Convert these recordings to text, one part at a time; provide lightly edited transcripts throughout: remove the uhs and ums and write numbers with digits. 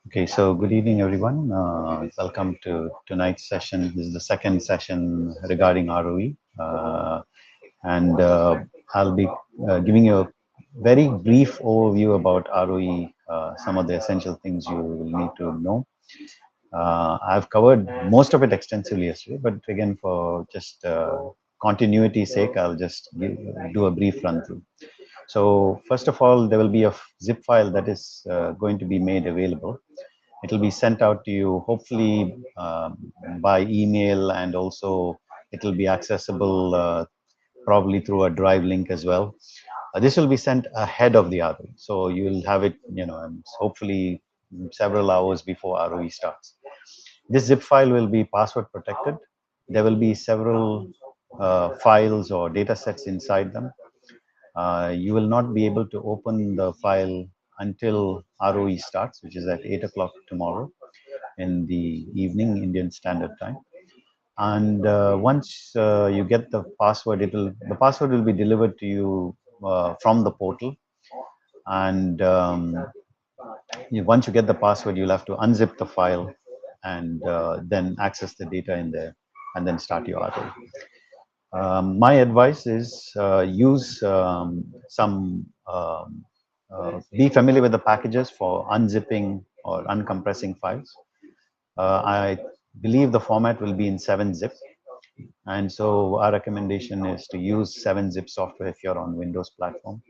Okay, so good evening, everyone. Welcome to tonight's session. This is the second session regarding ROE. And I'll be giving you a very brief overview about ROE, some of the essential things you will need to know. I've covered most of it extensively yesterday, but again, for just continuity's sake, I'll just do a brief run through. So first of all, there will be a zip file that is going to be made available. It will be sent out to you, hopefully by email, and also it will be accessible probably through a drive link as well. This will be sent ahead of the ROE, so you will have it, hopefully several hours before ROE starts. This zip file will be password protected. There will be several files or data sets inside them. You will not be able to open the file until ROE starts, which is at 8 o'clock tomorrow in the evening, Indian Standard Time. And once you get the password, the password will be delivered to you from the portal. And once you get the password, you'll have to unzip the file and then access the data in there and then start your ROE. My advice is use be familiar with the packages for unzipping or uncompressing files. I believe the format will be in 7-zip. And so our recommendation is to use 7-zip software if you're on Windows platform.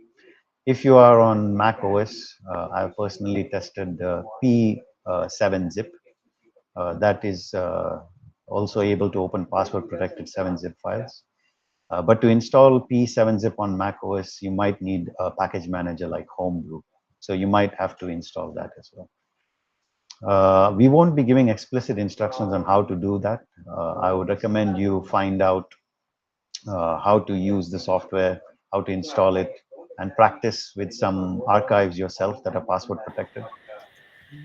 If you are on Mac OS, I've personally tested P7-zip. That is also able to open password protected 7-zip files. But to install P7-zip on Mac OS, you might need a package manager like Homebrew. So you might have to install that as well. We won't be giving explicit instructions on how to do that. I would recommend you find out how to use the software, how to install it, and practice with some archives yourself that are password protected.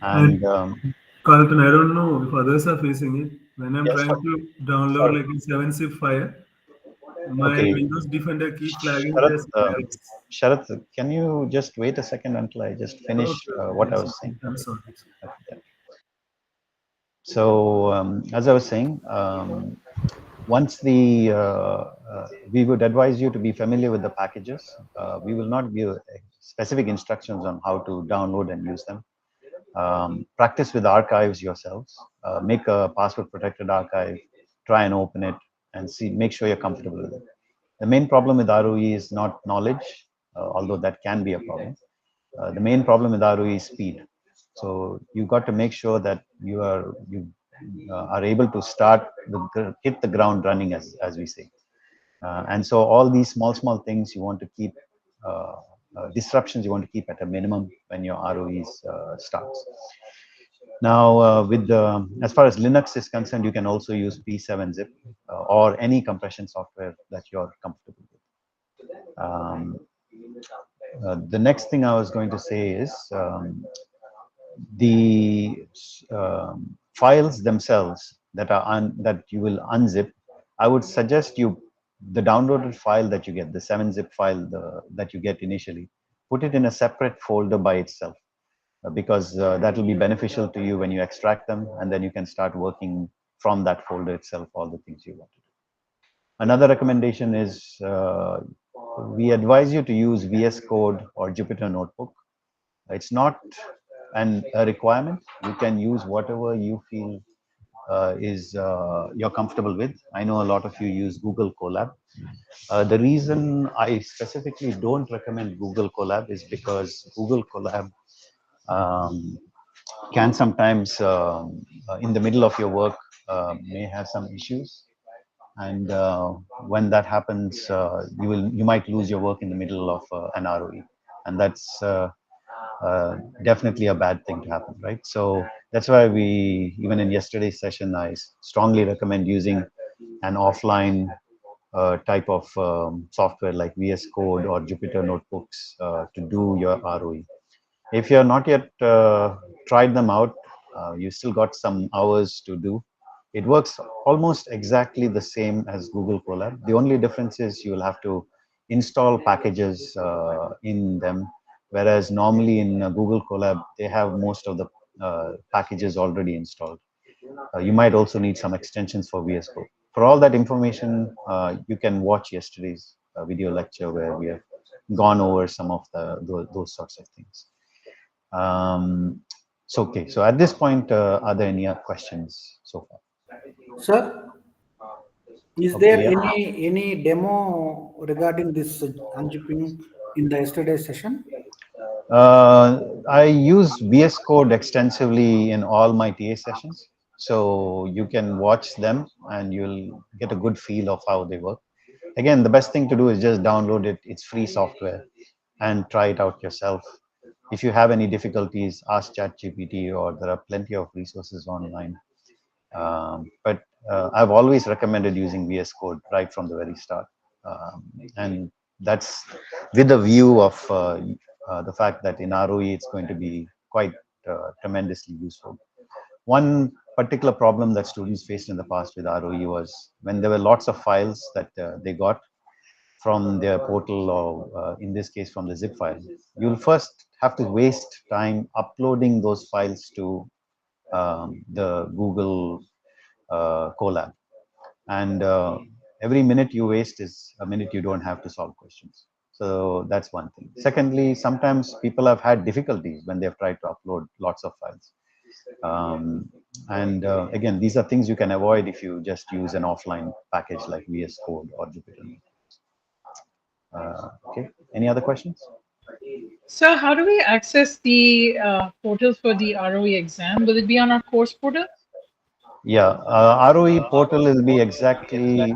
And Carlton, I don't know if others are facing it. When I'm yes, trying to download sorry. like a 7-zip file, my Okay, Windows Defender keep flagging it Sharath, as lakhs. Sharath, can you just wait a second until I just finish Okay, okay, what I it's was okay. saying? I'm Okay. sorry. Okay. So as I was saying, once we would advise you to be familiar with the packages. We will not give specific instructions on how to download and use them. Practice with archives yourselves. Make a password protected archive, try and open it and see, make sure you're comfortable with it. The main problem with ROE is not knowledge, although that can be a problem. The main problem with ROE is speed. So you got to make sure that you are able to hit the ground running, as we say. And so all these small things you want to keep, disruptions you want to keep at a minimum when your ROEs starts. Now, as far as Linux is concerned, you can also use P7-zip or any compression software that you're comfortable with. The next thing I was going to say is the files themselves that you will unzip. I would suggest you the downloaded file that you get, the 7-zip file that you get initially, put it in a separate folder by itself, because that will be beneficial to you when you extract them, and then you can start working from that folder itself all the things you want to do. Another recommendation is we advise you to use VS Code or Jupyter Notebook. It's not a requirement. You can use whatever you feel you're comfortable with. I know a lot of you use Google Colab. The reason I specifically don't recommend Google Colab is because Google Colab um, can sometimes, in the middle of your work, may have some issues, and when that happens, you might lose your work in the middle of an ROE, and that's definitely a bad thing to happen, right? So that's why even in yesterday's session, I strongly recommend using an offline type of software like VS Code or Jupyter Notebooks to do your ROE. If you're not yet tried them out, you still got some hours to do. It works almost exactly the same as Google Colab. The only difference is you will have to install packages in them, whereas normally in Google Colab, they have most of the packages already installed. You might also need some extensions for VS Code. For all that information, you can watch yesterday's video lecture where we have gone over some of those sorts of things. Okay, so at this point, are there any questions so far? Sir, is Okay, there yeah. any demo regarding this unzipping in the yesterday session? I use VS Code extensively in all my TA sessions, so you can watch them and you'll get a good feel of how they work. Again, the best thing to do is just download it. It's free software and try it out yourself. If you have any difficulties, ask ChatGPT, or there are plenty of resources online. But I've always recommended using VS Code right from the very start. And that's with the view of the fact that in ROE it's going to be quite tremendously useful. One particular problem that students faced in the past with ROE was when there were lots of files that they got from their portal, or in this case from the zip file. You'll first have to waste time uploading those files to the Google Colab. And every minute you waste is a minute you don't have to solve questions. So that's one thing. Secondly, sometimes people have had difficulties when they've tried to upload lots of files. And again, these are things you can avoid if you just use an offline package like VS Code or Jupyter. Okay, any other questions? So how do we access the portal for the ROE exam? Will it be on our course portal? Yeah, ROE portal will be exactly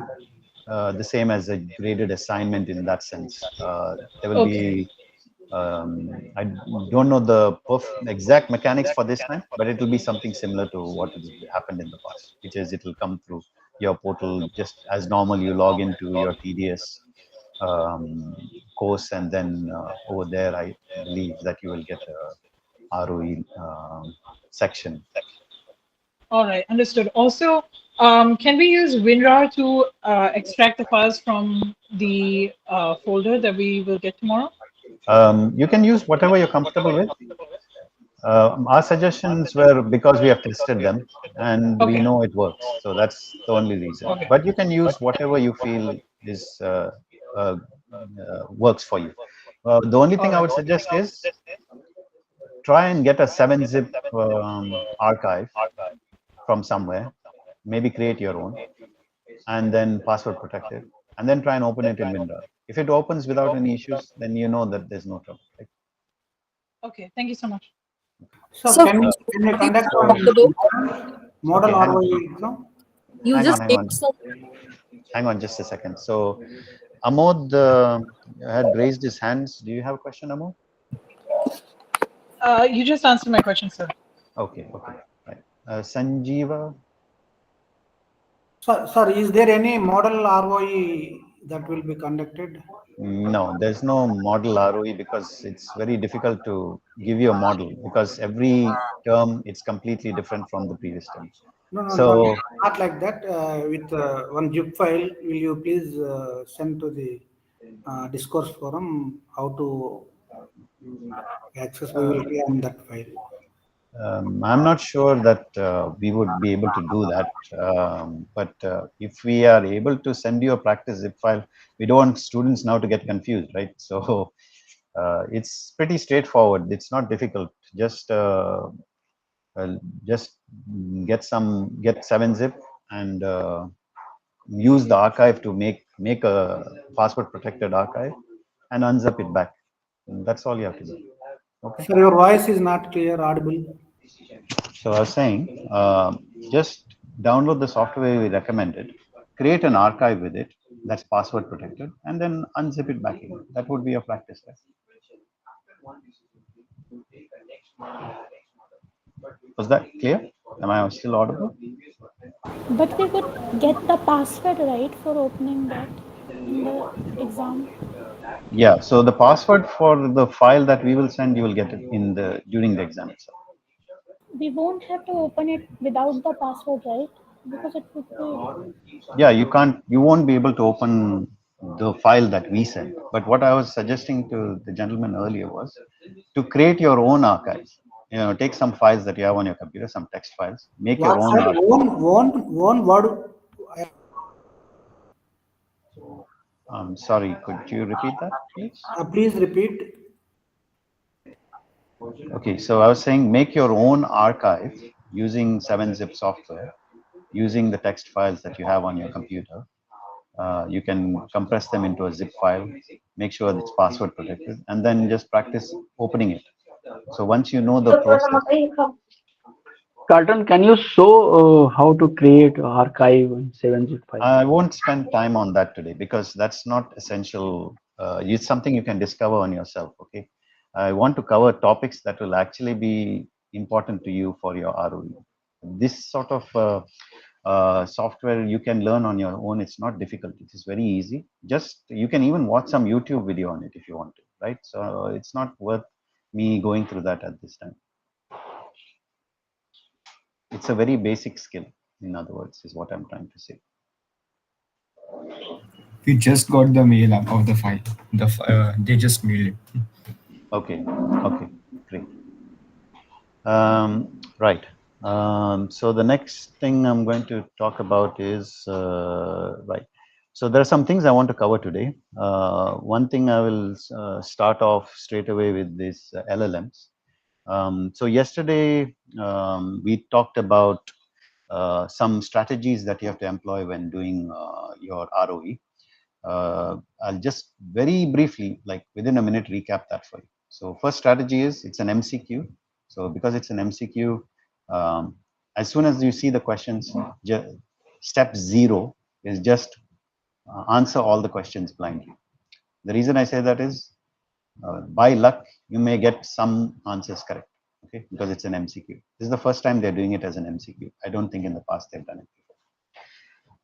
the same as a graded assignment in that sense. There will be, I don't know the exact mechanics for this time, but it will be something similar to what has happened in the past, which is it will come through your portal just as normal. You log into your TDS course, and then over there, I believe that you will get a ROE section. All right, understood. Also, can we use WinRAR to extract the files from the folder that we will get tomorrow? You can use whatever you're comfortable with. Our suggestions were because we have tested them and we know it works. So that's the only reason. Okay. But you can use whatever you feel is works for you. The only thing I would suggest is try and get a 7-zip archive from somewhere. Maybe create your own, and then password protect it, and then try and open it in WinRAR. If it opens without any issues, then you know that there's no trouble. Right? Okay, thank you so much. So, So, can you conduct model Okay, ROE exam? you hang just on, take some. hang on just a second. So Amod had raised his hands. Do you have a question, Amod? You just answered my question, sir. Okay, right. Sanjeeva? Sir, is there any model ROE that will be conducted? No, there's no model ROE because it's very difficult to give you a model because every term it's completely different from the previous term. No, So not like that. With one zip file, will you please send to the discourse forum how to access? We will be on that file. I'm not sure that we would be able to do that. But if we are able to send you a practice zip file, we don't want students now to get confused, right? So it's pretty straightforward. It's not difficult. Just get 7-zip and use the archive to make a password protected archive and unzip it back. And that's all you have to do. Okay. Sir, your voice is not clear, audible. So I was saying, just download the software we recommended, create an archive with it that's password protected, and then unzip it back in. That would be a practice test. Was that clear? Am I still audible? But we could get the password right for opening that in the exam. Yeah. So the password for the file that we will send, you will get it in during the exam itself. We won't have to open it without the password, right? Because it would be. Yeah, you can't. You won't be able to open the file that we sent. But what I was suggesting to the gentleman earlier was to create your own archive. You know, take some files that you have on your computer, some text files, make your What own sir? archive. One word. Sorry, could you repeat that, please? Please repeat. Okay, so I was saying make your own archive using 7-zip software, using the text files that you have on your computer. You can compress them into a zip file, make sure it's password protected, and then just practice opening it. So once you know the process. Carlton, can you show how to create archive in 7-zip file? I won't spend time on that today because that's not essential. It's something you can discover on yourself. Okay, I want to cover topics that will actually be important to you for your ROE. This sort of software you can learn on your own. It's not difficult. It is very easy. Just you can even watch some YouTube video on it if you want to, right? So it's not worth me going through that at this time. It's a very basic skill, in other words, is what I'm trying to say. We just got the mail of the file. They just mailed it. Okay, okay, great. Right. So the next thing I'm going to talk about is, right. So there are some things I want to cover today. One thing I will start off straight away with this LLMs. So yesterday we talked about some strategies that you have to employ when doing your ROE. I'll just very briefly, like within a minute, recap that for you. So first strategy is it's an MCQ. So because it's an MCQ, as soon as you see the questions, step 0 is just answer all the questions blindly. The reason I say that is by luck, you may get some answers correct, okay, because it's an MCQ. This is the first time they're doing it as an MCQ. I don't think in the past they've done it before.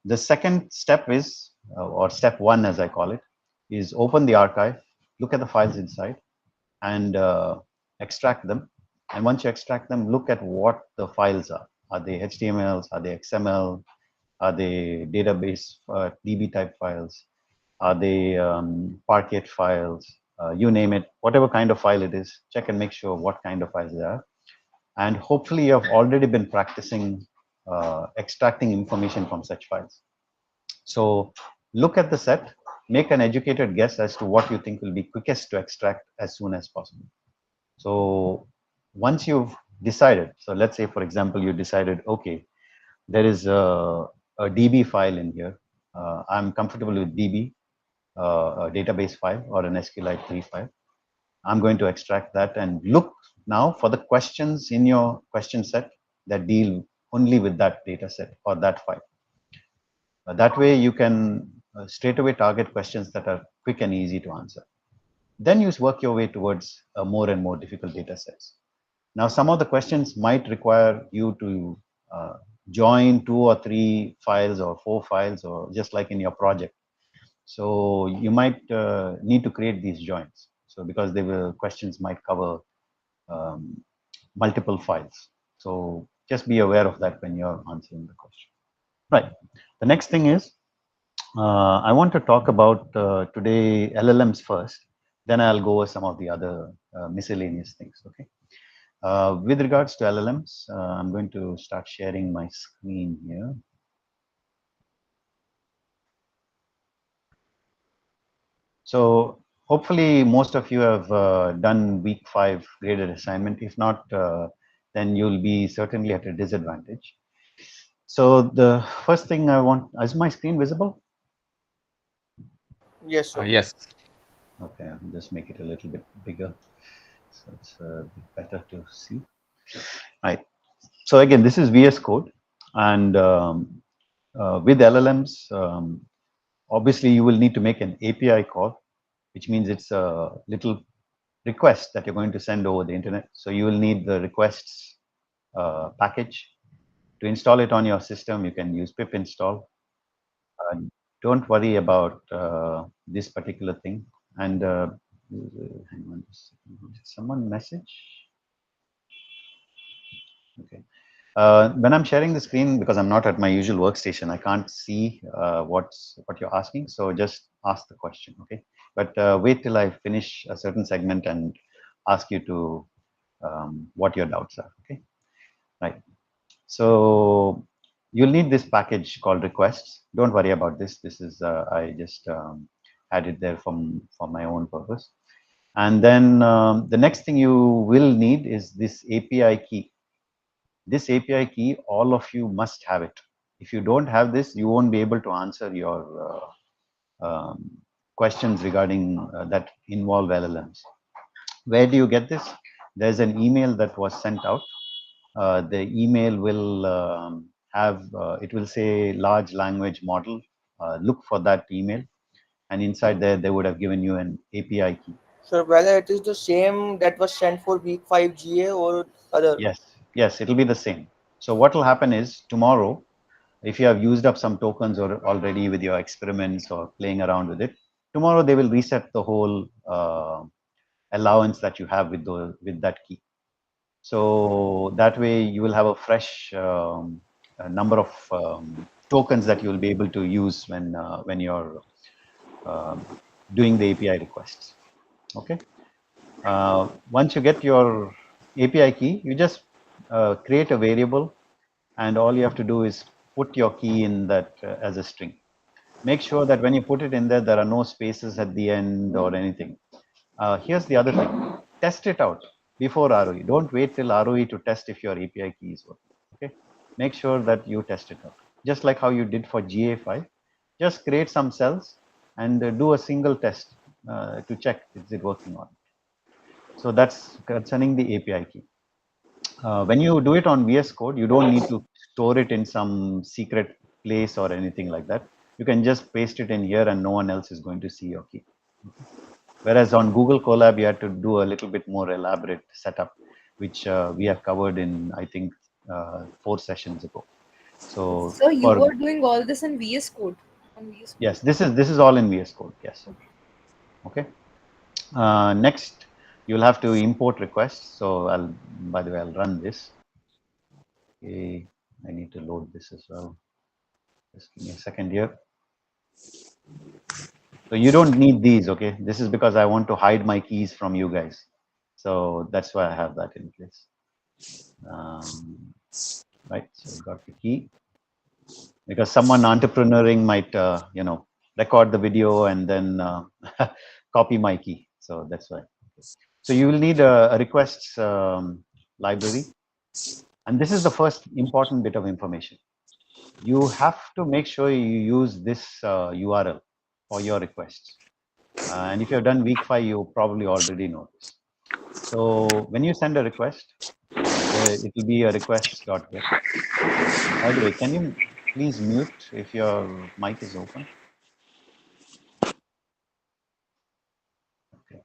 The second step is, or step 1 as I call it, is open the archive, look at the files inside and extract them. And once you extract them, look at what the files are. Are they HTMLs? Are they XML? Are they database DB type files? Are they Parquet files? You name it, whatever kind of file it is, check and make sure what kind of files they are. And hopefully you've already been practicing extracting information from such files. So look at the set, make an educated guess as to what you think will be quickest to extract as soon as possible. So once you've decided, so let's say, for example, you decided, okay, there is a DB file in here. I'm comfortable with DB, a database file or an SQLite 3 file. I'm going to extract that and look now for the questions in your question set that deal only with that data set or that file. That way you can straight away target questions that are quick and easy to answer. Then you work your way towards more and more difficult data sets. Now, some of the questions might require you to join 2 or 3 files or 4 files, or just like in your project. So you might need to create these joins. So because questions might cover multiple files. So just be aware of that when you're answering the question. Right. The next thing is, I want to talk about today LLMs first, then I'll go over some of the other miscellaneous things, okay? With regards to LLMs, I'm going to start sharing my screen here. So hopefully most of you have done week 5 graded assignment. If not, then you'll be certainly at a disadvantage. So the first thing I want, is my screen visible? Yes, sir. Yes. Okay, I'll just make it a little bit bigger, so it's a bit better to see. Right. So again, this is VS Code, and with LLMs, obviously you will need to make an API call, which means it's a little request that you're going to send over the internet. So you will need the requests package. To install it on your system, you can use pip install. Don't worry about this particular thing. And hang on a second. Did someone message? Okay. When I'm sharing the screen, because I'm not at my usual workstation, I can't see what you're asking. So just ask the question, okay? But wait till I finish a certain segment and ask you to what your doubts are, okay? Right. So you'll need this package called requests. Don't worry about this. This is I just had it there for my own purpose. And then the next thing you will need is this API key. This API key, all of you must have it. If you don't have this, you won't be able to answer your questions regarding that involve LLMs. Where do you get this? There's an email that was sent out. The email will have, it will say large language model. Look for that email. And inside there, they would have given you an API key. So whether it is the same that was sent for week 5 GA or other? Yes, it'll be the same. So what will happen is tomorrow, if you have used up some tokens or already with your experiments or playing around with it, tomorrow they will reset the whole allowance that you have with that key. So that way you will have a fresh number of tokens that you will be able to use when you're doing the API requests. Okay. Once you get your API key, you just create a variable, and all you have to do is put your key in that as a string. Make sure that when you put it in there, there are no spaces at the end or anything. Here's the other thing. Test it out before ROE. Don't wait till ROE to test if your API key is working. Okay. Make sure that you test it out. Just like how you did for GA5. Just create some cells and do a single test to check is it working on. So that's concerning the API key. When you do it on VS Code, you don't need to store it in some secret place or anything like that. You can just paste it in here and no one else is going to see your key. Whereas on Google Colab, you had to do a little bit more elaborate setup, which we have covered in, I think, 4 sessions ago. So you were doing all this in VS Code? Yes, this is all in VS Code. Yes. Okay. Next, you'll have to import requests. So by the way, I'll run this. Okay, I need to load this as well. Just give me a second here. So you don't need these, okay? This is because I want to hide my keys from you guys. So that's why I have that in place. Right, so got the key. Because someone entrepreneuring might, record the video and then copy my key. So that's why. So you will need a requests library. And this is the first important bit of information. You have to make sure you use this URL for your requests. And if you've done week 5, you probably already know this. So when you send a request, it will be a request.get. By the way, can you please mute if your mic is open? Okay.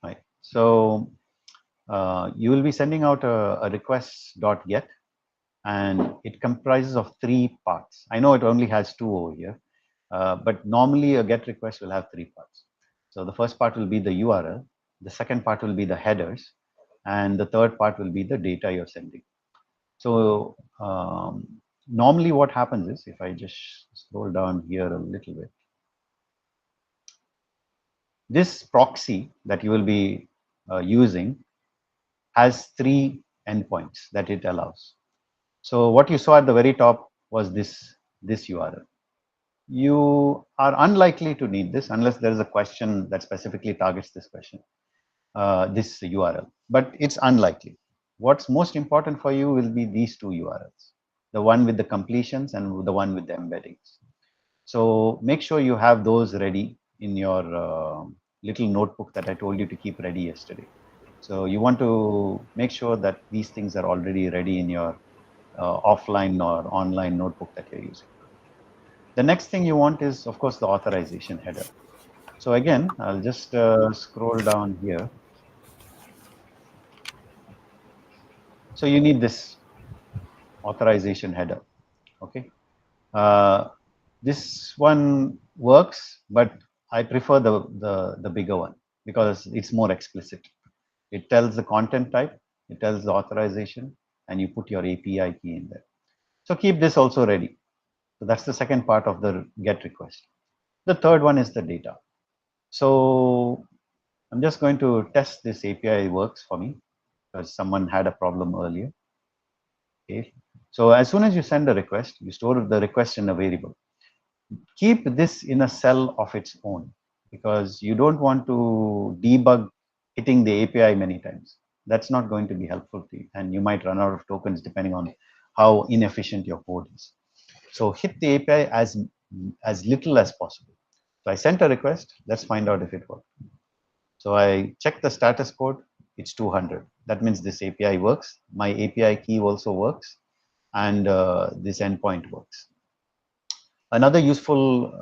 Right. So you will be sending out a request.get, and it comprises of 3 parts. I know it only has 2 over here, but normally a GET request will have 3 parts. So the first part will be the URL, the second part will be the headers, and the third part will be the data you're sending. So normally what happens is, if I just scroll down here a little bit, this proxy that you will be using has 3 endpoints that it allows. So what you saw at the very top was this URL. You are unlikely to need this unless there is a question that specifically targets this question, this URL, but it's unlikely. What's most important for you will be these 2 URLs, the one with the completions and the one with the embeddings. So make sure you have those ready in your little notebook that I told you to keep ready yesterday. So you want to make sure that these things are already ready in your offline or online notebook that you're using. The next thing you want is, of course, the authorization header. So again, I'll just scroll down here. So you need this authorization header. Okay. This one works, but I prefer the bigger one because it's more explicit. It tells the content type, it tells the authorization, and you put your API key in there. So keep this also ready. So that's the second part of the GET request. The third one is the data. So I'm just going to test this API works for me because someone had a problem earlier. Okay. So as soon as you send a request, you store the request in a variable. Keep this in a cell of its own because you don't want to debug hitting the API many times. That's not going to be helpful to you, and you might run out of tokens depending on how inefficient your code is. So hit the API as little as possible. So I sent a request. Let's find out if it worked. So I check the status code. It's 200. That means this API works. My API key also works, and this endpoint works. Another useful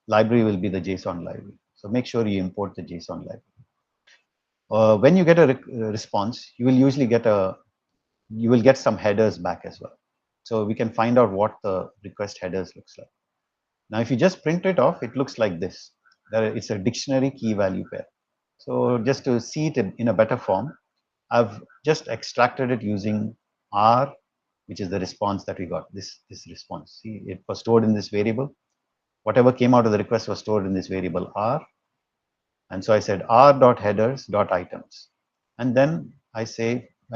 library will be the JSON library. So make sure you import the JSON library. When you get a response, you will usually get some headers back as well. So we can find out what the request headers looks like. Now, if you just print it off, it looks like this. It's a dictionary key value pair. So just to see it in a better form, I've just extracted it using R, which is the response that we got, this response. See, it was stored in this variable. Whatever came out of the request was stored in this variable R. And so I said r.headers.items. And then I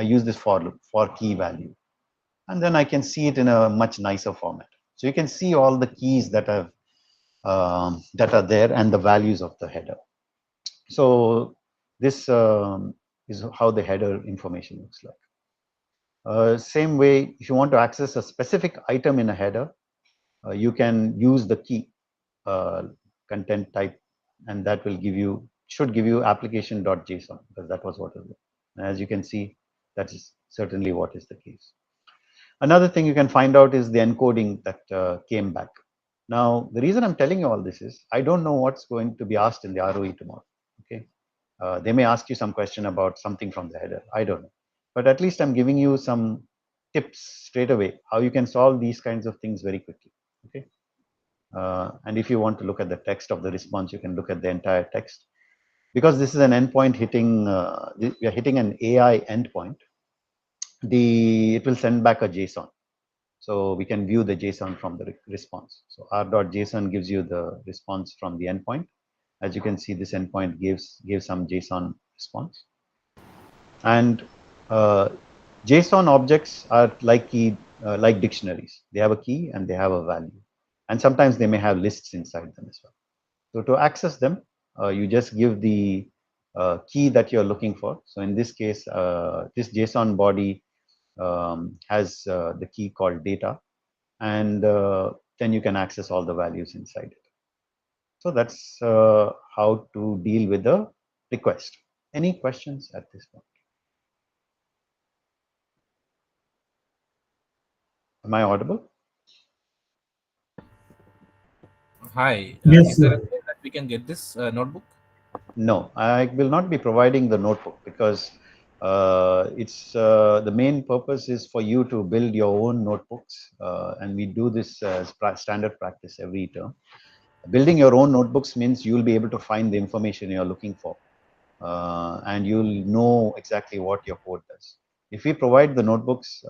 use this for loop for key value. And then I can see it in a much nicer format. So you can see all the keys that are there and the values of the header. So this is how the header information looks like. Same way, if you want to access a specific item in a header, you can use the key content type, and that will should give you application.json, because that was what it was. And as you can see, that is certainly what is the case. Another thing you can find out is the encoding that came back. Now, the reason I'm telling you all this is I don't know what's going to be asked in the ROE tomorrow. Okay, they may ask you some question about something from the header. I don't know, but at least I'm giving you some tips straight away how you can solve these kinds of things very quickly. Okay, and if you want to look at the text of the response, you can look at the entire text. Because this is an endpoint hitting, we are hitting an AI endpoint. It will send back a JSON. So we can view the JSON from the response. So r.json gives you the response from the endpoint. As you can see, this endpoint gives some JSON response. And JSON objects are like dictionaries. They have a key and they have a value. And sometimes they may have lists inside them as well. So to access them, you just give the key that you're looking for. So in this case, this JSON body has the key called data, and then you can access all the values inside it. So that's how to deal with the request. Any questions at this point? Am I audible? Hi. Yes, Is there a sir. way that we can get this notebook? No, I will not be providing the notebook because it's the main purpose is for you to build your own notebooks, and we do this as standard practice every term. Building your own notebooks means you'll be able to find the information you're looking for, and you'll know exactly what your code does. If we provide the notebooks,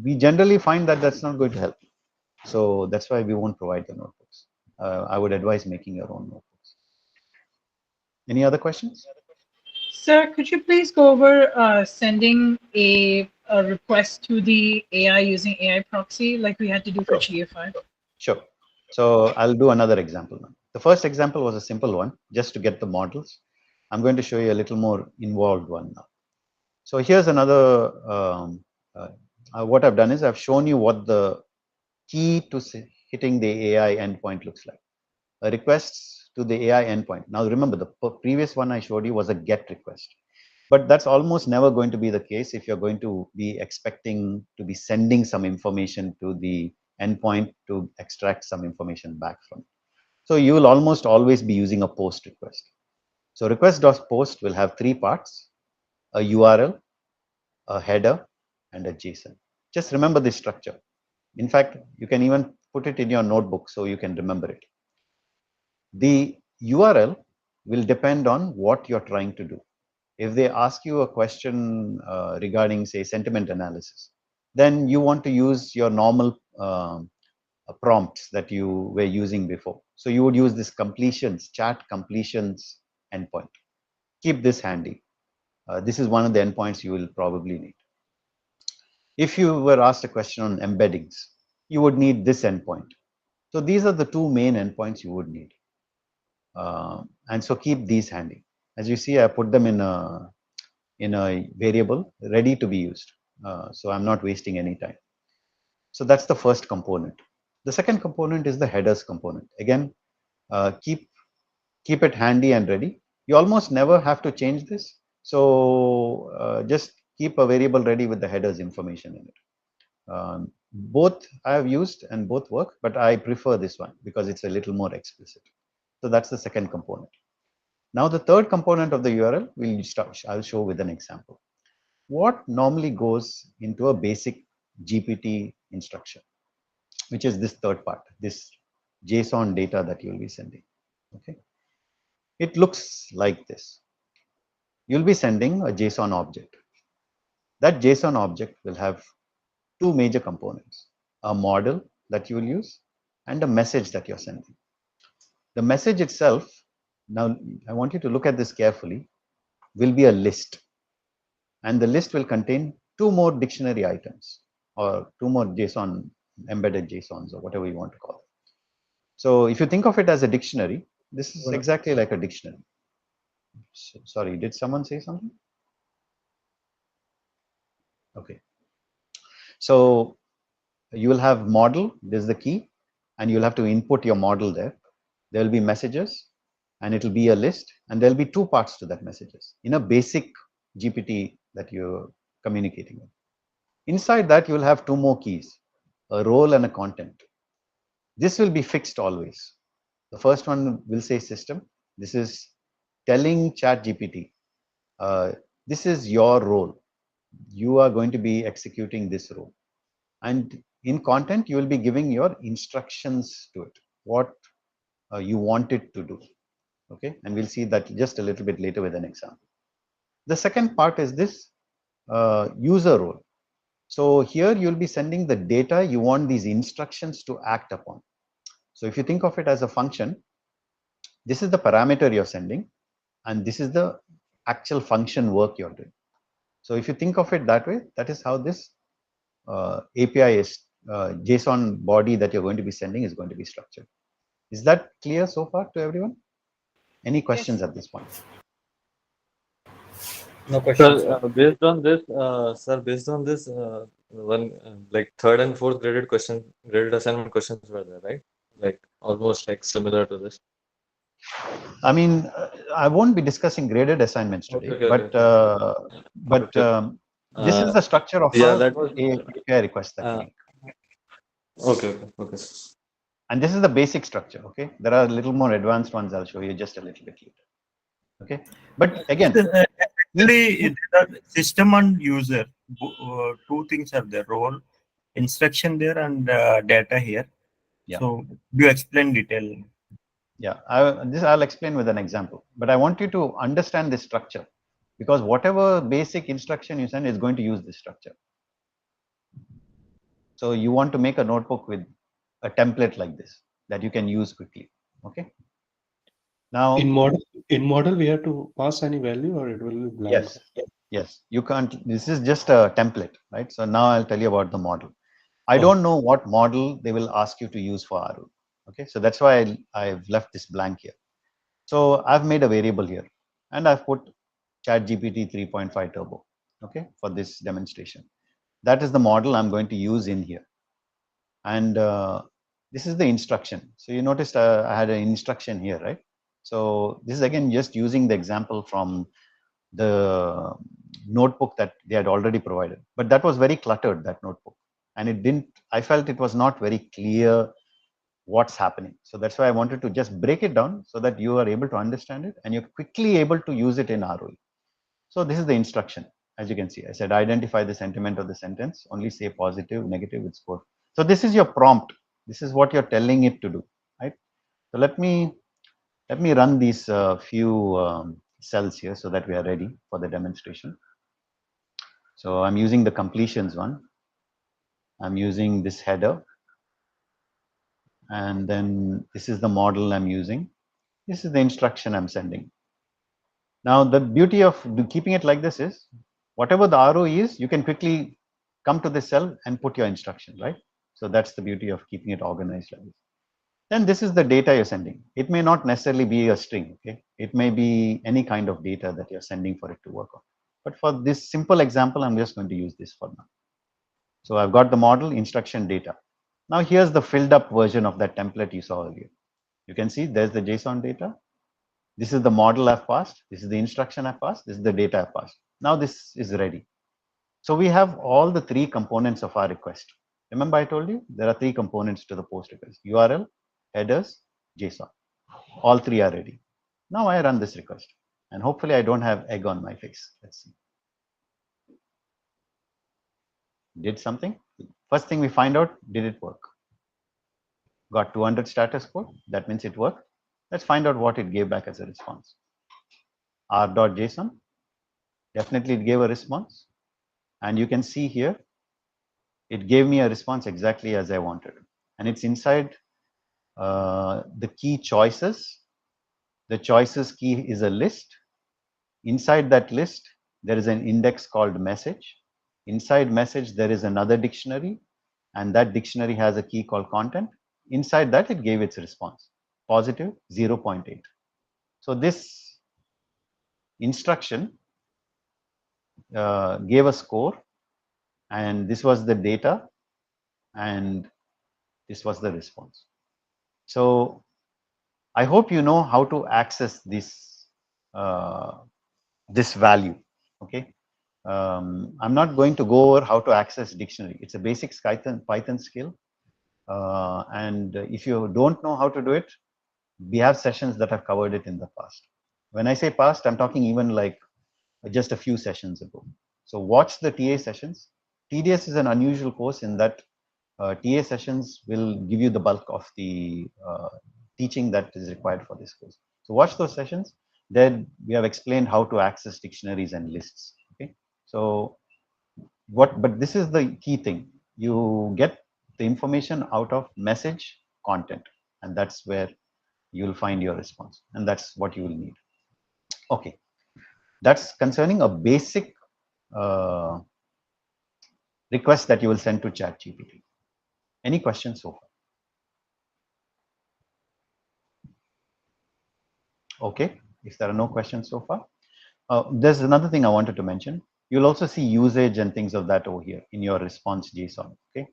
we generally find that that's not going to help you. So that's why we won't provide the notebooks. I would advise making your own notebooks. Any other questions? Sir, could you please go over sending a request to the AI using AI proxy like we had to do for GA5? Sure. So I'll do another example now. The first example was a simple one, just to get the models. I'm going to show you a little more involved one now. So here's another, what I've done is I've shown you what the key to hitting the AI endpoint looks like. Requests to the AI endpoint. Now remember, the previous one I showed you was a GET request. But that's almost never going to be the case if you're going to be expecting to be sending some information to the endpoint to extract some information back from it. So you will almost always be using a post request. So request.post will have three parts: a URL, a header, and a JSON. Just remember this structure. In fact, you can even put it in your notebook so you can remember it. The URL will depend on what you're trying to do. if they ask you a question regarding, say, sentiment analysis, then you want to use your normal prompts that you were using before. So you would use this completions, chat completions endpoint. Keep this handy. This is one of the endpoints you will probably need. If you were asked a question on embeddings, you would need this endpoint. So these are the two main endpoints you would need. And so keep these handy. As you see, I put them in a variable ready to be used. So I'm not wasting any time. So that's the first component. The second component is the headers component. Again, keep it handy and ready. You almost never have to change this. So just keep a variable ready with the headers information in it. Both I have used and both work, but I prefer this one because it's a little more explicit. So that's the second component. Now the third component of the URL I'll show with an example. What normally goes into a basic GPT instruction, which is this third part, this JSON data that you'll be sending. Okay, it looks like this. You'll be sending a JSON object. That JSON object will have two major components: a model that you will use and a message that you're sending. The message itself, now I want you to look at this carefully, will be a list, and the list will contain two more dictionary items or two more JSON, embedded JSONs, or whatever you want to call it. So if you think of it as a dictionary, this is exactly like a dictionary. So, sorry, did someone say something? Okay. So you will have model, this is the key, and you'll have to input your model there. There will be messages, and it will be a list, and there'll be two parts to that messages in a basic GPT that you're communicating with. Inside that, you'll have two more keys, a role and a content. This will be fixed always. The first one will say system. This is telling ChatGPT, this is your role. You are going to be executing this role. And in content, you will be giving your instructions to it, what you want it to do. Okay, and we'll see that just a little bit later with an example. The second part is this user role. So here you'll be sending the data you want these instructions to act upon. So if you think of it as a function, this is the parameter you're sending, and this is the actual function work you're doing. So if you think of it that way, that is how this API is, JSON body that you're going to be sending is going to be structured. Is that clear so far to everyone? Any questions at this point? No questions. Sir, based on this, one like third and fourth graded assignment questions were there, right? Like almost like similar to this. I mean, I won't be discussing graded assignments today, but this is the structure of API request that we make. Okay. And this is the basic structure. Okay, there are a little more advanced ones I'll show you just a little bit later. Okay, but again, actually, system and user, two things are there: role, instruction there, and data here. Yeah. So, do you explain detail? Yeah, I'll explain with an example. But I want you to understand this structure, because whatever basic instruction you send is going to use this structure. So you want to make a notebook with a template like this that you can use quickly. Okay. Now in model we have to pass any value, or it will be blank? Yes. You can't. This is just a template, right? So now I'll tell you about the model. I don't know what model they will ask you to use for ROE. Okay, so that's why I've left this blank here. So I've made a variable here, and I've put ChatGPT 3.5 Turbo. Okay, for this demonstration. That is the model I'm going to use in here. And this is the instruction. So you noticed I had an instruction here, right? So this is again just using the example from the notebook that they had already provided. But that was very cluttered, that notebook. And it didn't, I felt it was not very clear what's happening. So that's why I wanted to just break it down so that you are able to understand it and you're quickly able to use it in ROE. So this is the instruction. As you can see, I said, identify the sentiment of the sentence, only say positive, negative with score. So this is your prompt. This is what you're telling it to do, right? So let me run these few cells here so that we are ready for the demonstration. So I'm using the completions one. I'm using this header. And then this is the model I'm using. This is the instruction I'm sending. Now, the beauty of keeping it like this is, whatever the ROE is, you can quickly come to this cell and put your instruction, right? So that's the beauty of keeping it organized like this. Then this is the data you're sending. It may not necessarily be a string, okay? It may be any kind of data that you're sending for it to work on. But for this simple example, I'm just going to use this for now. So I've got the model, instruction, data. Now here's the filled up version of that template you saw earlier. You can see there's the JSON data. This is the model I've passed. This is the instruction I've passed. This is the data I've passed. Now this is ready. So we have all the three components of our request. Remember I told you there are three components to the post request: URL, headers, JSON. All three are ready. Now I run this request and hopefully I don't have egg on my face. Let's see. Did something. First thing we find out, did it work? Got 200 status code. That means it worked. Let's find out what it gave back as a response. R.json. Definitely it gave a response. And you can see here, it gave me a response exactly as I wanted. And it's inside the key choices. The choices key is a list. Inside that list, there is an index called message. Inside message, there is another dictionary. And that dictionary has a key called content. Inside that, it gave its response, positive 0.8. So this instruction gave a score, and this was the data, and this was the response. So I hope you know how to access this this value. Okay, I'm not going to go over how to access dictionary. It's a basic Python skill, and if you don't know how to do it, we have sessions that have covered it in the past. When I say past, I'm talking even like just a few sessions ago. So watch the TA sessions. TDS is an unusual course in that TA sessions will give you the bulk of the teaching that is required for this course. So watch those sessions. Then we have explained how to access dictionaries and lists. Okay. So but this is the key thing. You get the information out of message content, and that's where you'll find your response, and that's what you will need. Okay. That's concerning a basic request that you will send to ChatGPT. Any questions so far? Okay, if there are no questions so far, there's another thing I wanted to mention. You'll also see usage and things of that over here in your response JSON. Okay,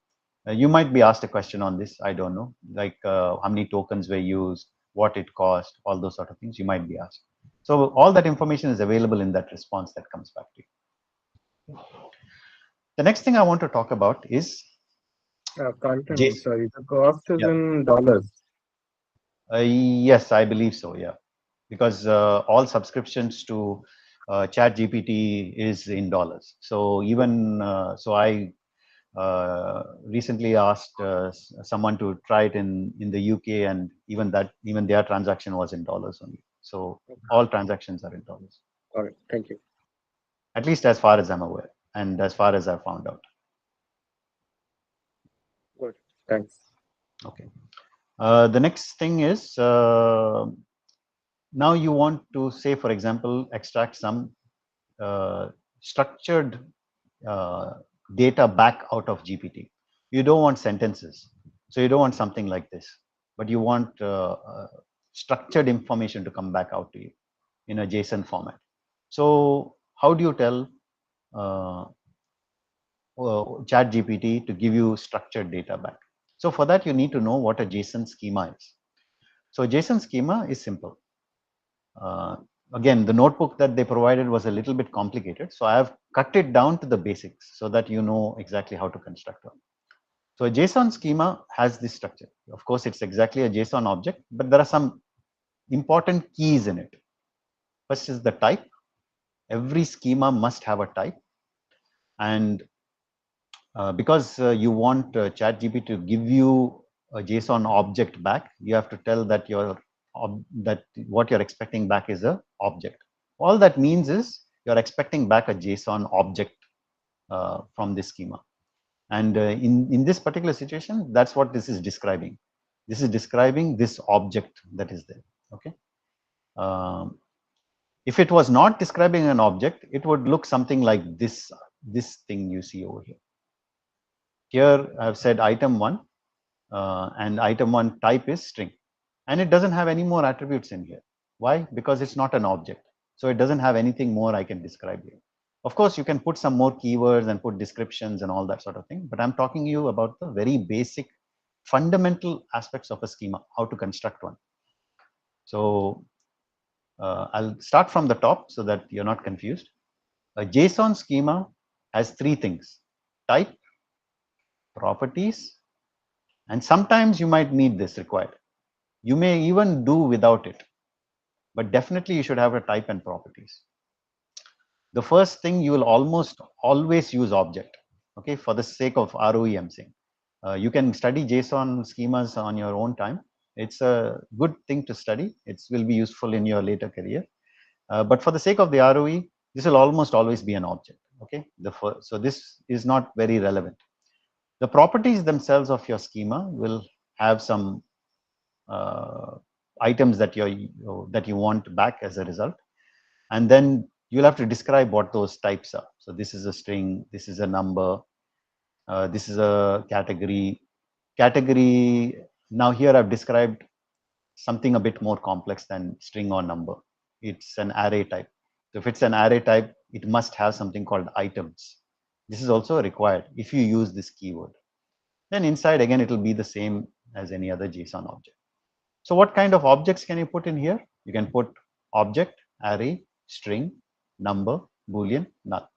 you might be asked a question on this. I don't know, like how many tokens were used, what it cost, all those sort of things you might be asked. So all that information is available in that response that comes back to you. The next thing I want to talk about is Carlton, sorry, the cost is in dollars. Yes, I believe so. Yeah, because all subscriptions to ChatGPT is in dollars. So even so, I recently asked someone to try it in the UK, and even their transaction was in dollars only. So all transactions are in dollars. All right, thank you. At least as far as I'm aware, and as far as I found out. Good, thanks. Okay. The next thing is now you want to say, for example, extract some structured data back out of GPT. You don't want sentences, so you don't want something like this, but you want structured information to come back out to you in a JSON format. So how do you tell ChatGPT to give you structured data back? So for that, you need to know what a JSON schema is. So JSON schema is simple. Again, the notebook that they provided was a little bit complicated. So I have cut it down to the basics so that you know exactly how to construct one. So a JSON schema has this structure. Of course, it's exactly a JSON object, but there are some important keys in it. First is the type. Every schema must have a type. And because you want ChatGPT to give you a JSON object back, you have to tell that what you're expecting back is a object. All that means is you're expecting back a JSON object from this schema. And in this particular situation, that's what this is describing. This is describing this object that is there. Okay. If it was not describing an object, it would look something like this thing you see over here. Here I've said item 1 and item 1 type is string, and it doesn't have any more attributes in here. Why? Because it's not an object. So it doesn't have anything more I can describe here. Of course, you can put some more keywords and put descriptions and all that sort of thing, but I'm talking to you about the very basic fundamental aspects of a schema, how to construct one. So I'll start from the top so that you're not confused. A JSON schema has 3 things: type, properties, and sometimes you might need this required. You may even do without it, but definitely you should have a type and properties. The first thing, you will almost always use object. Okay, for the sake of ROE, I'm saying. You can study JSON schemas on your own time. It's a good thing to study. It will be useful in your later career. But for the sake of the ROE, this will almost always be an object. Okay, so this is not very relevant. The properties themselves of your schema will have some items that you want back as a result, and then you'll have to describe what those types are. So this is a string, this is a number, this is a category. Now here I've described something a bit more complex than string or number. It's an array type. So if it's an array type, it must have something called items. This is also required if you use this keyword. Then inside again, it will be the same as any other JSON object. So what kind of objects can you put in here? You can put object, array, string, number, boolean, null.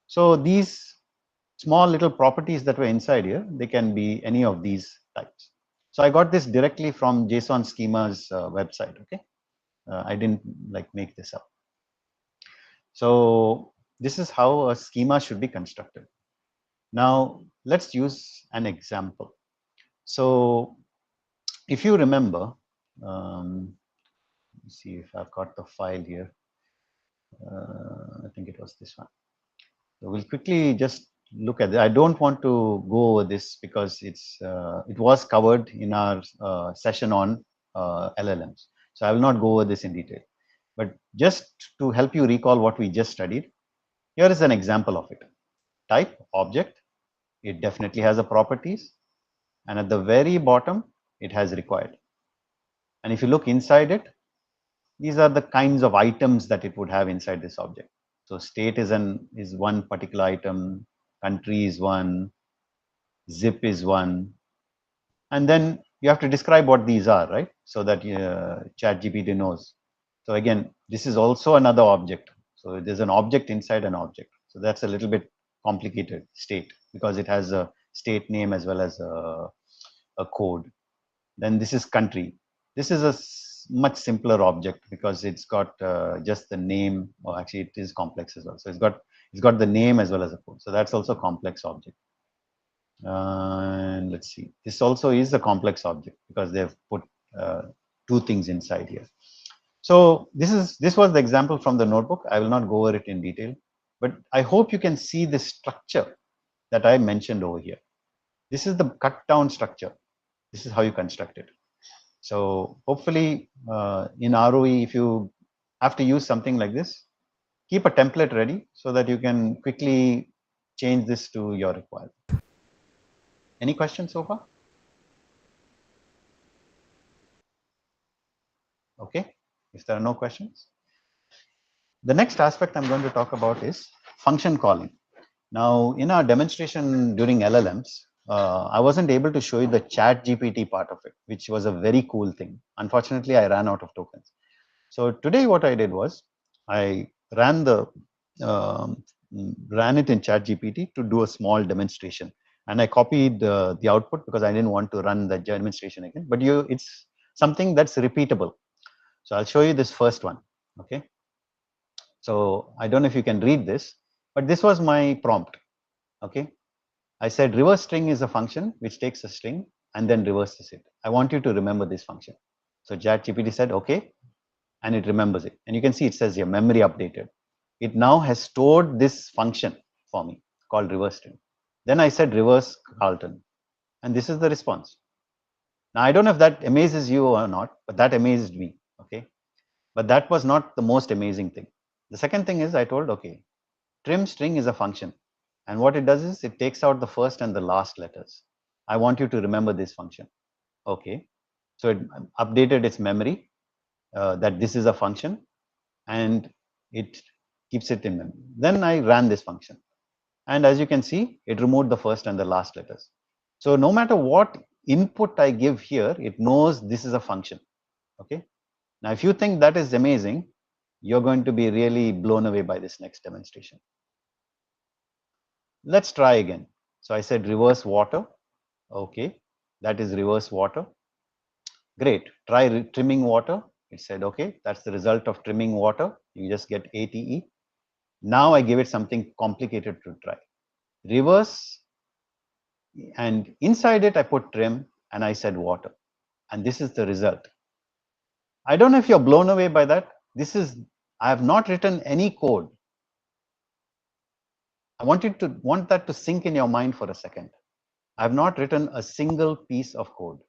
So these small little properties that were inside here, they can be any of these types. So I got this directly from JSON Schema's website. Okay, I didn't make this up. So this is how a schema should be constructed. Now let's use an example. So if you remember, let's see if I've got the file here. I think it was this one. So we'll quickly just look at it. I don't want to go over this because it was covered in our session on LLMs. So I will not go over this in detail. But just to help you recall what we just studied, here is an example of it. Type, object. It definitely has a properties. And at the very bottom, it has required. And if you look inside it, these are the kinds of items that it would have inside this object. So state is one particular item, country is one, zip is one, and then you have to describe what these are, right? So that ChatGPT knows. So again, this is also another object. So there's an object inside an object. So that's a little bit complicated, state, because it has a state name as well as a code. Then this is country. This is a much simpler object because it's got just the name, or actually it is complex as well. So it's got the name as well as a code. So that's also a complex object. And let's see, this also is a complex object because they've put 2 things inside here. So this was the example from the notebook. I will not go over it in detail, but I hope you can see the structure that I mentioned over here. This is the cut down structure. This is how you construct it. So hopefully in ROE, if you have to use something like this, keep a template ready so that you can quickly change this to your requirement. Any questions so far? Okay, if there are no questions. The next aspect I'm going to talk about is function calling. Now, in our demonstration during LLMs, I wasn't able to show you the ChatGPT part of it, which was a very cool thing. Unfortunately, I ran out of tokens. So today what I did was I ran it in ChatGPT to do a small demonstration. And I copied the output because I didn't want to run the demonstration again. But it's something that's repeatable. So I'll show you this first one. Okay. So I don't know if you can read this, but this was my prompt. Okay. I said reverse string is a function which takes a string and then reverses it. I want you to remember this function. So ChatGPT said, okay, and it remembers it. And you can see it says here memory updated. It now has stored this function for me called reverse trim. Then I said reverse Carlton, and this is the response. Now I don't know if that amazes you or not, but that amazed me. Okay, but that was not the most amazing thing. The second thing is I told, okay, trim string is a function, and what it does is it takes out the first and the last letters. I want you to remember this function. Okay, so it updated its memory that this is a function, and it keeps it in memory. Then I ran this function, and as you can see, it removed the first and the last letters. So no matter what input I give here, it knows this is a function. Okay. Now, if you think that is amazing, you're going to be really blown away by this next demonstration. Let's try again. So I said reverse water. Okay, that is reverse water. Great. Try trimming water. It said, okay, that's the result of trimming water. You just get ATE. Now I give it something complicated to try. Reverse, and inside it I put trim, and I said water, and this is the result. I don't know if you're blown away by that. I have not written any code. I want that to sink in your mind for a second. I have not written a single piece of code,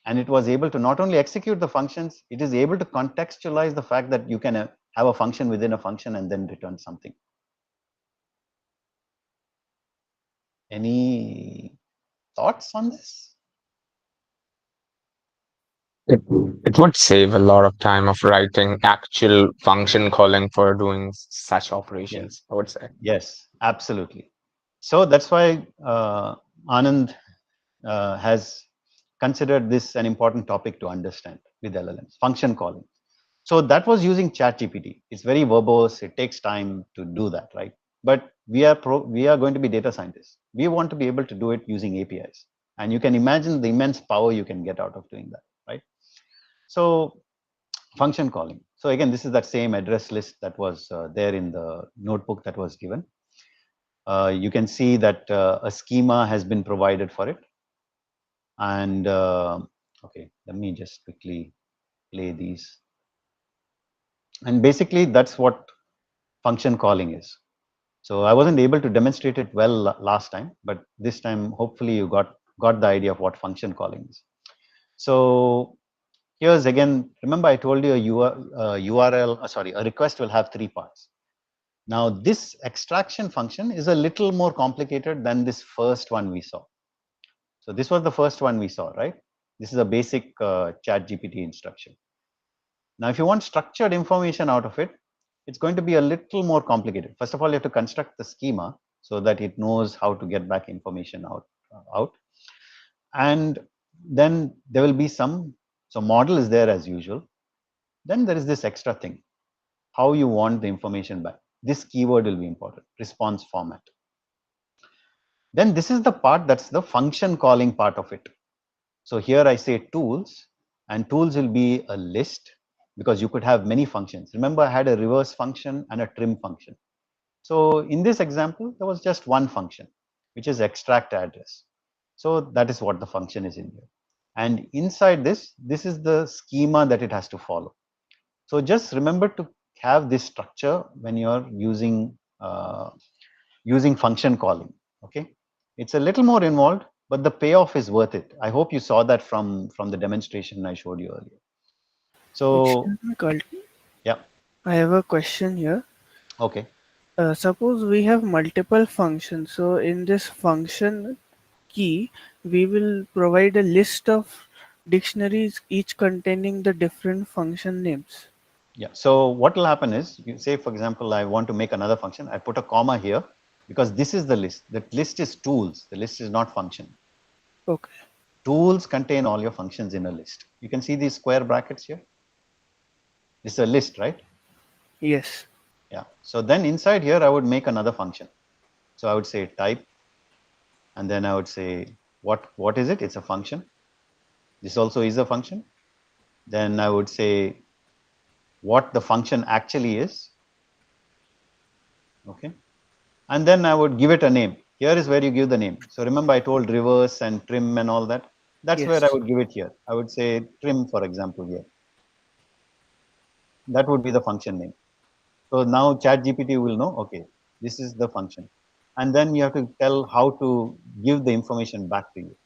and it was able to not only execute the functions, it is able to contextualize the fact that you can have a function within a function and then return something. Any thoughts on this? It would save a lot of time of writing actual function calling for doing such operations, I would say. Yes, absolutely. So that's why Anand has considered this an important topic to understand with LLMs, function calling. So that was using ChatGPT. It's very verbose. It takes time to do that, right? But we are going to be data scientists. We want to be able to do it using APIs. And you can imagine the immense power you can get out of doing that, right? So function calling. So again, this is that same address list that was there in the notebook that was given. You can see that a schema has been provided for it. And okay, let me just quickly play these. And basically, that's what function calling is. So I wasn't able to demonstrate it well last time, but this time, hopefully you got the idea of what function calling is. So here's again, remember I told you a request will have 3 parts. Now this extraction function is a little more complicated than this first one we saw. So this was the first one we saw, right? This is a basic ChatGPT instruction. Now, if you want structured information out of it, it's going to be a little more complicated. First of all, you have to construct the schema so that it knows how to get back information out. And then there will be so model is there as usual. Then there is this extra thing, how you want the information back. This keyword will be important, response format. Then this is the part that's the function calling part of it. So here I say tools, and tools will be a list, because you could have many functions. Remember, I had a reverse function and a trim function. So in this example, there was just one function, which is extract address. So that is what the function is in here. And inside this is the schema that it has to follow. So just remember to have this structure when you're using function calling. Okay, it's a little more involved, but the payoff is worth it. I hope you saw that from the demonstration I showed you earlier. So, yeah, I have a question here. Okay. Suppose we have multiple functions. So in this function key, we will provide a list of dictionaries, each containing the different function names. Yeah. So what will happen is, you say, for example, I want to make another function. I put a comma here because this is the list. The list is tools. The list is not function. Okay. Tools contain all your functions in a list. You can see these square brackets here. This is a list, right? Yes. Yeah. So then inside here, I would make another function. So I would say type, and then I would say what is it? It's a function. This also is a function. Then I would say what the function actually is. Okay. And then I would give it a name. Here is where you give the name. So remember I told reverse and trim and all that. That's where I would give it here. I would say trim, for example, here. that would be the function name. So now ChatGPT will know, okay, this is the function. And then you have to tell how to give the information back to you.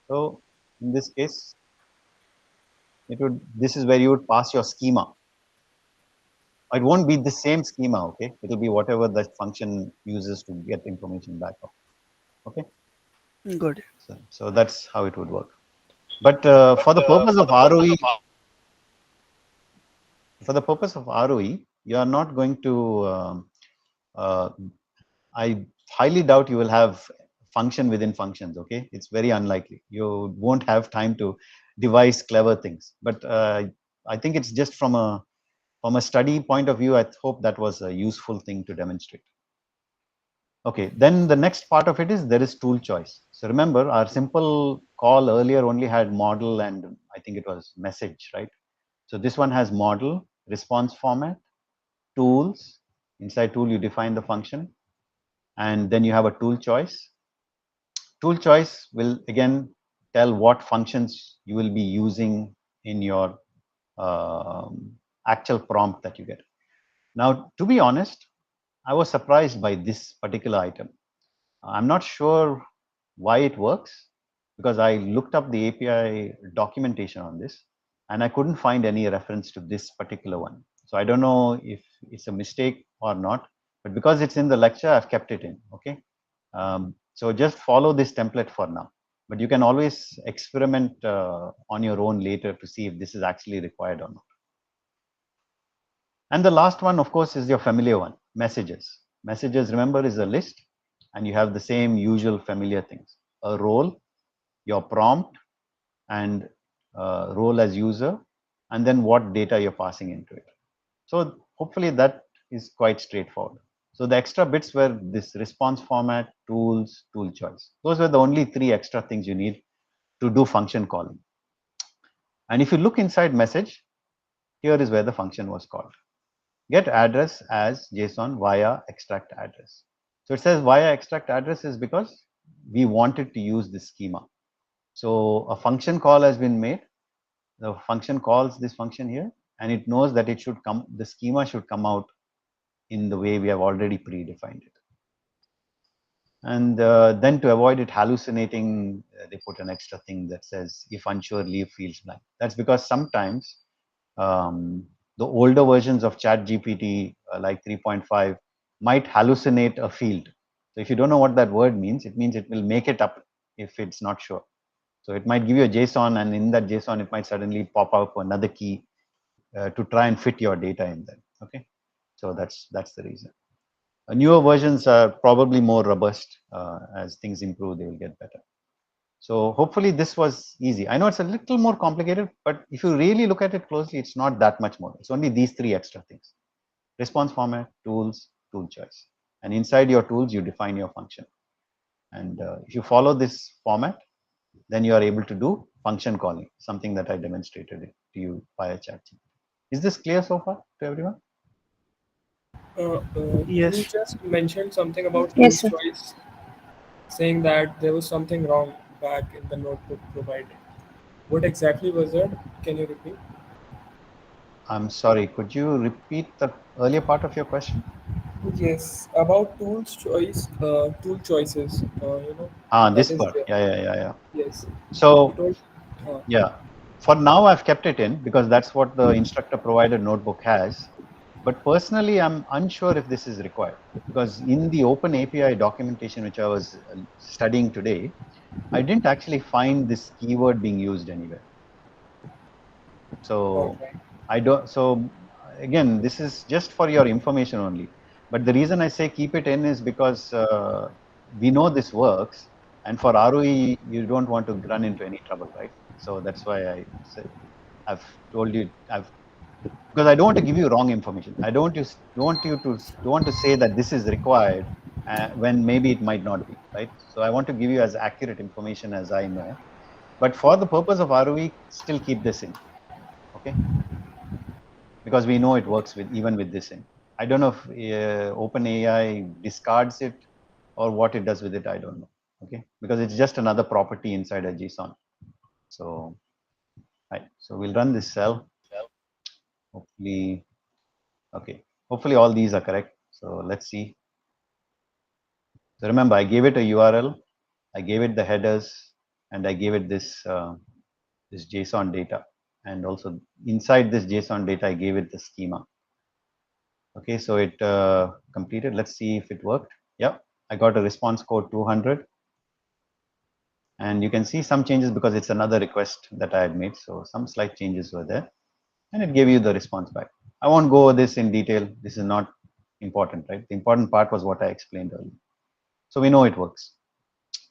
So in this case, this is where you would pass your schema. It won't be the same schema, okay? It will be whatever the function uses to get information back up. Okay? Good. So that's how it would work. But for the purpose of ROE, you are not going to, I highly doubt you will have function within functions, okay? It's very unlikely. You won't have time to devise clever things. But I think it's just from a study point of view, I hope that was a useful thing to demonstrate. Okay, then the next part of it is there is tool choice. So remember, our simple call earlier only had model and I think it was message, right? So this one has model, response format, tools. Inside tool, you define the function, and then you have a tool choice. Tool choice will again tell what functions you will be using in your actual prompt that you get. Now, to be honest, I was surprised by this particular item. I'm not sure why it works, because I looked up the API documentation on this and I couldn't find any reference to this particular one. So I don't know if it's a mistake or not, but because it's in the lecture, I've kept it in, okay? So just follow this template for now, but you can always experiment on your own later to see if this is actually required or not. And the last one, of course, is your familiar one, messages. Messages, remember, is a list, and you have the same usual familiar things: a role, your prompt, and role as user, and then what data you're passing into it. So hopefully that is quite straightforward. So the extra bits were this response format, tools, tool choice. Those were the only 3 extra things you need to do function calling. And if you look inside message, here is where the function was called. Get address as JSON via extract address. So it says via extract address is because we wanted to use this schema. So a function call has been made. The function calls this function here, and it knows that it should come, the schema should come out in the way we have already predefined it. And then to avoid it hallucinating, they put an extra thing that says if unsure, leave fields blank. That's because sometimes the older versions of ChatGPT, like 3.5, might hallucinate a field. So if you don't know what that word means, it means it will make it up if it's not sure. So it might give you a JSON, and in that JSON, it might suddenly pop up another key to try and fit your data in there. Okay, so that's the reason. Newer versions are probably more robust. As things improve, they will get better. So hopefully this was easy. I know it's a little more complicated, but if you really look at it closely, it's not that much more. It's only these 3 extra things: response format, tools, tool choice. And inside your tools, you define your function. And if you follow this format, then you are able to do function calling, something that I demonstrated it to you via ChatGPT. Is this clear so far to everyone? Yes. You just mentioned something about Yes, tool sir. choice, saying that there was something wrong back in the notebook provided. What exactly was that? Can you repeat? I'm sorry, could you repeat the earlier part of your question? Yes, about tools choice, tool choices. This That is part. there. Yeah. Yes. You So told. yeah, for now I've kept it in because that's what the instructor provided notebook has. But personally, I'm unsure if this is required, because in the open API documentation, which I was studying today, I didn't actually find this keyword being used anywhere. So I don't, so again, this is just for your information only. But the reason I say keep it in is because we know this works, and for ROE, you don't want to run into any trouble, right? So that's why I said, I've told you, because I don't want to give you wrong information. I don't want to say that this is required when maybe it might not be, right? So I want to give you as accurate information as I know. But for the purpose of ROE, still keep this in, okay? Because we know it works with even with this in. I don't know if OpenAI discards it or what it does with it. I don't know, okay? Because it's just another property inside a JSON. So, right. So we'll run this cell. Hopefully Okay, hopefully all these are correct. So let's see. So remember, I gave it a URL, I gave it the headers, and I gave it this this JSON data, and also inside this JSON data, I gave it the schema. Okay, so it completed. Let's see if it worked. Yeah, I got a response code 200, and you can see some changes because it's another request that I had made. So some slight changes were there, and it gave you the response back. I won't go over this in detail. This is not important, right? The important part was what I explained earlier. So we know it works.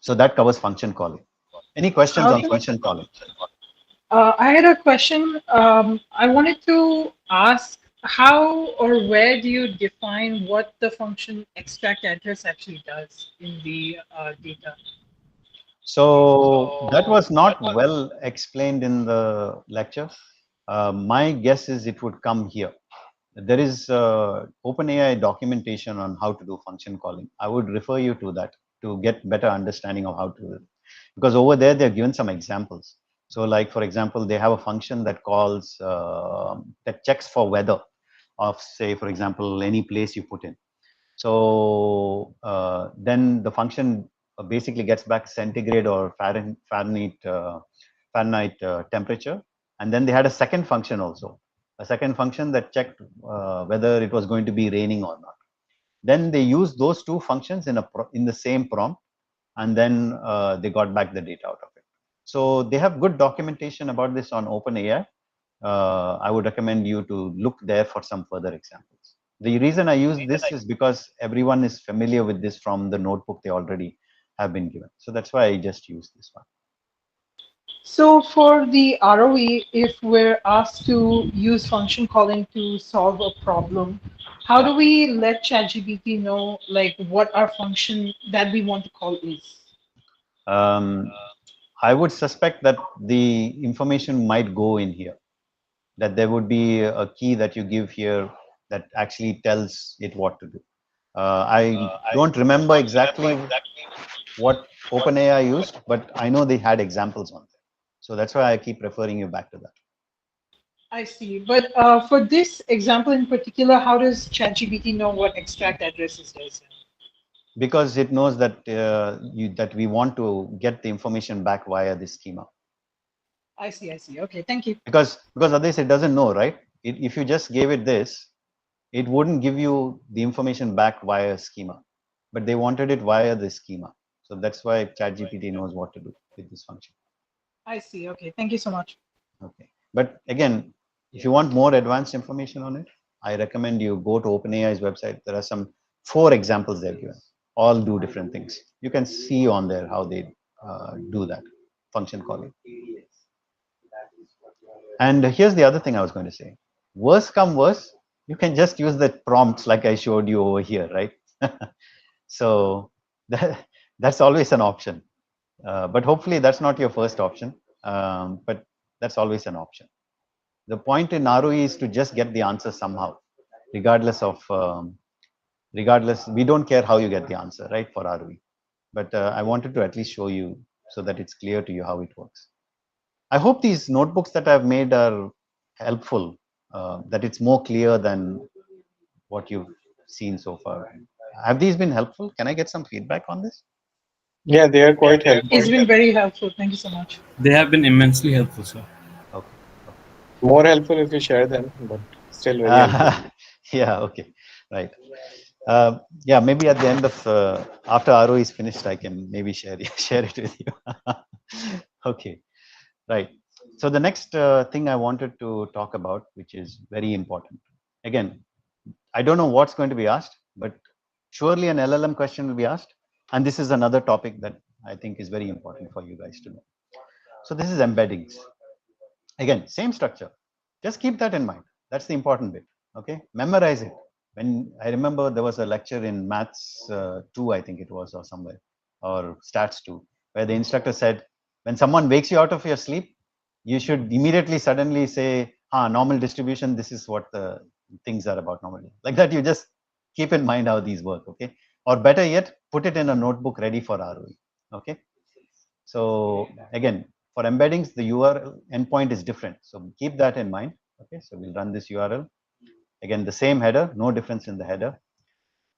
So that covers function calling. Any questions on function calling? I had a question. I wanted to ask how or where do you define what the function extract address actually does in the data? So that was not well explained in the lecture. My guess is it would come here. There is OpenAI documentation on how to do function calling. I would refer you to that to get better understanding of how to do it. Because over there, they're given some examples. So like, for example, they have a function that calls, that checks for weather of, say, for example, any place you put in. So then the function basically gets back centigrade or Fahrenheit temperature. And then they had a second function also, a second function that checked whether it was going to be raining or not. Then they used those two functions in the same prompt, and then they got back the data out of it. So they have good documentation about this on OpenAI. I would recommend you to look there for some further examples. The reason I use this is because everyone is familiar with this from the notebook they already have been given. So that's why I just use this one. So for the ROE, if we're asked to use function calling to solve a problem, how do we let ChatGPT know like what our function that we want to call is? I would suspect that the information might go in here, that there would be a key that you give here that actually tells it what to do. I don't remember exactly what OpenAI used, but I know they had examples on there. So that's why I keep referring you back to that. I see. But for this example in particular, how does ChatGPT know what extract addresses does? Because it knows that that we want to get the information back via this schema. I see. I see. Okay. Thank you. Because otherwise it doesn't know, right? If you just gave it this, it wouldn't give you the information back via schema, but they wanted it via the schema. So that's why ChatGPT knows what to do with this function. I see. Okay. Thank you so much. Okay. But again, if you want more advanced information on it, I recommend you go to OpenAI's website. There are some 4 examples they've given. All do different things. You can see on there how they do that function calling. And here's the other thing I was going to say. Worst come worst, you can just use the prompts like I showed you over here, right? So that's always an option. But hopefully that's not your first option. But that's always an option. The point in ROE is to just get the answer somehow, regardless of, we don't care how you get the answer, right, for ROE. But I wanted to at least show you so that it's clear to you how it works. I hope these notebooks that I've made are helpful, that it's more clear than what you've seen so far. Have these been helpful? Can I get some feedback on this? Yeah, they are quite helpful. It's been very helpful. Thank you so much. They have been immensely helpful, sir. Okay. More helpful if you share them, but still very helpful. Yeah, okay, right. Yeah, maybe at the end of, after RO is finished, I can maybe share it with you. Okay, right. So the next thing I wanted to talk about, which is very important. Again, I don't know what's going to be asked, but surely an LLM question will be asked. And this is another topic that I think is very important for you guys to know. So this is embeddings. Again, same structure. Just keep that in mind. That's the important bit. Okay, memorize it. When I remember there was a lecture in maths 2, I think it was, or somewhere, or stats 2, where the instructor said, when someone wakes you out of your sleep, you should immediately suddenly say, normal distribution, this is what the things are about normally. Like that, you just keep in mind how these work, okay? Or better yet, put it in a notebook ready for ROE, okay? So again, for embeddings, the URL endpoint is different. So keep that in mind, okay? So we'll run this URL. Again, the same header, no difference in the header.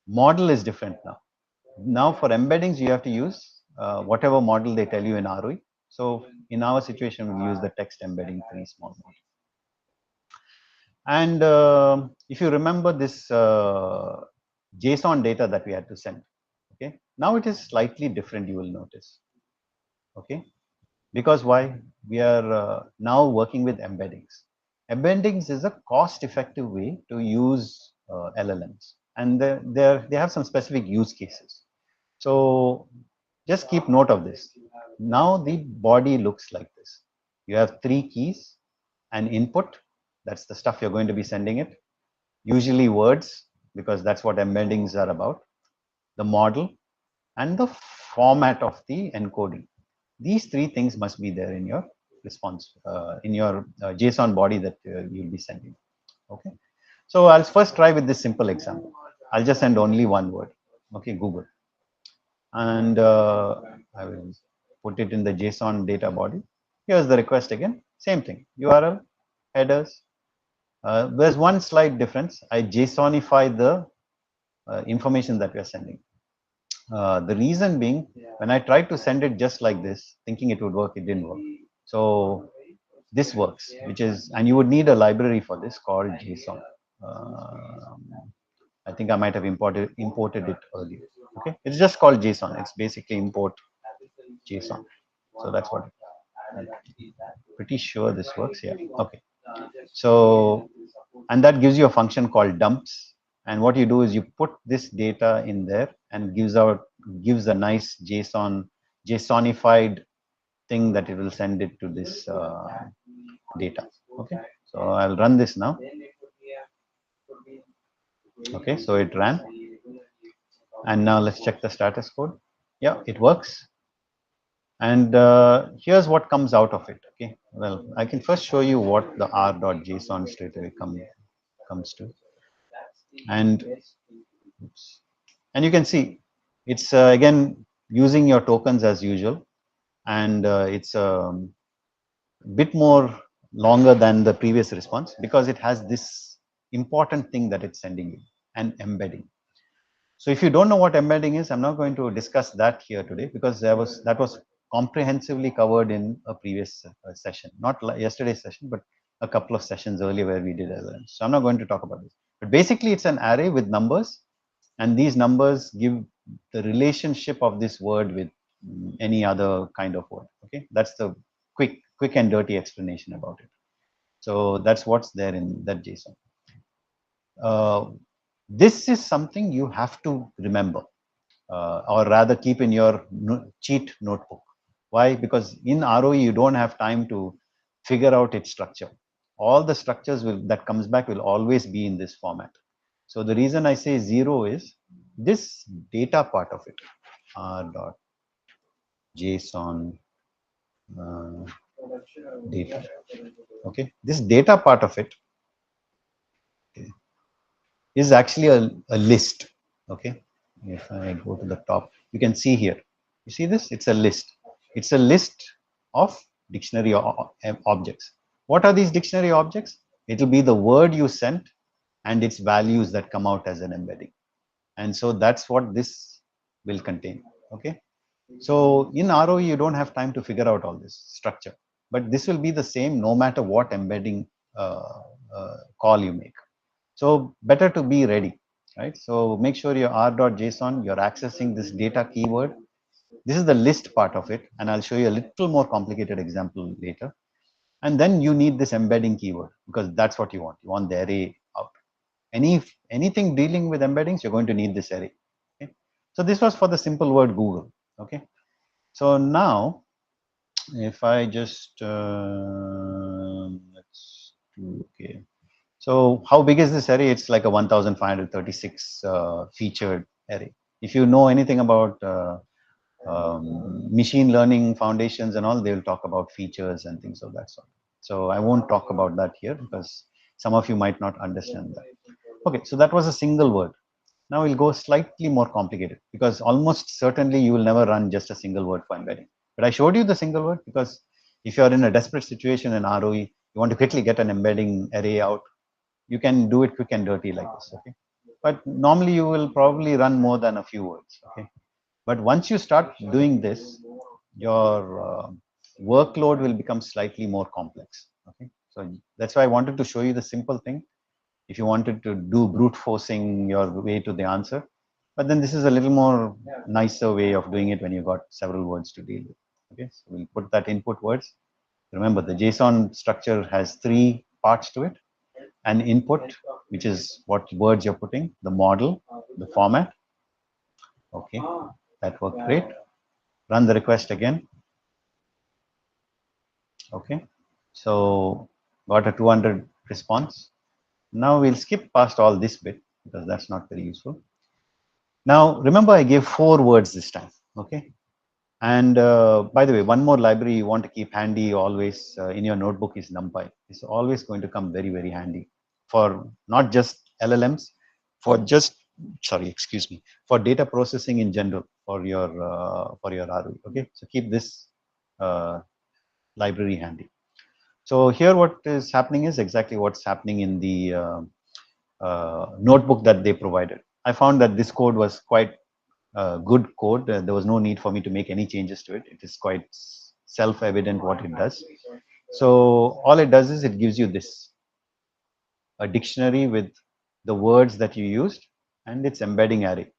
Model is different now. Now for embeddings, you have to use whatever model they tell you in ROE. So in our situation, we use the text embedding 3 small model. And if you remember this JSON data that we had to send, okay, now it is slightly different, you will notice, okay, because why? We are now working with embeddings. Embeddings is a cost-effective way to use LLMs, and they have some specific use cases. So just keep note of this. Now the body looks like this. You have 3 keys, an input, that's the stuff you're going to be sending it, usually words, because that's what embeddings are about, the model, and the format of the encoding. These 3 things must be there in your response, in your JSON body that you'll be sending. Okay. So I'll first try with this simple example. I'll just send only one word. Okay, Google. And I will put it in the JSON data body. Here's the request again. Same thing. URL, headers. There's one slight difference. I JSONify the information that we are sending. The reason being, when I tried to send it just like this, thinking it would work, it didn't work. So this works, which is, and you would need a library for this called JSON. I think I might have imported it earlier. Okay, it's just called JSON. It's basically import JSON. So that's what. I'm pretty sure this works. Yeah. Okay. So, and that gives you a function called dumps. And what you do is you put this data in there and gives a nice JSONified thing that it will send it to this data. Okay. So I'll run this now. Okay. So it ran. And now let's check the status code. Yeah, it works. And here's what comes out of it. Okay, well, I can first show you what the r.json straight away comes to. And you can see it's again using your tokens as usual. And it's a bit more longer than the previous response because it has this important thing that it's sending you, an embedding. So if you don't know what embedding is, I'm not going to discuss that here today because that was comprehensively covered in a previous session, not yesterday's session, but a couple of sessions earlier where we did LLM. So I'm not going to talk about this. But basically, it's an array with numbers, and these numbers give the relationship of this word with any other kind of word. Okay, that's the quick and dirty explanation about it. So that's what's there in that JSON. This is something you have to remember, or rather keep in your cheat notebook. Why? Because in ROE, you don't have time to figure out its structure. All the structures that comes back will always be in this format. So the reason I say 0 is this data part of it, r.json data. Okay, this data part of it is actually a list. Okay, if I go to the top, you can see here. You see this? It's a list. It's a list of dictionary objects. What are these dictionary objects? It will be the word you sent and its values that come out as an embedding. And so that's what this will contain. Okay. So in ROE, you don't have time to figure out all this structure, but this will be the same no matter what embedding call you make. So better to be ready, right? So make sure your r.json, you're accessing this data keyword. This is the list part of it, and I'll show you a little more complicated example later. And then you need this embedding keyword because that's what you want. You want the array out. Anything dealing with embeddings, you're going to need this array. Okay? So this was for the simple word Google. Okay. So now, if I just let's do okay. So how big is this array? It's like a 1536 featured array. If you know anything about machine learning foundations and all, they will talk about features and things of that sort. So I won't talk about that here because some of you might not understand that. Okay, so that was a single word. Now we'll go slightly more complicated because almost certainly you will never run just a single word for embedding. But I showed you the single word because if you're in a desperate situation in ROE, you want to quickly get an embedding array out, you can do it quick and dirty like this, okay? But normally you will probably run more than a few words, okay? But once you start doing this, your workload will become slightly more complex, okay? So that's why I wanted to show you the simple thing. If you wanted to do brute forcing your way to the answer, but then this is a little more nicer way of doing it when you got several words to deal with, okay? So we'll put that input words. Remember, the JSON structure has 3 parts to it: an input, which is what words you're putting, the model, the format. Okay, that worked great. Run the request again. Okay, so got a 200 response. Now we'll skip past all this bit because that's not very useful. Now remember, I gave 4 words this time. Okay, and by the way, one more library you want to keep handy always in your notebook is NumPy. It's always going to come very, very handy for not just LLMs, for just, sorry, excuse me, for data processing in general for your ROE. Okay, so keep this library handy. So here what is happening is exactly what's happening in the notebook that they provided. I found that this code was quite good code. There was no need for me to make any changes to it. It is quite self-evident what it does. So all it does is it gives you this, a dictionary with the words that you used and its embedding array.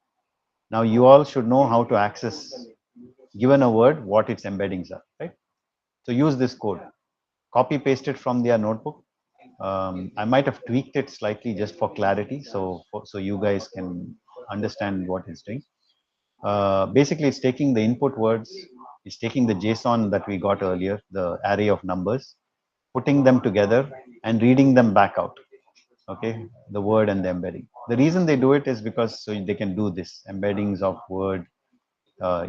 Now you all should know how to access, given a word, what its embeddings are, right? So use this code, copy paste it from their notebook. I might have tweaked it slightly just for clarity, so you guys can understand what it's doing. Basically, it's taking the input words, it's taking the JSON that we got earlier, the array of numbers, putting them together and reading them back out. Okay, the word and the embedding. The reason they do it is because so they can do this embeddings of word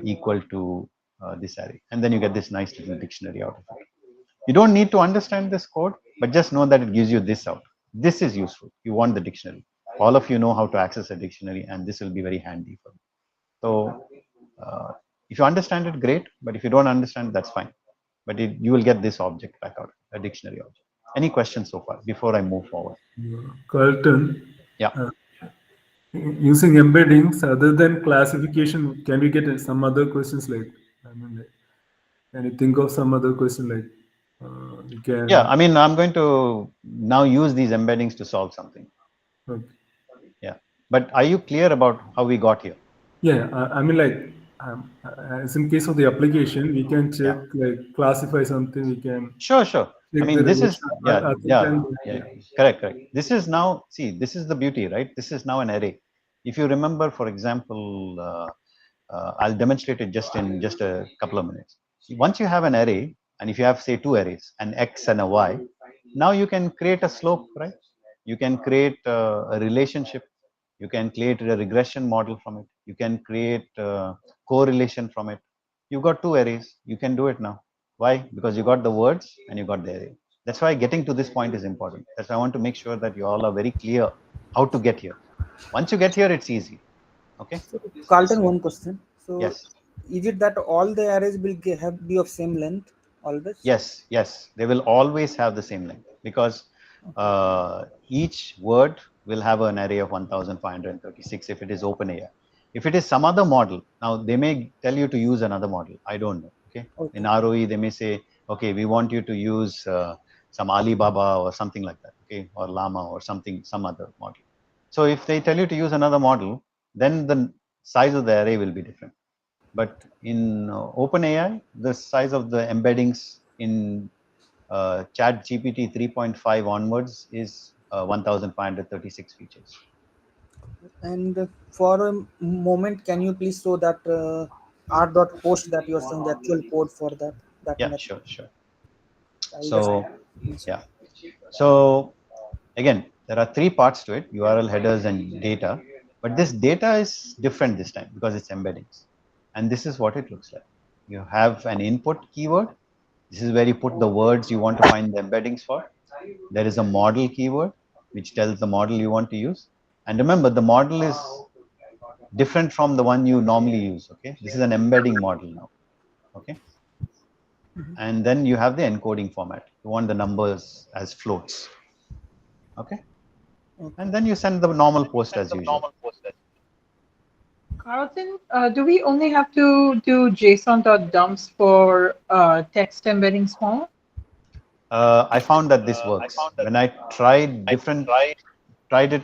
equal to this array, and then you get this nice little dictionary out of it. You don't need to understand this code, but just know that it gives you this out. This is useful. You want the dictionary. All of you know how to access a dictionary, and this will be very handy for you. So if you understand it, great. But if you don't understand, that's fine. But you will get this object back out, a dictionary object. Any questions so far before I move forward? Carlton. Yeah. Using embeddings other than classification, can we get some other questions like? I mean, like, can you think of some other question like? We can. Yeah, I mean, I'm going to now use these embeddings to solve something. Okay. Yeah, but are you clear about how we got here? Yeah, I mean, like, as in case of the application, we can check like classify something. We can. Sure. I mean, this is correct. This is now, see, this is the beauty, right? This is now an array. If you remember, for example, I'll demonstrate it just in just a couple of minutes. Once you have an array, and if you have say 2 arrays, an X and a Y, now you can create a slope, right? You can create a relationship. You can create a regression model from it. You can create a correlation from it. You've got 2 arrays. You can do it now. Why? Because you got the words and you got the array. That's why getting to this point is important. That's why I want to make sure that you all are very clear how to get here. Once you get here, it's easy. Okay. So, Carlton, one question. So, yes. Is it that all the arrays will be of same length always? Yes. They will always have the same length because each word will have an array of 1536 if it is OpenAI. If it is some other model, now they may tell you to use another model. I don't know. Okay. In ROE, they may say, okay, we want you to use some Alibaba or something like that. Okay, or Llama or something, some other model. So if they tell you to use another model, then the size of the array will be different. But in OpenAI, the size of the embeddings in Chat GPT 3.5 onwards is 1536 features. And for a moment, can you please show that r.post that you are saying, the actual code for that? Yeah, method. Sure. So, yeah. So, again, there are 3 parts to it: URL, headers, and data. But this data is different this time because it's embeddings. And this is what it looks like. You have an input keyword. This is where you put the words you want to find the embeddings for. There is a model keyword, which tells the model you want to use. And remember, the model is different from the one you normally use. Okay, this is an embedding model now. Okay. And then you have the encoding format. You want the numbers as floats. Okay. and then you send the normal post as usual. Carlton, do we only have to do JSON.dumps for text embedding small? I found that this works. When I tried it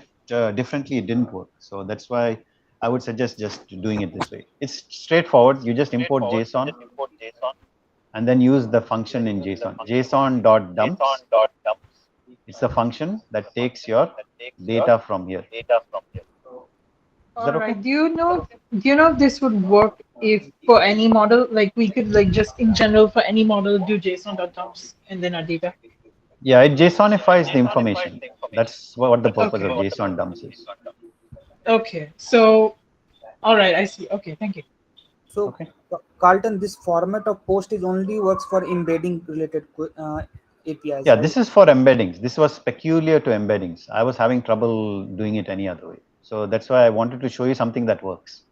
differently, it didn't work. So that's why I would suggest just doing it this way. It's straightforward. You just import JSON and then use the function in JSON. JSON.dumps. It's a function that takes your data from here. Is that okay? Alright, do you know if this would work if for any model, like we could like just in general for any model do JSON.dumps and then our data? Yeah, it JSONifies the information. That's what the purpose of JSON dumps is. Okay, so all right, I see. Okay, thank you. So, Carlton, this format of post is only works for embedding related APIs. Yeah, right? this is for embeddings. This was peculiar to embeddings. I was having trouble doing it any other way. So that's why I wanted to show you something that works.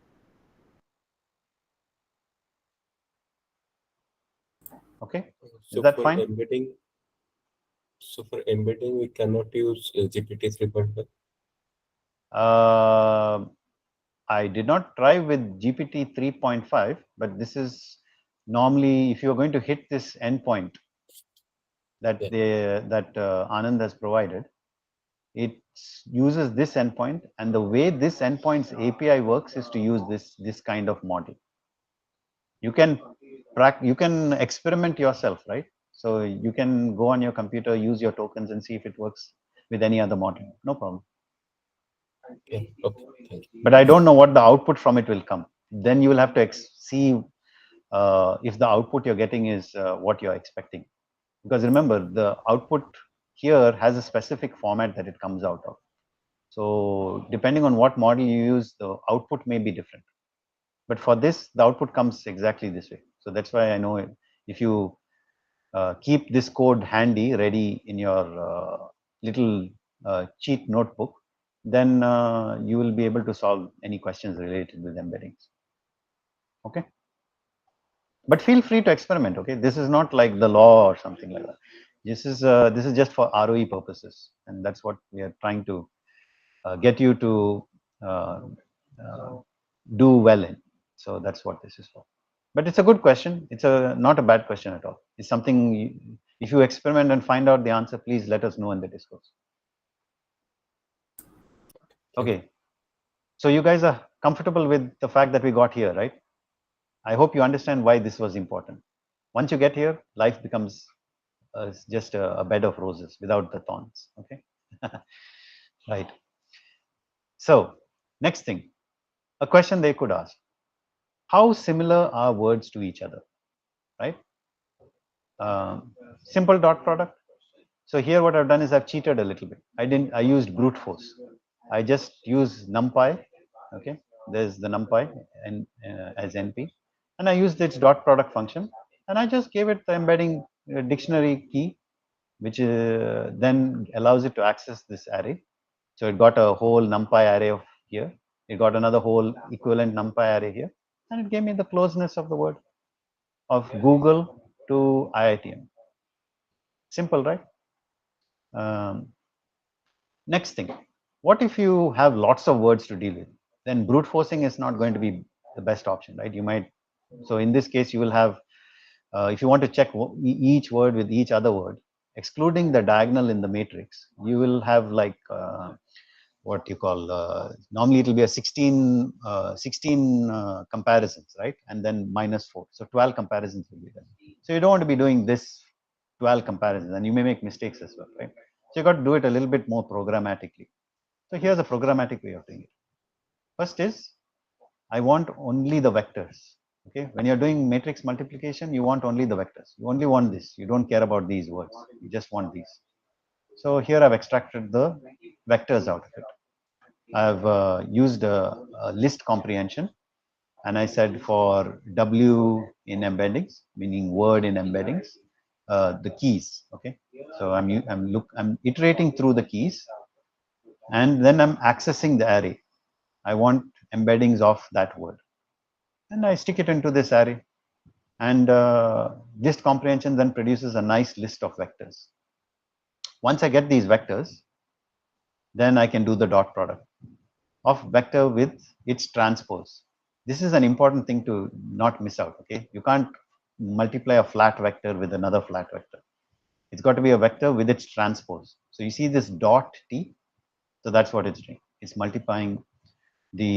Okay, So is that for fine? embedding, we cannot use GPT 3.5. I did not try with GPT 3.5, but this is normally if you're going to hit this endpoint that Anand has provided, it uses this endpoint, and the way this endpoint's API works is to use this kind of model. You can experiment yourself, right? So you can go on your computer, use your tokens, and see if it works with any other model. No problem. Yeah, okay, thank you. But I don't know what the output from it will come. Then you will have to see if the output you're getting is what you're expecting. Because remember, the output here has a specific format that it comes out of. So depending on what model you use, the output may be different. But for this, the output comes exactly this way. So that's why I know if you keep this code handy, ready in your little cheat notebook, then you will be able to solve any questions related with embeddings. Okay. But feel free to experiment. Okay, this is not like the law or something like that. This is just for ROE purposes, and that's what we are trying to get you to do well in. So that's what this is for. But it's a good question. It's not a bad question at all. It's something, if you experiment and find out the answer, please let us know in the discourse. Okay. So you guys are comfortable with the fact that we got here, right? I hope you understand why this was important. Once you get here, life becomes just a bed of roses without the thorns. Okay. Right. So next thing, a question they could ask: how similar are words to each other? Right. Simple dot product. So here what I've done is I've cheated a little bit. I used brute force. I just use numpy. Okay. There's the numpy and as NP, and I used its dot product function, and I just gave it the embedding dictionary key, which then allows it to access this array. So it got a whole numpy array of here. It got another whole equivalent numpy array here, and it gave me the closeness of the word of Google to IITM. Simple, right? Next thing, what if you have lots of words to deal with? Then brute forcing is not going to be the best option, right? You might, so in this case, you will have, if you want to check each word with each other word, excluding the diagonal in the matrix, you will have like what you call, normally it will be a 16 comparisons, right? And then -4. So 12 comparisons will be done. So you don't want to be doing this 12 comparisons, and you may make mistakes as well, right? So you got to do it a little bit more programmatically. So here's a programmatic way of doing it. First is, I want only the vectors. Okay, when you're doing matrix multiplication, you want only the vectors. You only want this. You don't care about these words. You just want these. So here I've extracted the vectors out of it. I've used a list comprehension, and I said for W in embeddings, meaning word in embeddings, the keys. Okay, so I'm iterating through the keys, and then I'm accessing the array. I want embeddings of that word, and I stick it into this array, and list comprehension then produces a nice list of vectors. Once I get these vectors, then I can do the dot product of vector with its transpose. This is an important thing to not miss out. Okay, you can't multiply a flat vector with another flat vector. It's got to be a vector with its transpose. So you see this dot t. So that's what it's doing. It's multiplying the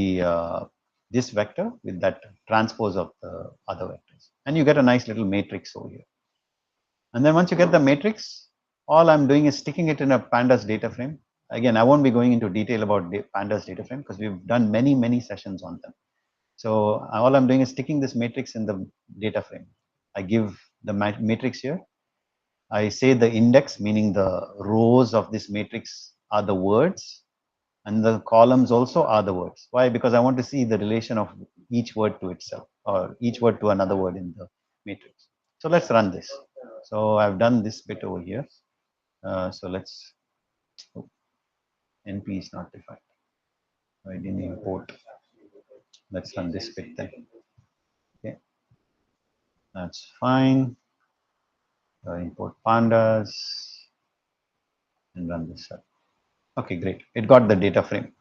this vector with that transpose of the other vectors, and you get a nice little matrix over here. And then once you get the matrix, all I'm doing is sticking it in a pandas data frame. Again, I won't be going into detail about pandas data frame because we've done many sessions on them. So all I'm doing is sticking this matrix in the data frame. I give the matrix here. I say the index, meaning the rows of this matrix are the words, and the columns also are the words. Why? Because I want to see the relation of each word to itself, or each word to another word in the matrix. So let's run this. So I've done this bit over here. So let's, oh, NP is not defined. I didn't import. Let's run this bit then. Okay, that's fine. Import pandas and run this up. Okay, great. It got the data frame.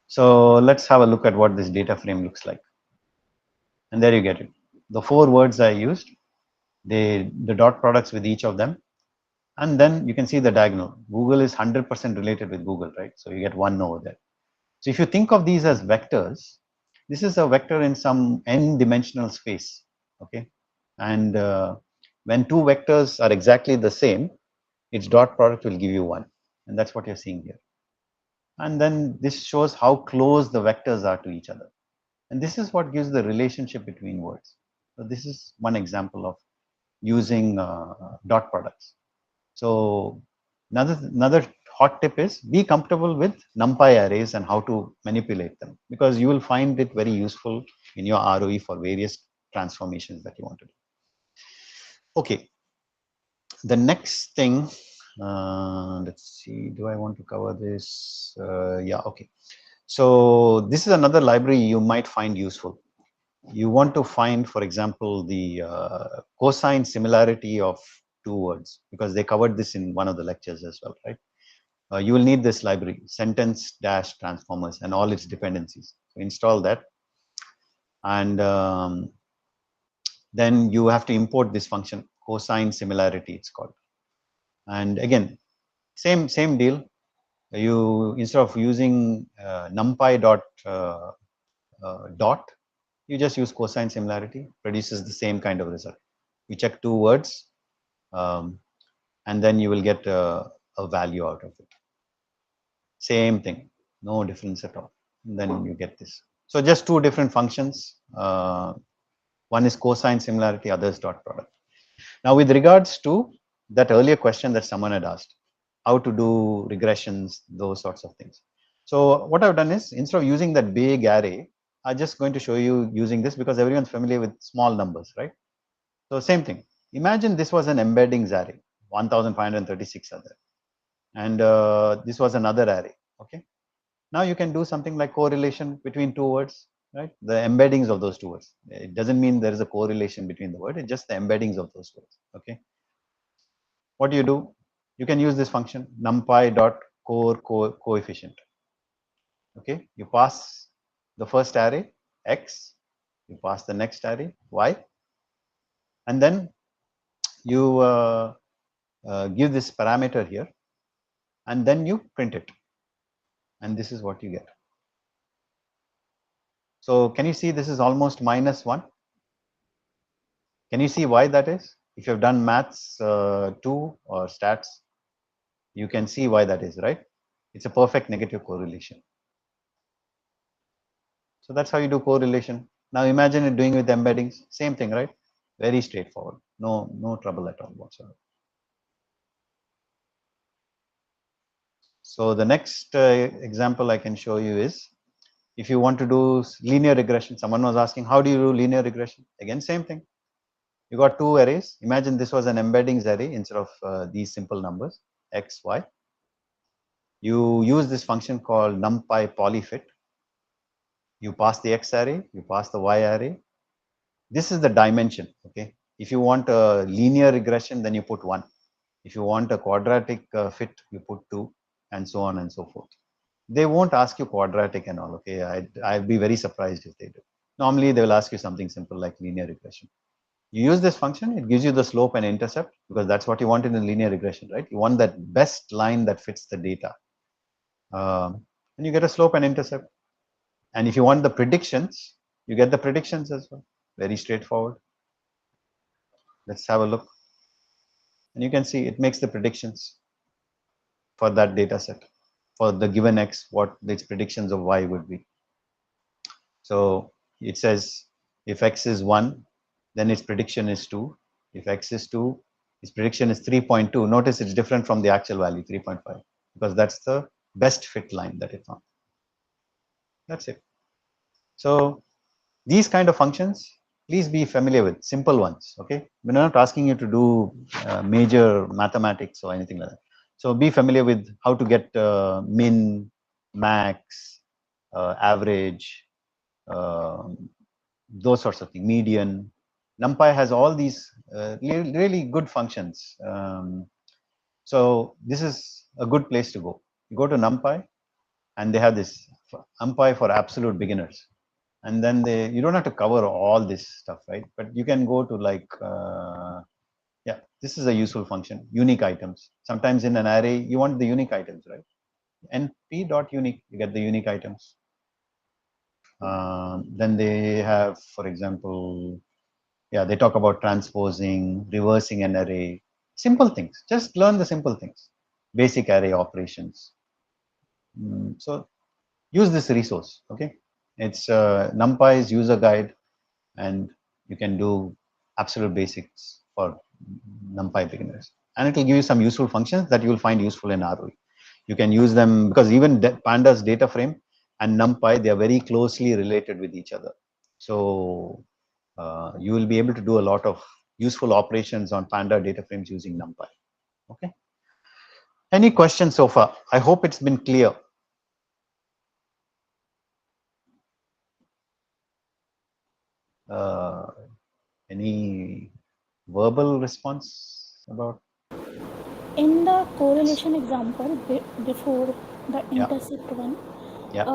So let's have a look at what this data frame looks like. And there you get it. The 4 words I used, the dot products with each of them. And then you can see the diagonal. Google is 100% related with Google, right? So you get 1 over there. So if you think of these as vectors, this is a vector in some n-dimensional space, okay? And when 2 vectors are exactly the same, its dot product will give you 1. And that's what you're seeing here. And then this shows how close the vectors are to each other. And this is what gives the relationship between words. So this is one example of using dot products. So another hot tip is be comfortable with NumPy arrays and how to manipulate them, because you will find it very useful in your ROE for various transformations that you want to do. Okay, the next thing, let's see, do I want to cover this? Yeah, okay. So this is another library you might find useful. You want to find, for example, the cosine similarity of 2 words, because they covered this in one of the lectures as well, right? You will need this library, sentence dash transformers and all its dependencies. So install that, and then you have to import this function, cosine similarity it's called. And again, same deal. You, instead of using numpy dot, you just use cosine similarity, produces the same kind of result. You check 2 words, and then you will get a value out of it. Same thing, no difference at all. And then you get this. So just 2 different functions. One is cosine similarity, other is dot product. Now with regards to that earlier question that someone had asked, how to do regressions, those sorts of things. So what I've done is, instead of using that big array, I'm just going to show you using this because everyone's familiar with small numbers, right? So same thing. Imagine this was an embeddings array, 1536 are there. And this was another array, okay? Now you can do something like correlation between 2 words, right? The embeddings of those 2 words. It doesn't mean there is a correlation between the word, it's just the embeddings of those words, okay? What do? You can use this function, numpy dot core coefficient. Okay, you pass the first array, x, you pass the next array, y, and then you give this parameter here, and then you print it. And this is what you get. So can you see this is almost -1? Can you see why that is? If you have done maths 2 or stats, you can see why that is, right? It's a perfect negative correlation. So that's how you do correlation. Now imagine it doing with embeddings, same thing, right? Very straightforward, no trouble at all whatsoever. So the next example I can show you is, if you want to do linear regression. Someone was asking, how do you do linear regression? Again, same thing. You got 2 arrays. Imagine this was an embeddings array instead of these simple numbers, x, y. You use this function called numpy polyfit. You pass the x array, you pass the y array. This is the dimension, okay? If you want a linear regression, then you put 1. If you want a quadratic fit, you put 2, and so on and so forth. they won't ask you quadratic and all. Okay, I'd be very surprised if they do. Normally they will ask you something simple like linear regression. You use this function, it gives you the slope and intercept, because that's what you want in a linear regression, right? You want that best line that fits the data, and you get a slope and intercept. And if you want the predictions, you get the predictions as well. Very straightforward. Let's have a look, and you can see it makes the predictions for that data set. For the given x, what its predictions of y would be. So it says if x is 1, then its prediction is 2. If x is 2, its prediction is 3.2. Notice it's different from the actual value, 3.5, because that's the best fit line that it found. That's it. So these kind of functions, please be familiar with simple ones. Okay, we're not asking you to do major mathematics or anything like that. So be familiar with how to get min, max, average, those sorts of things, median. NumPy has all these really good functions. So this is a good place to go. You go to NumPy, and they have this NumPy for absolute beginners. And then you don't have to cover all this stuff, right? But you can go to like, yeah, this is a useful function, unique items. Sometimes in an array, you want the unique items, right? np.unique, you get the unique items. Then they have, for example, yeah, they talk about transposing, reversing an array, simple things. Just learn the simple things, basic array operations. So use this resource, okay? It's NumPy's user guide, and you can do absolute basics for NumPy beginners. And it will give you some useful functions that you will find useful in ROE. You can use them because even Pandas data frame and NumPy, they are very closely related with each other. So you will be able to do a lot of useful operations on Panda data frames using NumPy. Okay. Any questions so far? I hope it's been clear. Any verbal response about? In the correlation example before the Yeah. intercept one, Yeah.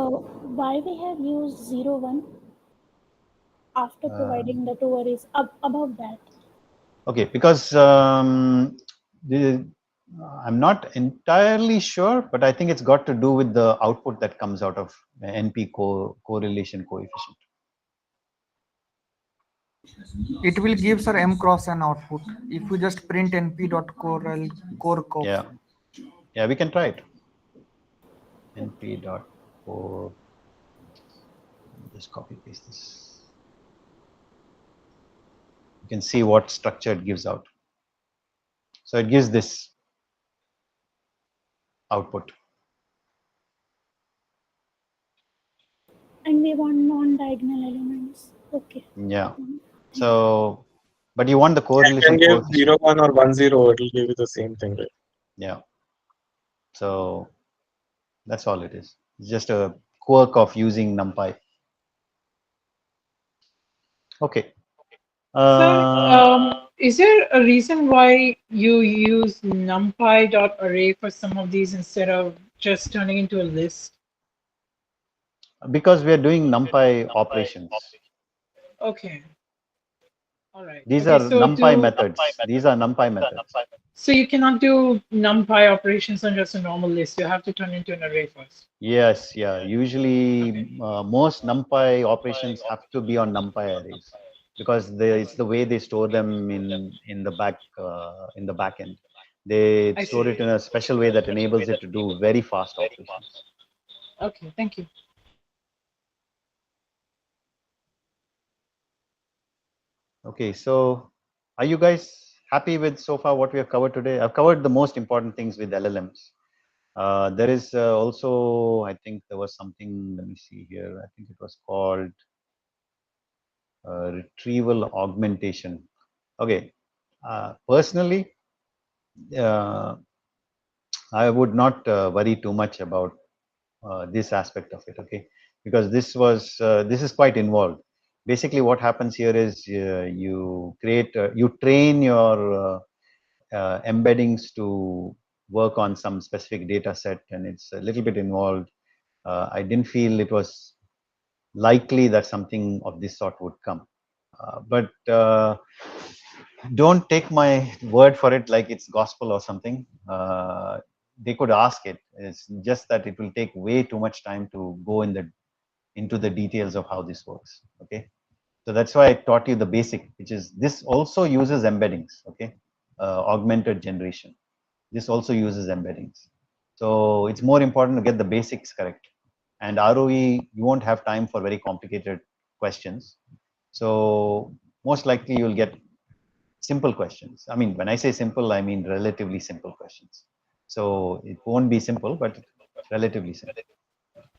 why we have used 0, 1 after providing the two arrays above that? Okay, because I'm not entirely sure, but I think it's got to do with the output that comes out of NP correlation coefficient. It will give sir m cross n output if we just print np.core coef. Yeah, yeah, we can try it. np.core. Just copy paste this. You can see what structure it gives out. So it gives this output. And we want non-diagonal elements. Okay. Yeah. So, but you want the correlation I can give coefficient. 0, 1 or 1, 0. It will give you the same thing, right? Yeah. So that's all it is. It's just a quirk of using NumPy. Okay. Is there a reason why you use numpy.array for some of these instead of just turning into a list? Because we are doing NumPy operations. Okay. All right. These Okay, are so NumPy methods. These are NumPy methods. So you cannot do numpy operations on just a normal list. You have to turn into an array first. Yes, yeah. Usually, most NumPy operations have to be on NumPy arrays because it's the way they store them in the back end. They store it in a special way that enables it to do very fast operations. Okay, thank you. Okay, so are you guys happy with so far what we have covered today? I've covered the most important things with LLMs. There is also, I think there was something, let me see here. I think it was called retrieval augmentation. Okay, personally, I would not worry too much about this aspect of it. Okay, because this is quite involved. Basically, what happens here is you train your embeddings to work on some specific data set, and it's a little bit involved. I didn't feel it was likely that something of this sort would come. But don't take my word for it like it's gospel or something. They could ask it. It's just that it will take way too much time to go into the details of how this works. Okay, so that's why I taught you the basic, which is this also uses embeddings. Okay, augmented generation. This also uses embeddings. So it's more important to get the basics correct. And ROE, you won't have time for very complicated questions. So most likely you'll get simple questions. I mean, when I say simple, I mean relatively simple questions. So it won't be simple, but relatively simple.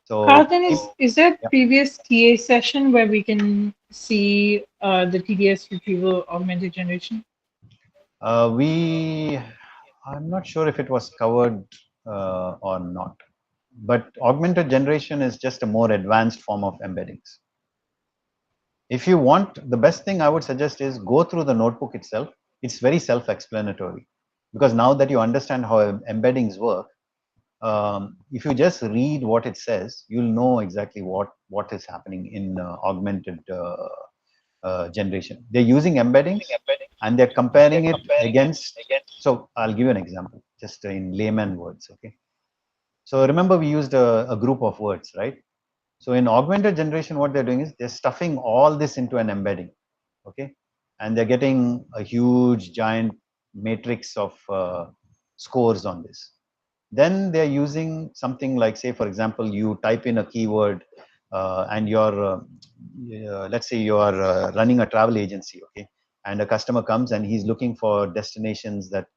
So Carlton, is there yeah. previous TA session where we can see the TDS retrieval augmented generation? I'm not sure if it was covered or not, but augmented generation is just a more advanced form of embeddings. If you want, the best thing I would suggest is go through the notebook itself. It's very self-explanatory, because now that you understand how embeddings work, if you just read what it says, you'll know exactly what is happening in augmented generation. They're using embeddings and they're comparing it against. So I'll give you an example, just in layman words. Okay. So remember we used a group of words, right? So in augmented generation, what they're doing is they're stuffing all this into an embedding. Okay. And they're getting a huge giant matrix of scores on this. Then they're using something like, say, for example, you type in a keyword and you're, let's say you are running a travel agency, okay, and a customer comes and he's looking for destinations that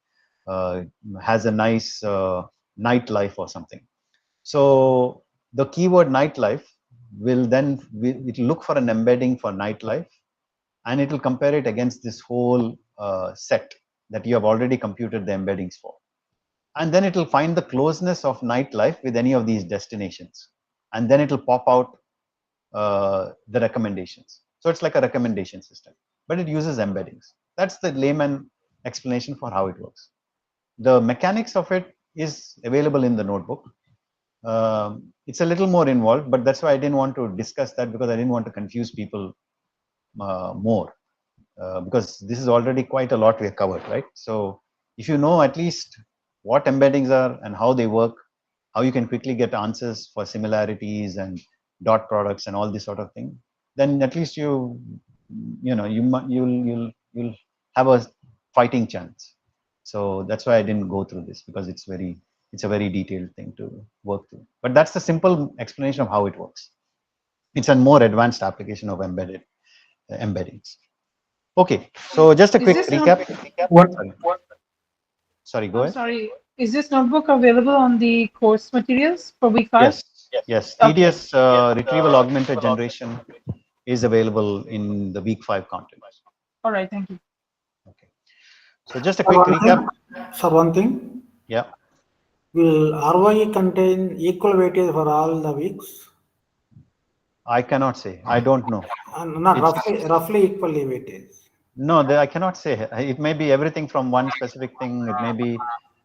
has a nice nightlife or something. So the keyword nightlife will then, it will look for an embedding for nightlife, and it will compare it against this whole set that you have already computed the embeddings for. And then it will find the closeness of nightlife with any of these destinations. And then it will pop out the recommendations. So it's like a recommendation system, but it uses embeddings. That's the layman explanation for how it works. The mechanics of it is available in the notebook. It's a little more involved, but that's why I didn't want to discuss that, because I didn't want to confuse people more, because this is already quite a lot we have covered, right? So if you know at least what embeddings are and how they work, how you can quickly get answers for similarities and dot products and all this sort of thing, then at least you'll have a fighting chance. So that's why I didn't go through this, because it's a very detailed thing to work through. But that's the simple explanation of how it works. It's a more advanced application of embeddings. Okay, so just a quick recap. Sorry, go ahead. Sorry, is this notebook available on the course materials for week 5? Yes. TDS retrieval augmented generation is available in the week 5 content. All right, thank you. Okay. So just a quick recap. Sir, one thing. Yeah. Will ROE contain equal weightage for all the weeks? I cannot say. I don't know. Not roughly equally weightage. No, I cannot say. It may be everything from one specific thing. It may be.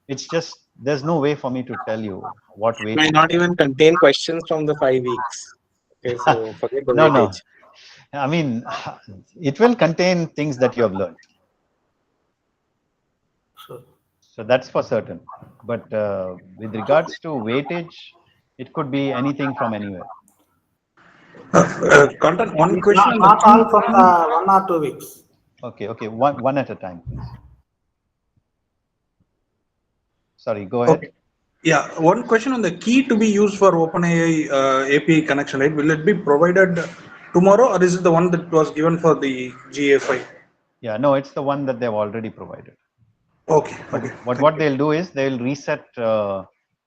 It's just there's no way for me to tell you what weight. It may not even contain questions from the 5 weeks. Okay, so forget the weightage. No. I mean, it will contain things that you have learned. Sure. So that's for certain. But with regards to weightage, it could be anything from anywhere. Content, one question. Not all from the 1 or 2 weeks. Okay. One at a time, please. Sorry, go ahead. Okay. Yeah, one question on the key to be used for OpenAI API connection, right? Will it be provided tomorrow, or is it the one that was given for the GA5? Yeah, no, it's the one that they've already provided. Okay. But what they'll do is they'll reset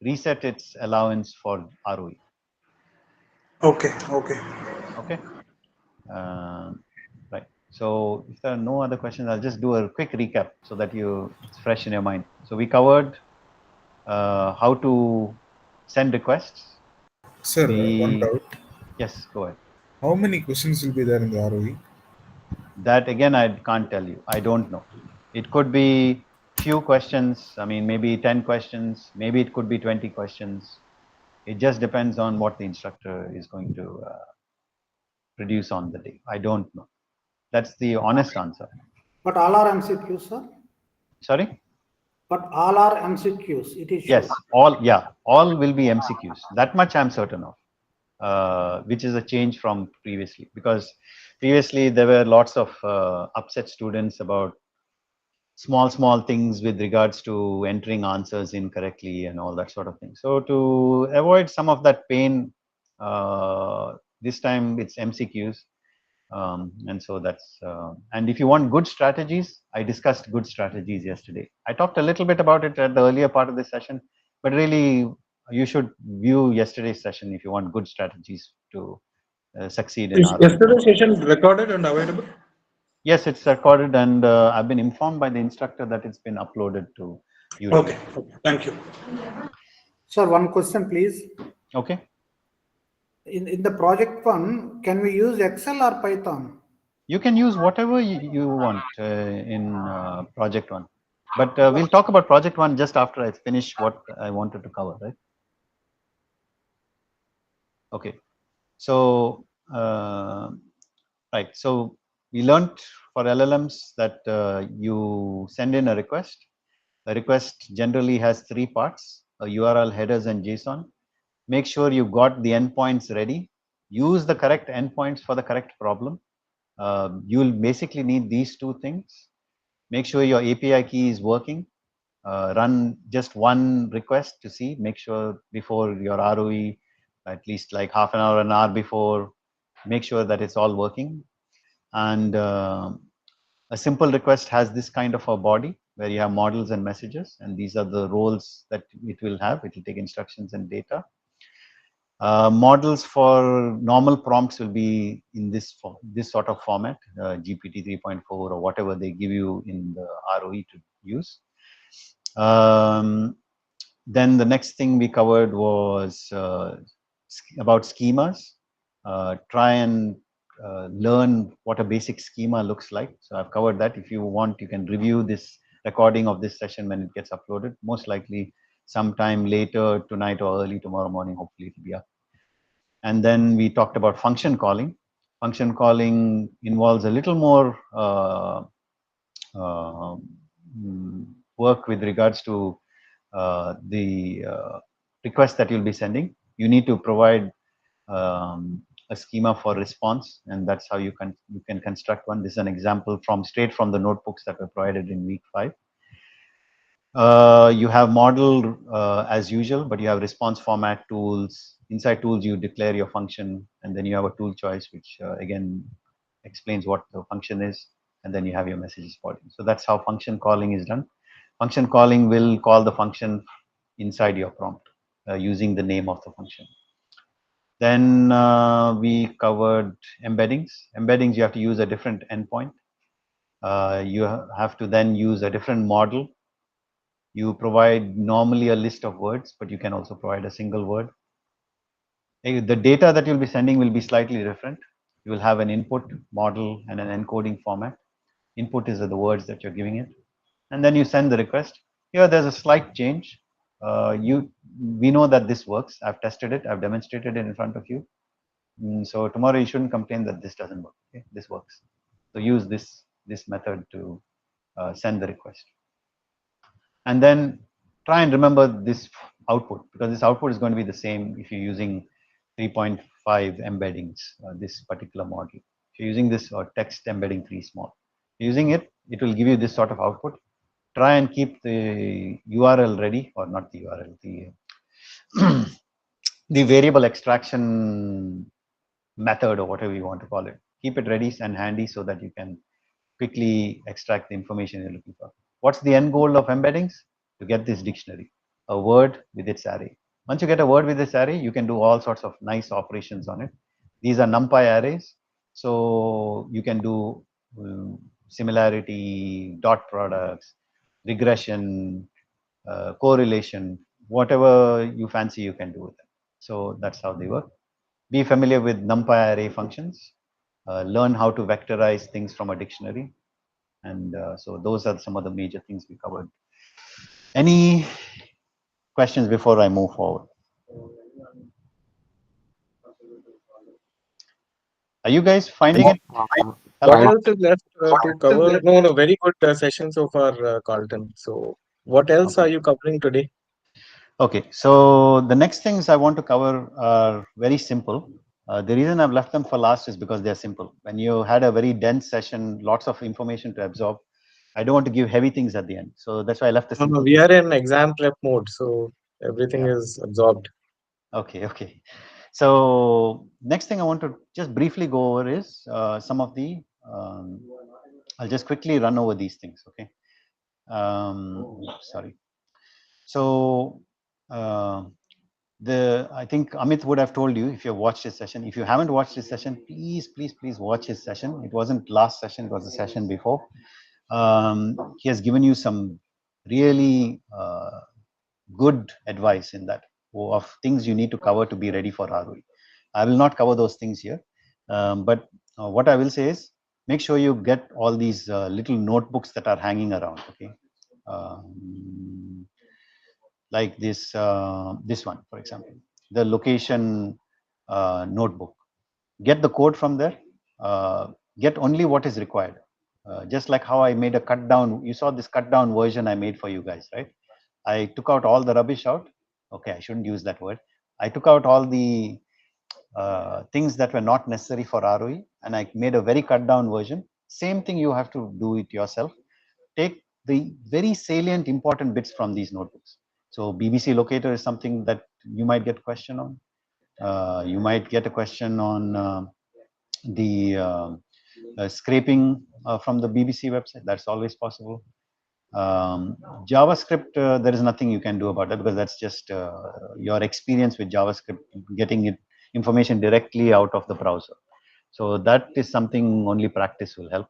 its allowance for ROE. Okay. Right. So if there are no other questions, I'll just do a quick recap so that it's fresh in your mind. So we covered how to send requests. Sir, one doubt. Yes, go ahead. How many questions will be there in the ROE? That again, I can't tell you. I don't know. It could be few questions. I mean, maybe 10 questions. Maybe it could be 20 questions. It just depends on what the instructor is going to produce on the day. I don't know. That's the honest answer. But all are MCQs, sir? Sorry? But all are MCQs, it is Yes, sure. all will be MCQs. That much I'm certain of, which is a change from previously, because previously there were lots of upset students about small things with regards to entering answers incorrectly and all that sort of thing. So to avoid some of that pain, this time it's MCQs. And so that's, and if you want good strategies, I discussed good strategies yesterday. I talked a little bit about it at the earlier part of the session, but really you should view yesterday's session if you want good strategies to succeed in Is ROE. yesterday's session recorded and available? Yes, it's recorded, and I've been informed by the instructor that it's been uploaded to YouTube. Okay, thank you. Sir, one question, please. Okay. In the project one, can we use Excel or Python? You can use whatever you want in project one, but we'll talk about project one just after I finish what I wanted to cover, right? Okay, so right, so we learned for LLMs that you send in a request. The request generally has three parts: a URL, headers, and JSON. Make sure you got the endpoints ready. Use the correct endpoints for the correct problem. You'll basically need these two things. Make sure your API key is working. Run just one request to see, make sure before your ROE, at least like half an hour before, make sure that it's all working. And a simple request has this kind of a body where you have models and messages, and these are the roles that it will have. It will take instructions and data. Models for normal prompts will be in this sort of format, GPT 3.4 or whatever they give you in the ROE to use. Then the next thing we covered was about schemas. Try and learn what a basic schema looks like. So I've covered that. If you want, you can review this recording of this session when it gets uploaded. Most likely sometime later tonight or early tomorrow morning, hopefully it'll be up. And then we talked about function calling. Function calling involves a little more work with regards to the request that you'll be sending. You need to provide a schema for response, and that's how you can construct one. This is an example straight from the notebooks that were provided in week 5. You have model as usual, but you have response format tools. Inside tools, you declare your function, and then you have a tool choice, which again explains what the function is, and then you have your messages body. So that's how function calling is done. Function calling will call the function inside your prompt using the name of the function. Then we covered embeddings. Embeddings, you have to use a different endpoint. You have to then use a different model. You provide normally a list of words, but you can also provide a single word. The data that you'll be sending will be slightly different. You will have an input model and an encoding format. Input is the words that you're giving it, and then you send the request. Here there's a slight change. We know that this works. I've tested it. I've demonstrated it in front of you. So tomorrow you shouldn't complain that this doesn't work. Okay? This works. So use this method to send the request. And then try and remember this output, because this output is going to be the same if you're using 3.5 embeddings, this particular model. If you're using this or text embedding 3 small, using it, it will give you this sort of output. Try and keep the URL ready, or not the URL, the variable extraction method or whatever you want to call it. Keep it ready and handy so that you can quickly extract the information you're looking for. What's the end goal of embeddings? To get this dictionary, a word with its array. Once you get a word with its array, you can do all sorts of nice operations on it. These are NumPy arrays, so you can do similarity, dot products, regression, correlation, whatever you fancy you can do with them. So that's how they work. Be familiar with NumPy array functions. Learn how to vectorize things from a dictionary. And so those are some of the major things we covered. Any questions before I move forward? Are you guys finding it What helpful? else is left to cover? No, no, very good session so far, Carlton. So, what else are you covering today? Okay, so the next things I want to cover are very simple. The reason I've left them for last is because they're simple. When you had a very dense session, lots of information to absorb, I don't want to give heavy things at the end. So that's why I left the No, no, simple. we are in exam prep mode, so everything is absorbed. Okay, okay. So next thing I want to just briefly go over is some of the, I'll just quickly run over these things, okay? Sorry. So I think Amit would have told you if you have watched his session. If you haven't watched his session, please watch his session. It wasn't last session, it was the session before. He has given you some really good advice in that of things you need to cover to be ready for ROE. I will not cover those things here, but what I will say is make sure you get all these little notebooks that are hanging around, okay? Like this one, for example, the location notebook. Get the code from there. Get only what is required. Just like how I made a cut down. You saw this cut down version I made for you guys, right? I took out all the rubbish out. Okay, I shouldn't use that word. I took out all the things that were not necessary for ROE, and I made a very cut down version. Same thing, you have to do it yourself. Take the very salient important bits from these notebooks. So BBC locator is something that you might get a question on. You might get a question on the scraping from the BBC website. That's always possible. JavaScript, there is nothing you can do about that because that's just your experience with JavaScript, getting it information directly out of the browser. So that is something only practice will help.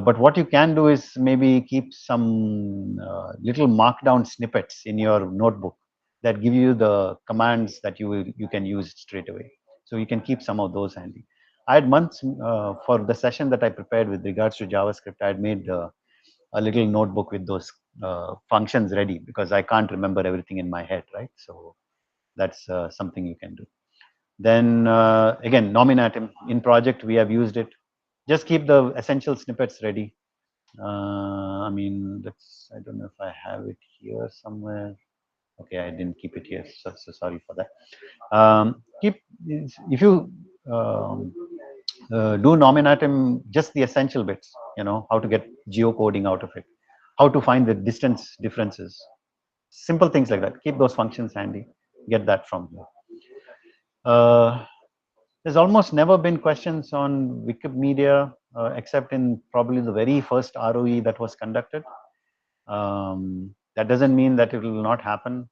But what you can do is maybe keep some little markdown snippets in your notebook that give you the commands that you can use straight away. So you can keep some of those handy. I had months for the session that I prepared with regards to JavaScript. I had made a little notebook with those functions ready because I can't remember everything in my head, right? So that's something you can do. Then again, nominatim in project we have used it. Just keep the essential snippets ready. I mean, I don't know if I have it here somewhere. Okay, I didn't keep it here, so sorry for that. If you do nominatim, just the essential bits, how to get geocoding out of it, how to find the distance differences, simple things like that. Keep those functions handy, get that from here. There's almost never been questions on Wikimedia except in probably the very first ROE that was conducted. That doesn't mean that it will not happen,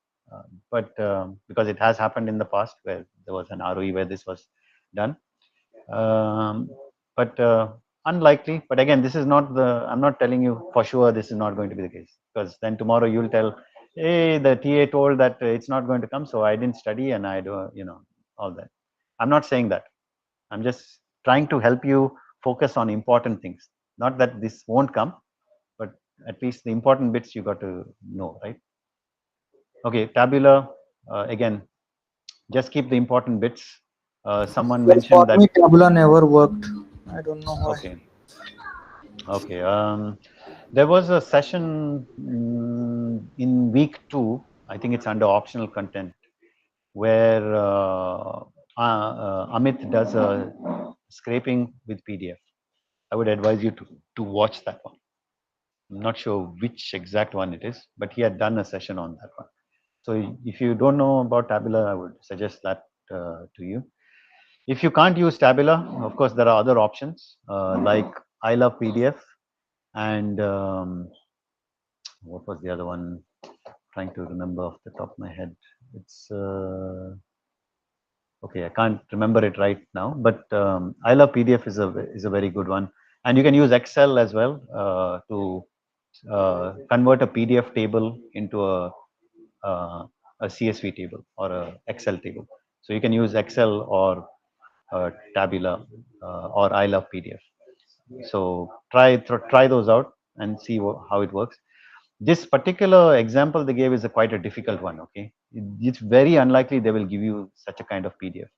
but because it has happened in the past where there was an ROE where this was done. But unlikely. But again, this is not I'm not telling you for sure this is not going to be the case, because then tomorrow you'll tell, hey, the TA told that it's not going to come, so I didn't study and I do, all that. I'm not saying that. I'm just trying to help you focus on important things. Not that this won't come, but at least the important bits you got to know, right? Okay, tabular, again, just keep the important bits. Someone Well, mentioned for that. me, Tabula never worked. I don't know why. Okay. Okay. There was a session in week 2. I think it's under optional content, where Amit does a scraping with PDF. I would advise you to watch that one. I'm not sure which exact one it is, but he had done a session on that one. So if you don't know about Tabular, I would suggest that to you. If you can't use Tabular, of course, there are other options like I Love PDF and what was the other one? Trying to remember off the top of my head. It's okay. I can't remember it right now, but I Love PDF is a very good one, and you can use Excel as well to convert a PDF table into a CSV table or a Excel table. So you can use Excel or Tabula or I Love PDF. So try those out and see how it works. This particular example they gave is quite a difficult one. Okay, it's very unlikely they will give you such a kind of PDF.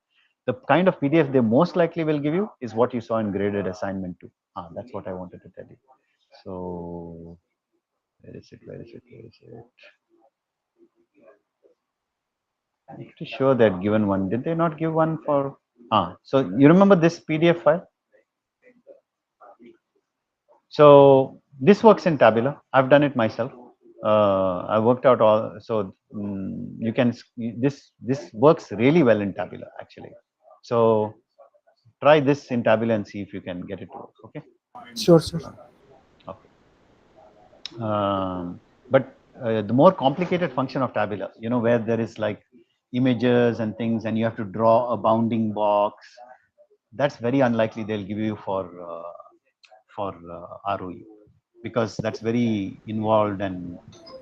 The kind of PDF they most likely will give you is what you saw in graded assignment 2. That's what I wanted to tell you. So where is it? Where is it? Where is it? I'm pretty sure they had given one. Did they not give one for? So you remember this PDF file? So this works in Tabular. I've done it myself. I worked out all. So you can this works really well in Tabular actually. So try this in Tabular and see if you can get it to work. Okay. Sure, sir. Okay. But the more complicated function of Tabular, where there is like images and things, and you have to draw a bounding box. That's very unlikely they'll give you for ROE, because that's very involved and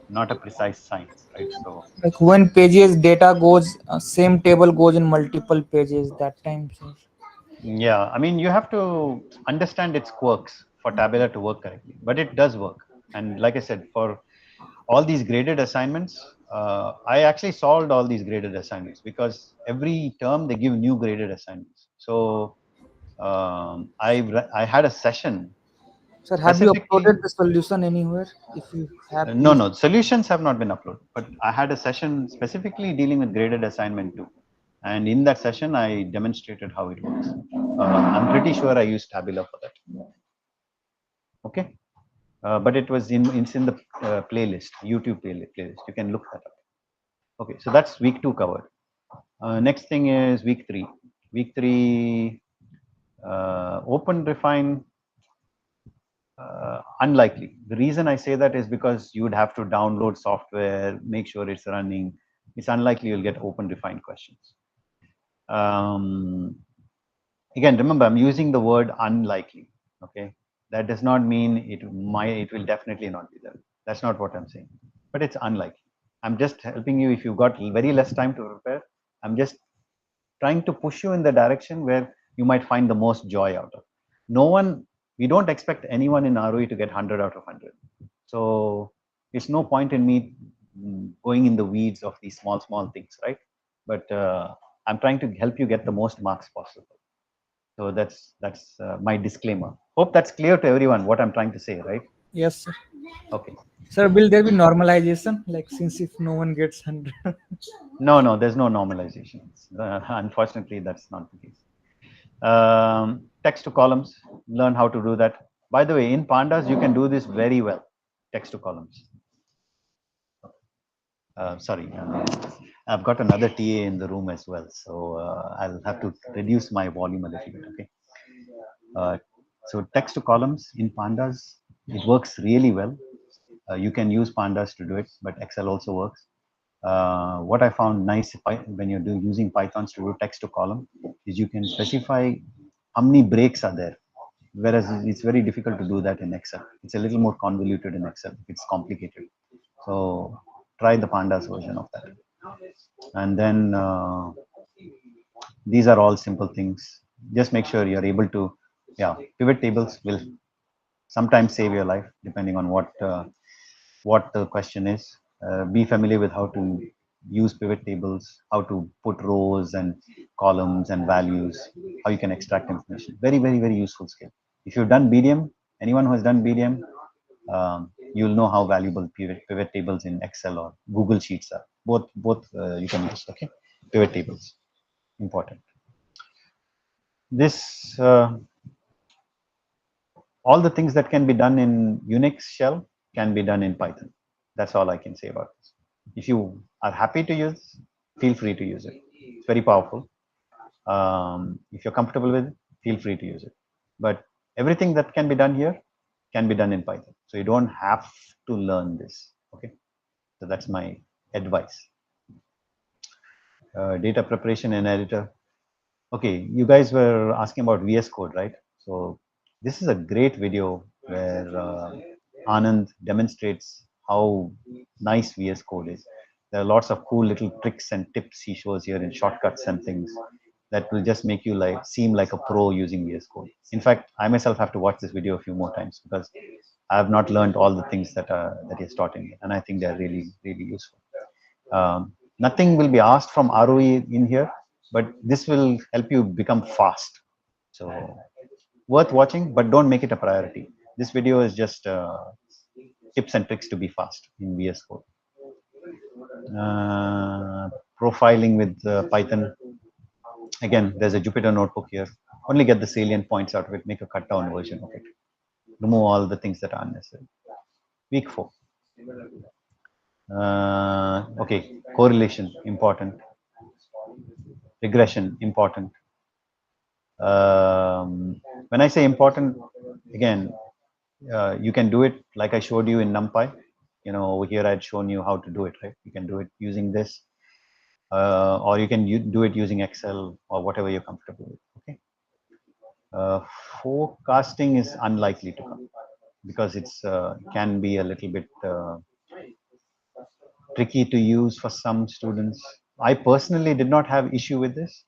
not a precise science, right? So Like when pages data goes, same table goes in multiple pages that time, sir. yeah, I mean, you have to understand its quirks for Tabular to work correctly, but it does work. And like I said, for all these graded assignments, I actually solved all these graded assignments because every term they give new graded assignments. So I had a session Sir, have you specifically. uploaded the solution anywhere? If you have, No, please. no, solutions have not been uploaded, but I had a session specifically dealing with graded assignment 2. And in that session, I demonstrated how it works. I'm pretty sure I used Tabular for that. Okay. But it's in the playlist, YouTube playlist. You can look that up. Okay, so that's week 2 covered. Next thing is week 3. Week 3, open refine. Unlikely. The reason I say that is because you would have to download software, make sure it's running. It's unlikely you'll get open defined questions. Again, remember, I'm using the word unlikely. Okay, that does not mean it will definitely not be there. That's not what I'm saying. But it's unlikely. I'm just helping you. If you've got very less time to prepare, I'm just trying to push you in the direction where you might find the most joy out of. We don't expect anyone in ROE to get 100 out of 100. So it's no point in me going in the weeds of these small things, right? But I'm trying to help you get the most marks possible. So that's my disclaimer. Hope that's clear to everyone what I'm trying to say, right? Yes, sir. Okay. Sir, will there be normalization? Like since if no one gets 100. No, there's no normalization. Unfortunately, that's not the case. Text to columns, learn how to do that. By the way, in Pandas, you can do this very well, text to columns. Sorry, I've got another TA in the room as well, so I'll have to reduce my volume a little bit, okay? So text to columns in Pandas, it works really well. You can use Pandas to do it, but Excel also works. What I found nice when you're using Pythons to do text to column is you can specify how many breaks are there, whereas it's very difficult to do that in Excel. It's a little more convoluted in Excel. It's complicated. So try the Pandas version of that. And then these are all simple things. Just make sure you're able to, pivot tables will sometimes save your life depending on what the question is. Be familiar with how to use pivot tables, how to put rows and columns and values, how you can extract information. Very, very, very useful skill. If you've done BDM, anyone who has done BDM, you'll know how valuable pivot tables in Excel or Google Sheets are. Both you can use. Okay, pivot tables, important. This all the things that can be done in Unix shell can be done in Python. That's all I can say about this. If you are happy to use, feel free to use it. It's very powerful. If you're comfortable with it, feel free to use it. But everything that can be done here can be done in Python. So you don't have to learn this. Okay. So that's my advice. Data preparation in editor. Okay, you guys were asking about VS Code, right? So this is a great video where Anand demonstrates how nice VS Code is. There are lots of cool little tricks and tips he shows here in shortcuts and things that will just make you seem like a pro using VS Code. In fact, I myself have to watch this video a few more times because I have not learned all the things that he has taught me, and I think they're really, really useful. Nothing will be asked from ROE in here. but this will help you become fast. So worth watching, but don't make it a priority. This video is just tips and tricks to be fast in VS Code. Profiling with Python. Again, there's a Jupyter notebook here. Only get the salient points out of it, make a cut down version of it. Remove all the things that are unnecessary. Week 4. Okay, correlation, important. Regression, important. When I say important, again, you can do it like I showed you in NumPy. You know, over here I'd shown you how to do it, right? You can do it using this, or you can do it using Excel or whatever you're comfortable with. Okay. Forecasting is unlikely to come because it's can be a little bit tricky to use for some students. I personally did not have issue with this.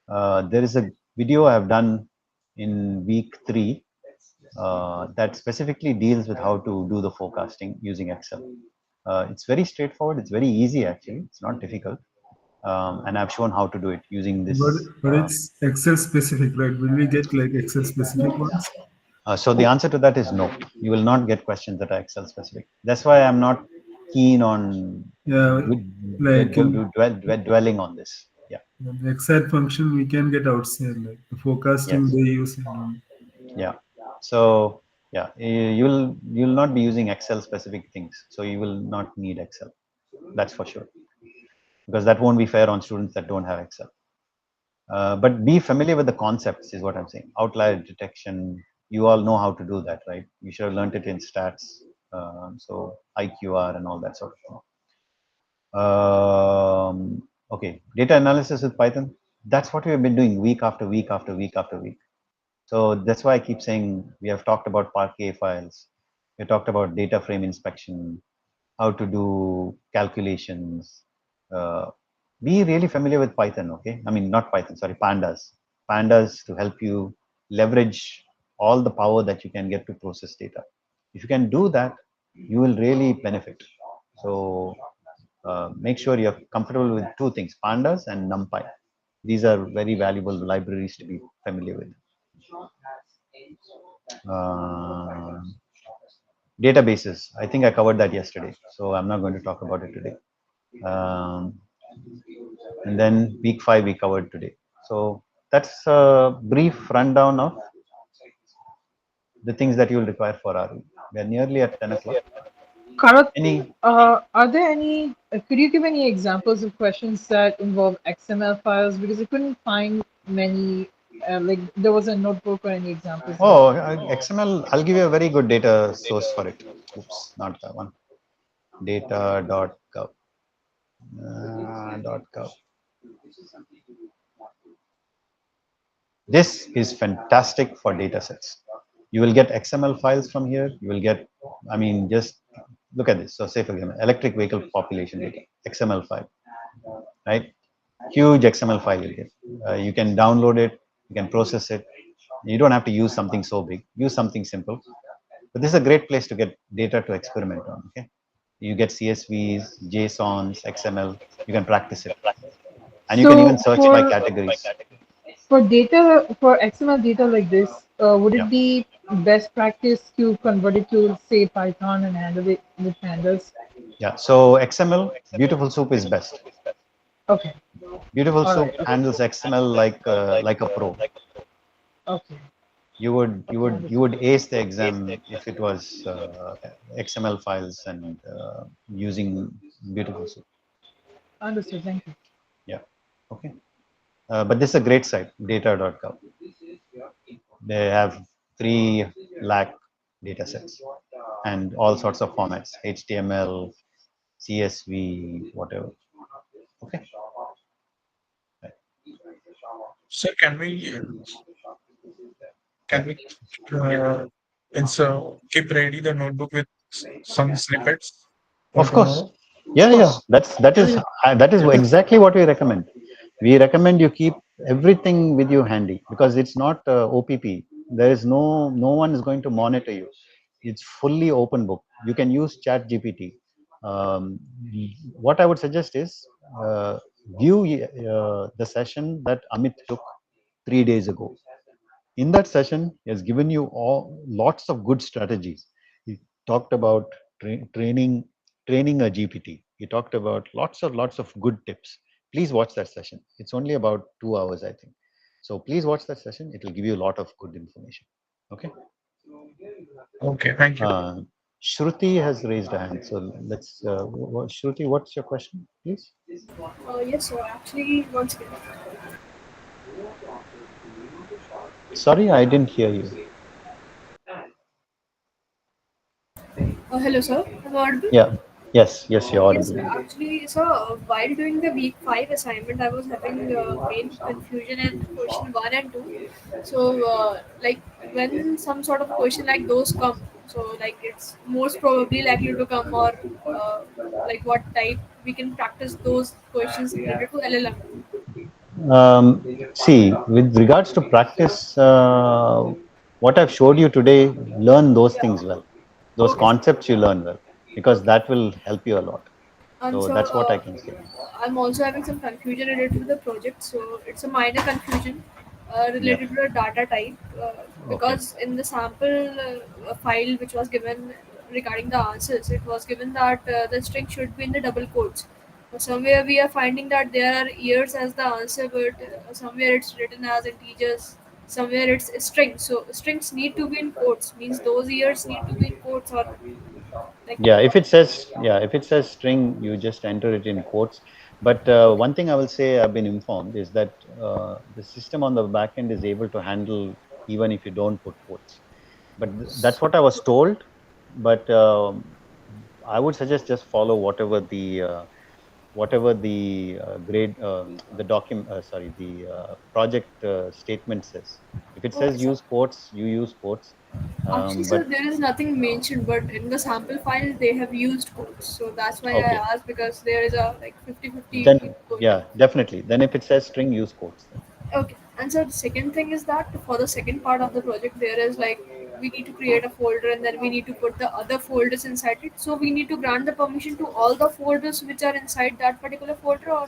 There is a video I've done in week 3 that specifically deals with how to do the forecasting using Excel. It's very straightforward. It's very easy actually. It's not difficult. And I've shown how to do it using this. But it's Excel specific, right? Will we get like Excel specific ones? So the answer to that is no. You will not get questions that are Excel specific. That's why I'm not keen on dwelling on this. Yeah. The exact function we can get outside, like the forecasting Yes. they use. Yeah. So yeah, you'll not be using Excel specific things. So you will not need Excel. That's for sure. Because that won't be fair on students that don't have Excel. But be familiar with the concepts is what I'm saying. Outlier detection, you all know how to do that, right? You should have learned it in stats. So IQR and all that sort of thing. Okay, data analysis with Python. That's what we have been doing week after week after week after week. So that's why I keep saying we have talked about Parquet files. We talked about data frame inspection, how to do calculations. Be really familiar with Python, okay? I mean, not Python, sorry, pandas. Pandas to help you leverage all the power that you can get to process data. If you can do that, you will really benefit. So make sure you're comfortable with 2 things, pandas and NumPy. These are very valuable libraries to be familiar with. Databases, I think I covered that yesterday, so I'm not going to talk about it today. And then week 5 we covered today. So that's a brief rundown of the things that you will require for ROE. We are nearly at 10 o'clock. Karat, are there any, could you give any examples of questions that involve XML files? Because I couldn't find many, like there was a notebook or any examples. Oh, XML, I'll give you a very good data source for it. Oops, not that one. Data.gov. .gov. This is fantastic for data sets. You will get XML files from here. You will get, I mean, just look at this. So say for example, electric vehicle population data, XML file, right? Huge XML file you get. You can download it, you can process it. You don't have to use something so big, use something simple. But this is a great place to get data to experiment on, okay? You get CSVs, JSONs, XML, you can practice it. And you can even search by categories. For data, for XML data like this, would it be best practice to convert it to say Python and handle it with pandas? Yeah, so XML, Beautiful Soup is best. Okay. Beautiful Soup handles XML like a pro. Okay. You would ace the exam if it was XML files and using Beautiful Soup. Understood. Thank you. Yeah. Okay. But this is a great site, data.gov. They have 3 lakh data sets and all sorts of formats, HTML, CSV, whatever. Okay. Right. So can we keep ready the notebook with some snippets? Of course. Yeah. That is exactly what we recommend. We recommend you keep everything with you handy because it's not OPP. There is no one is going to monitor you. It's fully open book. You can use Chat GPT. What I would suggest is view the session that Amit took 3 days ago. In that session, he has given you lots of good strategies. He talked about training a GPT. He talked about lots of good tips. Please watch that session. It's only about 2 hours, I think. So please watch that session. It will give you a lot of good information. Okay. Okay, thank you. Shruti has raised a hand. So let's, Shruti, what's your question, please? Yes, sir. Actually, once again. Sorry, I didn't hear you. Hello, sir. Am I audible? Yeah. Yes, you're Yes, audible. sir. Actually, sir, while doing the week 5 assignment, I was having main confusion in question 1 and 2. So, like, when some sort of question like those come, so, like, it's most probably likely to come, or like, what type we can practice those questions related to LLM. See, with regards to practice, what I've showed you today, learn those things well. Those Okay, sir. concepts you learn well, because that will help you a lot. And So so that's what I can say. I'm also having some confusion related to the project. So it's a minor confusion Yeah. related to the data type Okay. because in the sample file which was given regarding the answers, it was given that the string should be in the double quotes. Somewhere we are finding that there are years as the answer, but somewhere it's written as integers. Somewhere it's a string. So strings need to be in quotes. Means those years need to be in quotes, or like. Yeah, if it says string, you just enter it in quotes. But one thing I will say, I've been informed, is that the system on the back end is able to handle even if you don't put quotes. But that's what I was told. But I would suggest just follow whatever the grade, the document, sorry, the project statement says. If it Okay, says sir. use quotes, you use quotes. Actually, sir, But there is nothing mentioned, but in the sample file they have used quotes. So that's why I okay, asked, because there is a like 50-50 then going on. yeah, definitely. Then if it says string, use quotes. Then. Okay. And so the second thing is that for the second part of the project, there is like we need to create a folder and then we need to put the other folders inside it. So we need to grant the permission to all the folders which are inside that particular folder, or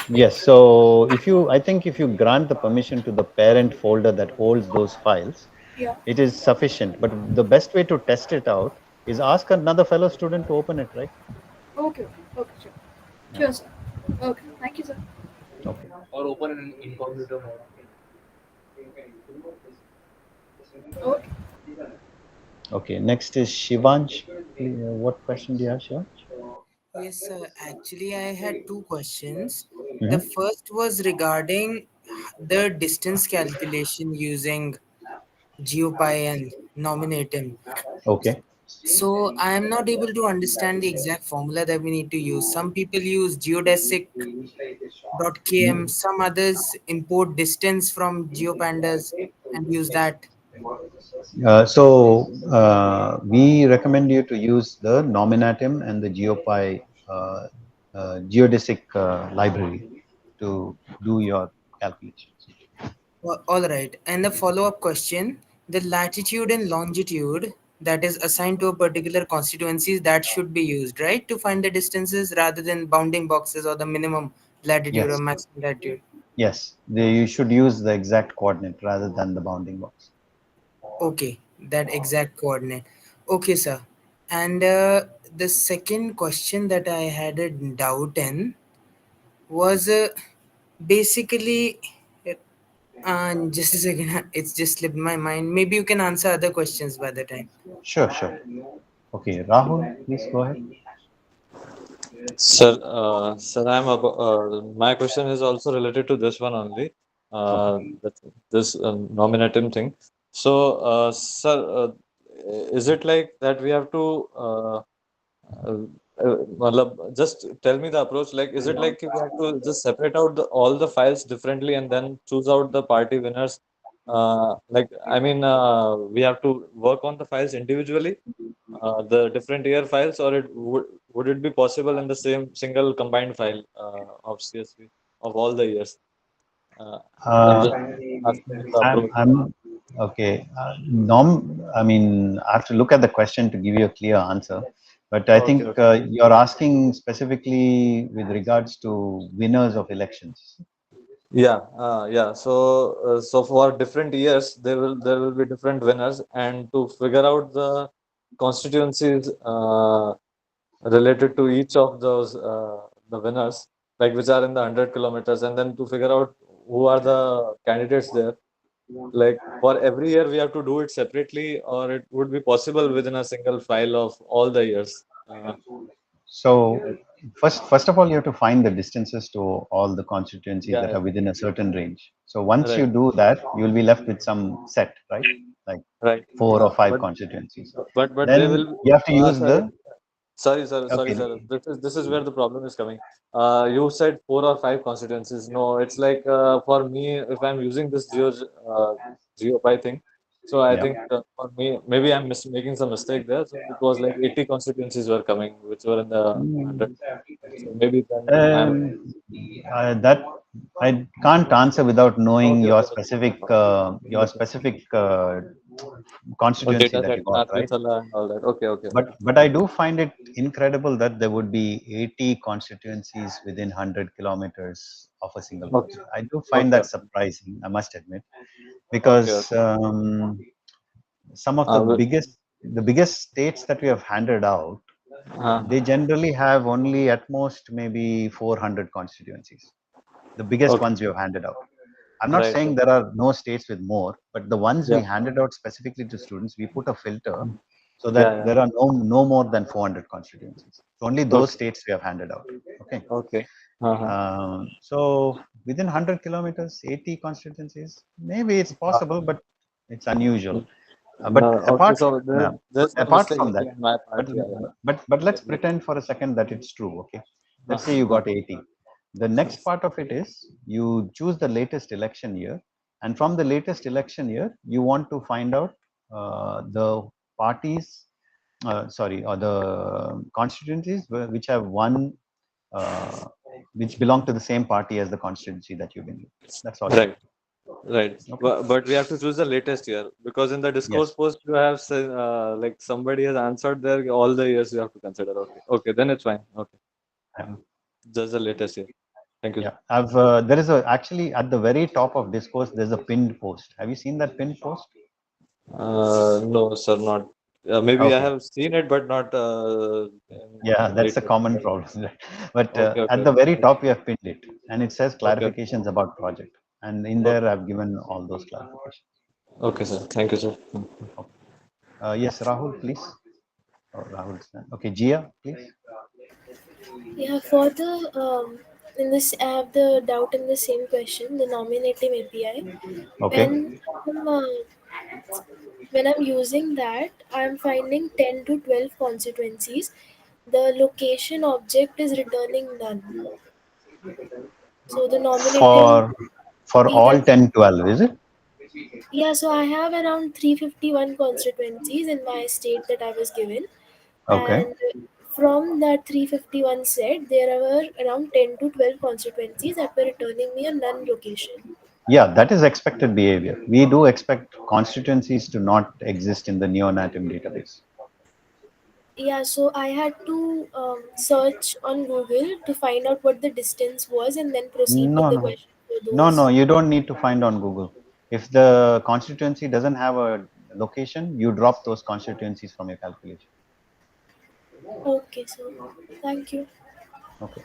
Yes. So I think if you grant the permission to the parent folder that holds those files, yeah. it is sufficient. But the best way to test it out is ask another fellow student to open it, right? Okay. Okay. Sure. Yeah. Sure, sir. Okay. Thank you, sir. Okay. Or open in incognito mode. Okay. Okay. Next is Shivansh. What question do you have, Shivansh? Yes, sir. Actually, I had two questions. The Mhm. first was regarding the distance calculation using GeoPy and Nominatim. Okay. So I am not able to understand the exact formula that we need to use. Some people use geodesic.km, some others import distance from GeoPandas and use that. We recommend you to use the Nominatim and the GeoPy geodesic library to do your calculations. All right. And the follow-up question, the latitude and longitude that is assigned to a particular constituency, that should be used, right, to find the distances rather than bounding boxes or the minimum latitude or Yes. maximum latitude. Yes. You should use the exact coordinate rather than the bounding box. Okay, that exact coordinate. Okay, sir. And the second question that I had a doubt in was basically, just a second, it's just slipped my mind. Maybe you can answer other questions by the time. Sure. Okay, Rahul, please go ahead. Sir, my question is also related to this one only. That, this nominatim thing. So, sir, is it like that we have to just tell me the approach? Like, is it like we have to just separate out all the files differently and then choose out the party winners? We have to work on the files individually, the different year files, or would it be possible in the same single combined file of CSV of all the years? I'm Uh, just asking you the approach. I'm okay. I mean, I have to look at the question to give you a clear answer. But I Okay, think okay. you're asking specifically with regards to winners of elections. Yeah. So for different years, there will be different winners, and to figure out the constituencies related to each of those the winners, like which are in the 100 kilometers, and then to figure out who are the candidates there. Like for every year, we have to do it separately, or it would be possible within a single file of all the years. So first of all, you have to find the distances to all the constituencies that Yeah, are within a certain range. So once you right, do that, you will be left with some set, right? Like right. 4 or 5 But constituencies. but they Then will. you have to use Sorry, the sorry, okay. sir. This is where the problem is coming. You said 4 or 5 constituencies. No, it's like for me, if I'm using this GeoPy thing, so I Yeah. think for me, maybe I'm making some mistake there. So it was like 80 constituencies were coming, which were in the 100. So maybe then I'm That I can't answer without knowing okay. your Okay, specific okay. Or constituency data that you set, got, right? Nathathala and all that. Okay, okay, okay. But I do find it incredible that there would be 80 constituencies within 100 kilometers of a single Okay, person. I do find okay, that surprising, I must admit, okay, because okay. some of the biggest states that we have handed out, they generally have only at most maybe 400 constituencies. The biggest okay. ones we have handed out. I'm not Right, saying right. there are no states with more, but the ones we Yeah, handed out specifically to students, we put a filter so yeah, that yeah. there are no more than 400 constituencies. So only those Okay, states we have handed out. Okay. okay. Uh-huh. So within 100 kilometers, 80 constituencies, maybe it's Uh, possible, but it's unusual. no, But okay, so there's some apart mistake from that, maybe on my part. but Yeah, yeah. but let's pretend for a second that it's true. Okay, let's say you Uh, got 80. The next part of it is you choose the latest election year, and from the latest election year, you want to find out the parties, or the constituencies which have won, uh, which belong to the same party as the constituency that you've been in. That's all you have right, to. right. Okay. But we have to choose the latest year because in the discourse Yes. post you have said like somebody has answered there all the years you have to consider. Okay, okay, then it's fine. Okay, Yeah. just the latest year. Thank you. Yeah, I've there is a actually at the very top of discourse there's a pinned post. Have you seen that pinned post? No, sir, not. Maybe I Okay. have seen it, but not Yeah, in that's a detail. common problem. But Okay, at okay, the very top we have pinned it, and it says okay, clarifications about project, and in okay, there I've given all those clarifications. okay, sir. Thank you, sir. Okay. Yes, Rahul, please. Oh, Rahul's done. Okay, Gia, please. Yeah, for the in this I have the doubt in the same question, the nominative API. Okay. When when I'm using that, I'm finding 10 to 12 constituencies. The location object is returning none. So the nominative For for be all that 10, 12, is it? yeah, so I have around 351 constituencies in my state that I was given, Okay. and from that 351 set, there were around 10 to 12 constituencies that were returning me a none location. Yeah, that is expected behavior. We do expect constituencies to not exist in the neonatim database. Yeah, so I had to search on Google to find out what the distance was and then proceed with No, the no, question for no, those. no. You don't need to find on Google. If the constituency doesn't have a location, you drop those constituencies from your calculation. Okay, so thank you. Okay.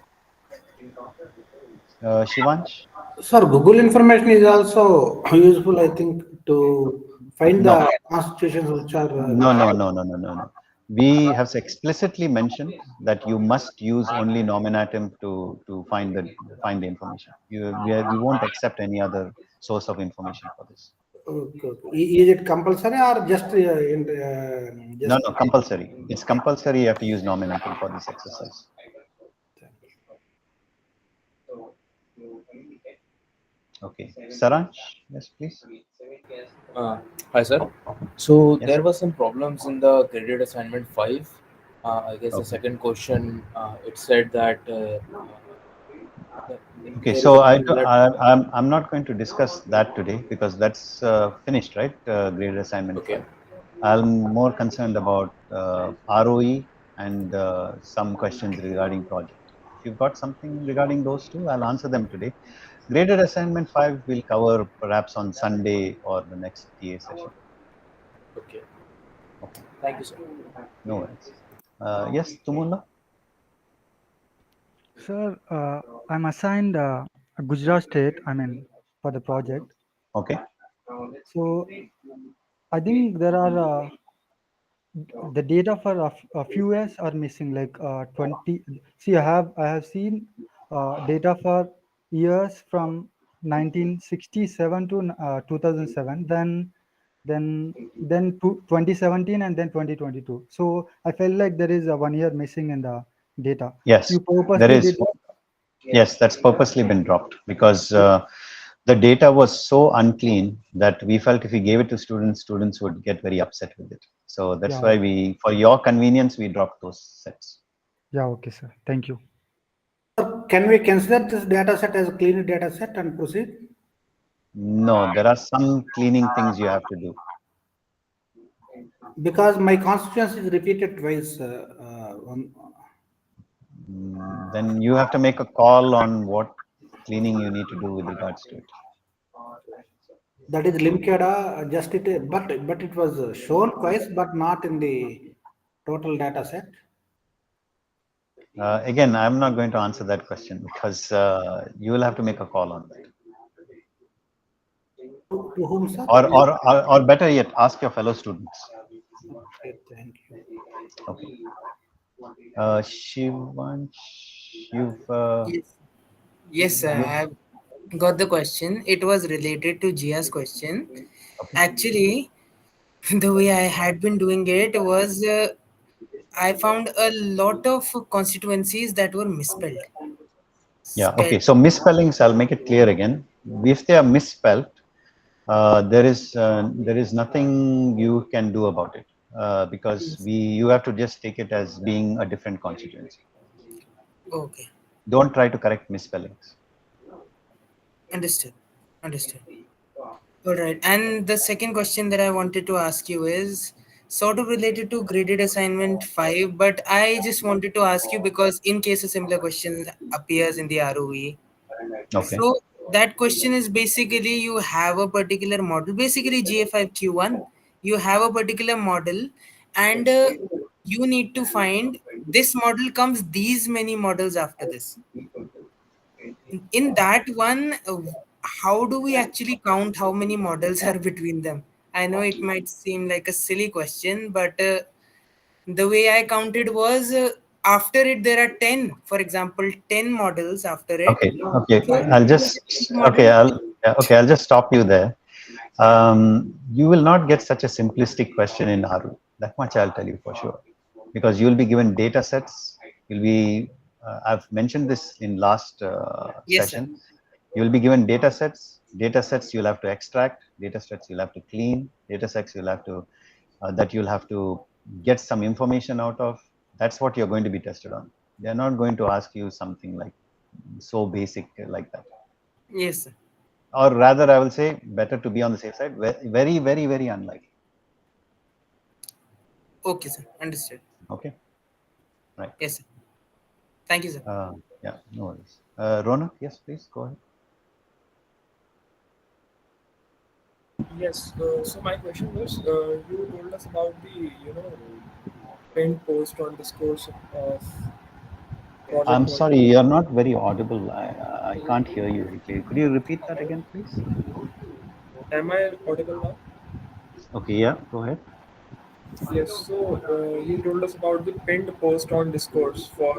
Shivansh? Sir, Google information is also useful, I think, to find No, the constitutions which are no, no, no, no, no, no, no. We have explicitly mentioned that you must use only nominatim to find the information. We won't accept any other source of information for this. okay, okay. Is it compulsory or just No, just no, compulsory. It's compulsory. You have to use nominatim for this exercise. Okay. Saransh, yes, please. Hi, sir. So Yes. there were some problems in the credit assignment 5. I guess the Okay. second question, it said that Okay, there is so a null that. I'm not going to discuss that today because that's finished, right? Graded assignment Okay. 5. I'm more concerned about ROE and some questions regarding project. If you've got something regarding those two, I'll answer them today. Graded assignment 5 we'll cover perhaps on Sunday or the next TA session. Okay. Okay. Thank you, sir. No worries. Yes, Tumula? Sir, I'm assigned Gujarat State, for the project. Okay. So I think there are the data for a few years are missing, like 20. See, I have seen data for years from 1967 to 2007, then 2017, and then 2022. So I felt like there is a 1 year missing in the data. Yes, You there purposely is. did that? Yes, that's purposely been dropped because the data was so unclean that we felt if we gave it to students, students would get very upset with it. So that's Yeah. why we, for your convenience, we dropped those sets. Yeah, okay, sir. Thank you. Can we consider this data set as a clean data set and proceed? No, there are some cleaning things you have to do. Because my constituency is repeated twice. Then you have to make a call on what cleaning you need to do with regards to it. That is Limkeda, just it, but it was shown twice, but not in the total data set. Again, I'm not going to answer that question because you will have to make a call on that. To whom, sir? Or better yet, ask your fellow students. Okay, thank you. Okay. Shivansh, you've... Yes, sir. I have got the question. It was related to Jia's question. Actually, the way I had been doing it was I found a lot of constituencies that were misspelled. Yeah, okay. So misspellings, I'll make it clear again. If they are misspelled, there is nothing you can do about it because you have to just take it as being a different constituency. Okay. Don't try to correct misspellings. Understood. Understood. All right. And the second question that I wanted to ask you is sort of related to graded assignment 5, but I just wanted to ask you because in case a similar question appears in the ROE. Okay. So that question is basically you have a particular model, basically GA5Q1, you have a particular model and you need to find this model comes these many models after this. In that one, how do we actually count how many models are between them? I know it might seem like a silly question, but the way I counted was after it there are 10, for example, 10 models after it. Okay. Okay. So I'll just I'll just stop you there. You will not get such a simplistic question in ROE. That much I'll tell you for sure, because you'll be given data sets. You'll be I've mentioned this in last Yes, session. You'll be given data sets. Data sets you'll have to extract. Data sets you'll have to clean. Data sets you'll have to that you'll have to get some information out of. That's what you're going to be tested on. They're not going to ask you something like so basic like that. Yes, sir. Or rather, I will say better to be on the safe side. Very, very, very unlikely. Okay, sir. Understood. Okay. Right. Yes, sir. Thank you, sir. Yeah, no worries. Ronak, yes, please go ahead. Yes. So my question was, you told us about the pinned post on discourse of project I'm one. sorry, you're not very audible. I can't hear you very clearly. Could you repeat that again, please? Am I audible now? Okay, yeah, go ahead. Yes. So you told us about the pinned post on discourse for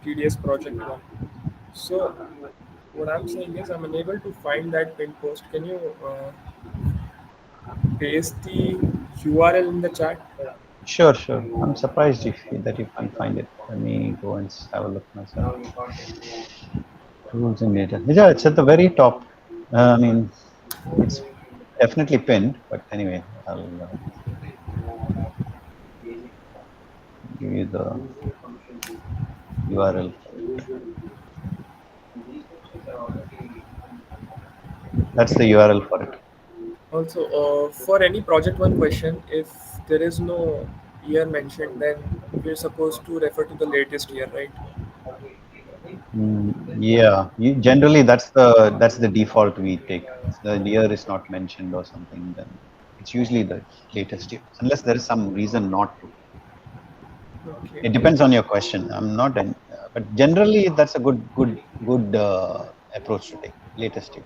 TDS project one. So what I'm saying is I'm unable to find that pinned post. Can you paste the URL in the chat? Sure, sure. I'm surprised that you can't find it. Let me go and have a look myself. Tools and data. Yeah, it's at the very top. I mean, it's definitely pinned, but anyway, I'll give you the URL. That's the URL for it. Also, for any project one question, if there is no year mentioned, then we're supposed to refer to the latest year, right? Yeah, generally that's the default we take. If the year is not mentioned or something, then it's usually the latest year, unless there is some reason not to. Okay. It depends on your question. I'm not, but generally that's a good approach to take. Latest year.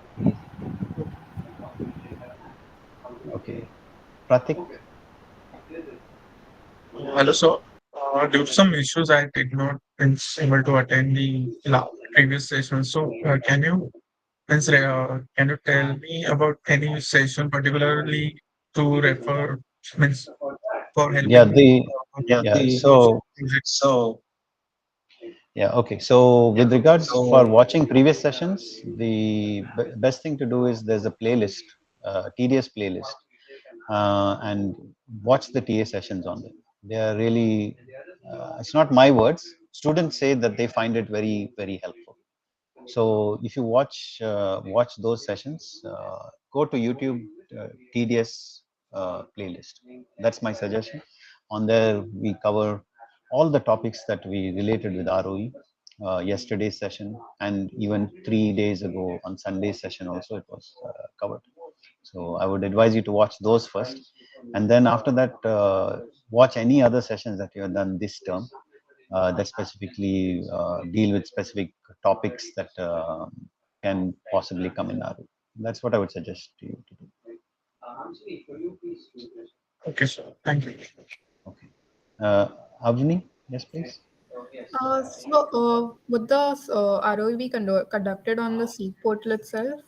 Okay, Pratik. Hello, so due to some issues, I did not able to attend the previous session. So can you tell me about any session particularly to refer means for Yeah, helping the yeah yeah. the So so yeah, okay. So with regards for watching previous sessions, the best thing to do is there's a playlist, TDS playlist, and watch the TA sessions on them. They are really, it's not my words. Students say that they find it very helpful. So if you watch those sessions, go to YouTube TDS playlist. That's my suggestion. On there we cover all the topics that we related with ROE. Yesterday's session and even 3 days ago on Sunday's session also it was covered. So I would advise you to watch those first, and then after that watch any other sessions that you have done this term that specifically deal with specific topics that can possibly come in ROE. That's what I would suggest to you to do. okay, sir. Thank you. Okay. Avni, yes, please. Would the ROE be conducted on the SEEK portal itself?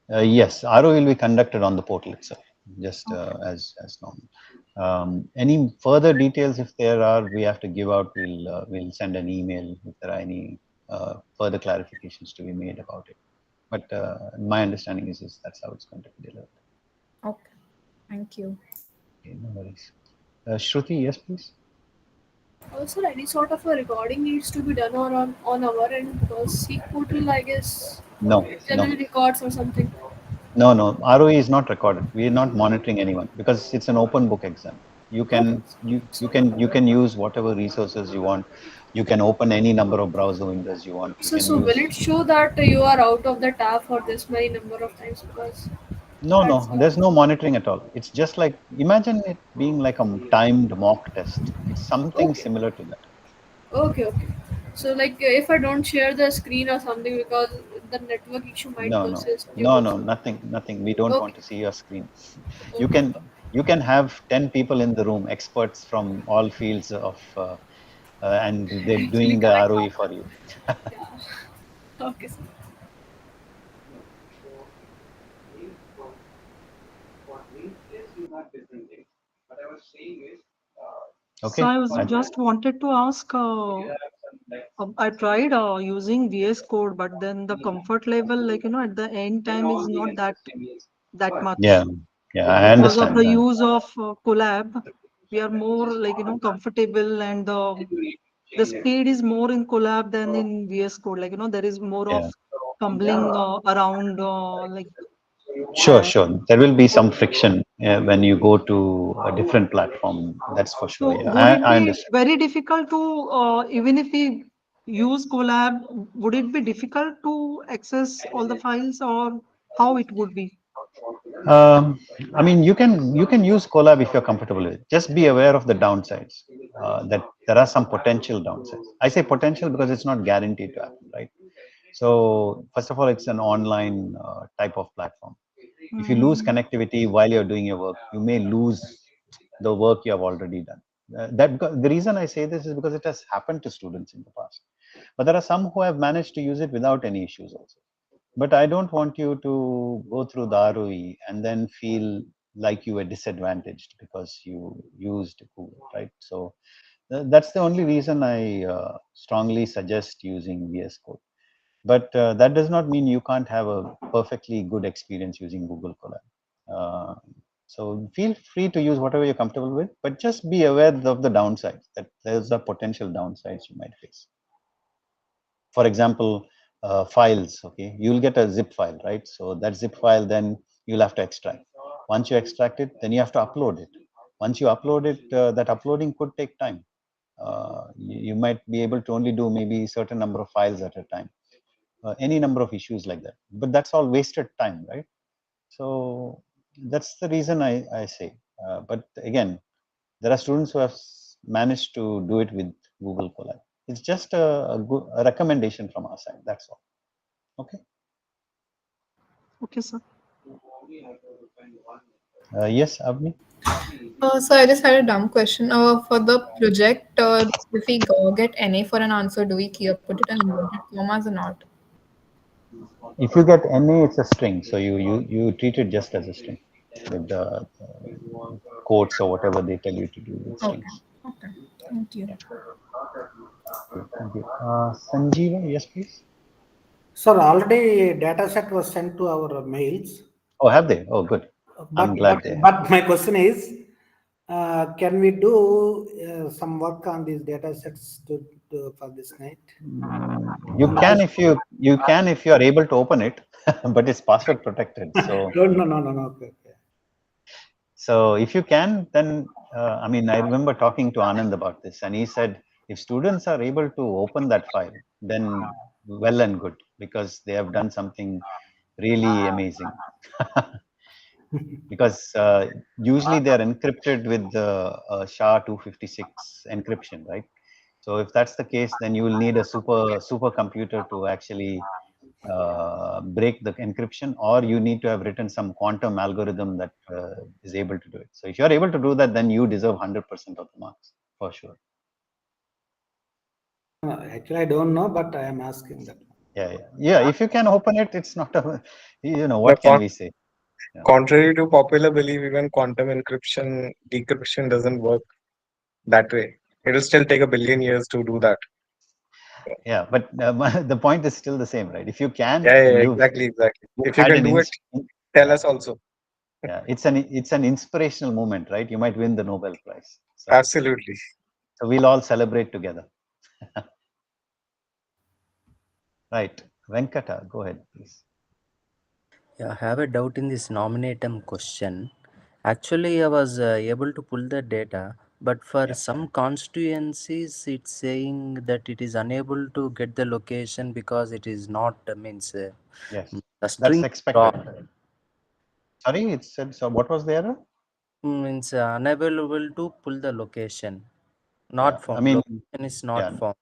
Yes, RO will be conducted on the portal itself, just as normal. Any further details, if there are, we have to give out. We'll send an email if there are any further clarifications to be made about it. But my understanding is that's how it's going to be delivered. Okay, thank you. Okay, no worries. Shruti, yes, please. Also, any sort of a recording needs to be done on our end because Seek portal, I guess, No, generally no. records or something. No, ROE is not recorded. We are not monitoring anyone because it's an open book exam. You Okay. can use whatever resources you want. You can open any number of browser windows you want. You can So will use. it show that you are out of the tab for this many number of times because that's No, there's no monitoring at all. It's just like, imagine it being like a timed mock test. It's something okay. similar to that. Okay. So like if I don't share the screen or something because the network issue might persist due to some. Nothing. We don't want Okay. to see your screen. You Okay. can have 10 people in the room, experts from all fields of, and they're Actually doing the correct. ROE for you. Yeah. Okay. Sir. Okay. So I was just wanted to ask, I tried using VS Code, but then the comfort level, like, at the end time is not that Yeah, much. I Because of understand the that. use of Collab, we are more like, comfortable, and the speed is more in Collab than in VS Code. Like, there is more of Yeah. fumbling around, like, Sure. There will be some friction when you go to a different platform. That's for sure. so Yeah, would it I be understand. very difficult to, even if we use Collab, would it be difficult to access all the files, or how it would be? I mean, you can use Colab if you're comfortable with it. Just be aware of the downsides. That there are some potential downsides. I say potential because it's not guaranteed to happen, right? So first of all, it's an online type of platform. If you lose connectivity while you're doing your work, you may lose the work you have already done. The reason I say this is because it has happened to students in the past. But there are some who have managed to use it without any issues also. But I don't want you to go through the ROE and then feel like you were disadvantaged because you used Google, right? So that's the only reason I strongly suggest using VS Code. But that does not mean you can't have a perfectly good experience using Google Colab. So feel free to use whatever you're comfortable with, but just be aware of the downsides, that there's a potential downsides you might face. For example, files, okay, you'll get a zip file, right? So that zip file, then you'll have to extract. Once you extract it, then you have to upload it. once you upload it, that uploading could take time. You might be able to only do maybe certain number of files at a time, any number of issues like that. But that's all wasted time, right? So that's the reason I say. But again, there are students who have managed to do it with Google Colab. It's just a recommendation from our side. That's all. Okay. Okay, sir. Yes, Avni? So I just had a dumb question. For the project, if we get NA for an answer, do we put it in inverted commas or not? If you get NA, it's a string. So you treat it just as a string with the quotes or whatever they tell you to do with Okay. strings. Okay. Thank you. Thank you. Sanjeeva, yes, please. Sir, already data set was sent to our mails. Oh, have they? Oh, good. I'm glad they have. But my question is, can we do some work on these data sets for this night? You can if you are able to open it, but it's password protected. So no. Okay. So if you can, then I mean, I remember talking to Anand about this, and he said if students are able to open that file, then well and good, because they have done something really amazing. Because usually they are encrypted with the SHA-256 encryption, right? So if that's the case, then you will need a super computer to actually break the encryption, or you need to have written some quantum algorithm that is able to do it. So if you are able to do that, then you deserve 100% of the marks for sure. Actually, I don't know, but I am asking that. Yeah. If you can open it, it's not a, what can we say? Yeah. Contrary to popular belief, even quantum encryption, decryption doesn't work that way. It'll still take a billion years to do that. Yeah, but the point is still the same, right? If you can, Yeah, then exactly. you If you had can an do it, tell us also. yeah, it's an inspirational moment, right? You might win the Nobel Prize. So, Absolutely. So we'll all celebrate together. Right, Venkata, go ahead, please. Yeah, I have a doubt in this nominatum question. Actually, I was able to pull the data, but for some constituencies, it's saying that it is unable to get the location because it is not Yes, the that's string expected. Sorry, it said, so what was the error? means unable to pull the location, not found. I mean, location is not found.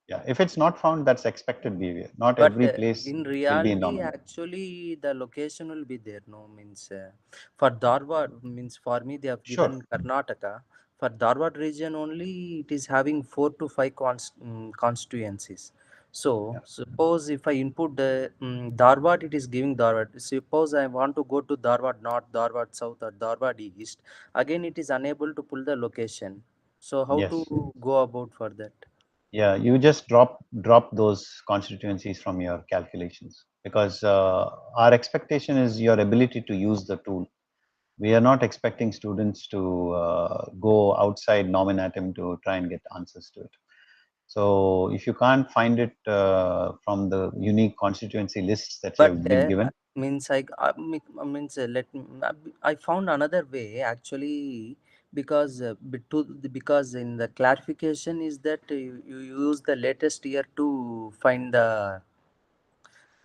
Yeah, if it's not found, that's expected behavior. Not But every place in will be reality, nominated. actually, the location will be there. No, means for Dharwad, means for me, they have Sure. given Karnataka. For Dharwad region only, it is having 4 to 5 constituencies. So, suppose if I input the Dharwad, it is giving Dharwad. Suppose I want to go to Dharwad North, Dharwad South, or Dharwad East. Again, it is unable to pull the location. So, how Yes. to go about for that? Yeah, you just drop those constituencies from your calculations, because our expectation is your ability to use the tool. We are not expecting students to go outside nominatum to try and get answers to it. So if you can't find it from the unique constituency lists that you have been given, Means means I found another way actually, because because in the clarification is that you use the latest year to find the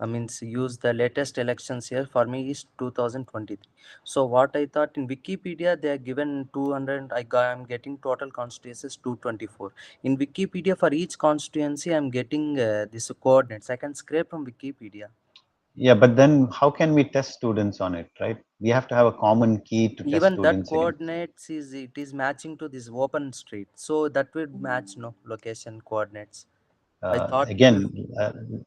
means use the latest elections year. For me is 2023. So what I thought, in Wikipedia they are given 200. I'm getting total constituencies 224. In Wikipedia for each constituency I'm getting this coordinates. I can scrape from Wikipedia. yeah, but then how can we test students on it, right? We have to have a common key to test Even that students against. coordinates is matching to this open street, so that would match no location coordinates. I thought Again,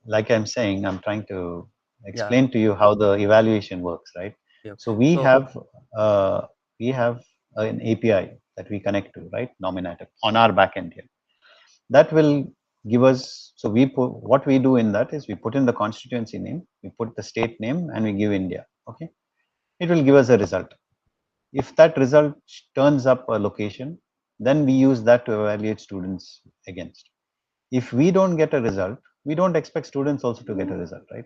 like I'm saying, I'm trying to explain to you how the evaluation works, right? Yeah. So we have an API that we connect to, right? Nominative on our backend here. That will give us. So what we do in that is we put in the constituency name, we put the state name, and we give India. Okay, it will give us a result. If that result turns up a location, then we use that to evaluate students against. If we don't get a result, we don't expect students also to get a result, right?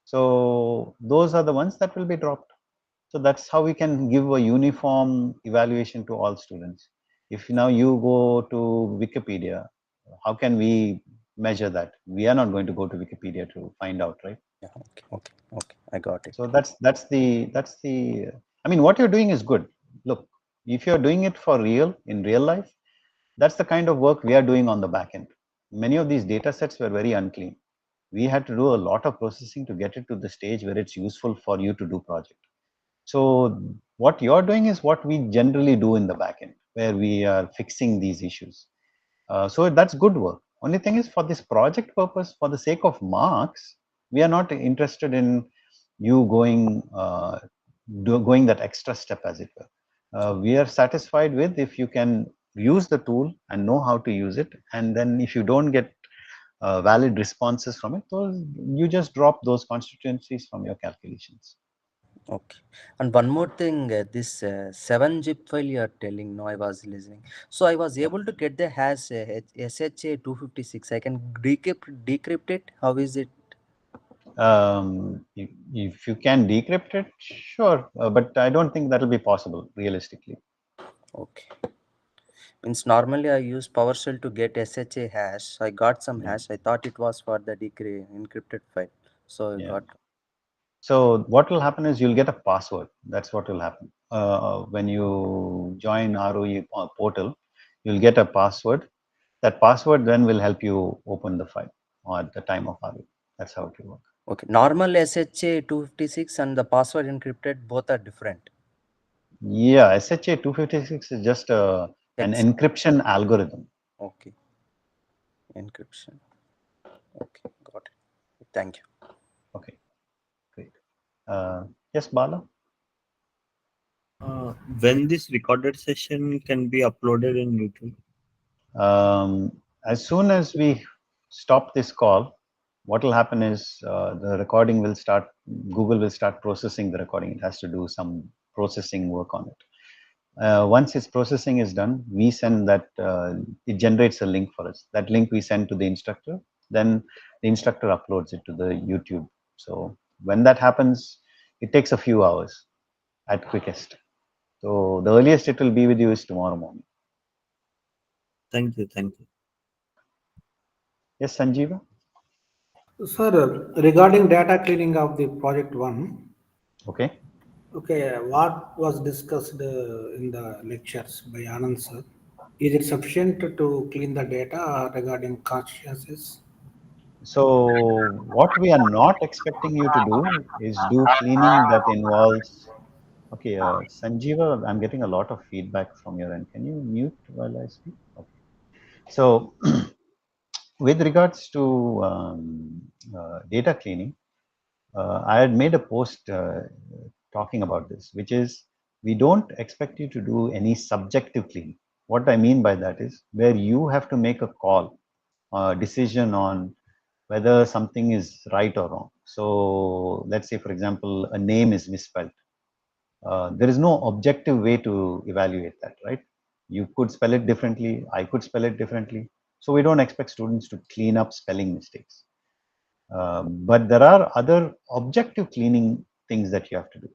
So those are the ones that will be dropped. So that's how we can give a uniform evaluation to all students. If now you go to Wikipedia, how can we measure that? We are not going to go to Wikipedia to find out, right? Yeah, okay, I got it. So that's the. I mean, what you're doing is good. Look, if you're doing it for real in real life, that's the kind of work we are doing on the back end. Many of these data sets were very unclean. We had to do a lot of processing to get it to the stage where it's useful for you to do project. So what you're doing is what we generally do in the back end, where we are fixing these issues. So that's good work. Only thing is, for this project purpose, for the sake of marks, we are not interested in you going going that extra step, as it were. We are satisfied with if you can use the tool and know how to use it, and then if you don't get valid responses from it, those you just drop those constituencies from your calculations. Okay. And one more thing, this 7-zip file you are telling, no, I was listening. So I was able to get the hash SHA-256. I can decrypt it. How is it? If you can decrypt it, sure, but I don't think that will be possible realistically. Okay. Means normally I use PowerShell to get SHA hash. I got some hash. I thought it was for the encrypted file. So I got. So what will happen is you'll get a password. That's what will happen. When you join ROE portal, you'll get a password. That password then will help you open the file or at the time of ROE. That's how it will work. Okay. Normal SHA-256 and the password encrypted, both are different. Yeah, SHA-256 is just an encryption algorithm. Okay. Encryption. Okay, got it. Thank you. Okay, great. Yes, Bala? When this recorded session can be uploaded in YouTube? As soon as we stop this call, what will happen is the recording will start, Google will start processing the recording. It has to do some processing work on it. Once its processing is done, we send that, it generates a link for us. That link we send to the instructor, then the instructor uploads it to the YouTube. So when that happens, it takes a few hours at quickest. So the earliest it will be with you is tomorrow morning. Thank you. Yes, Sanjeeva? Sir, regarding data cleaning of the project one. Okay. Okay, what was discussed in the lectures by Anand sir? Is it sufficient to clean the data regarding consciences? So what we are not expecting you to do is do cleaning that involves. Okay, Sanjeeva, I'm getting a lot of feedback from your end. Can you mute while I speak? Okay. So with regards to data cleaning, I had made a post talking about this, which is we don't expect you to do any subjective cleaning. What I mean by that is where you have to make a call, decision on whether something is right or wrong. So let's say, for example, a name is misspelled. There is no objective way to evaluate that, right? You could spell it differently. I could spell it differently. So we don't expect students to clean up spelling mistakes. But there are other objective cleaning things that you have to do,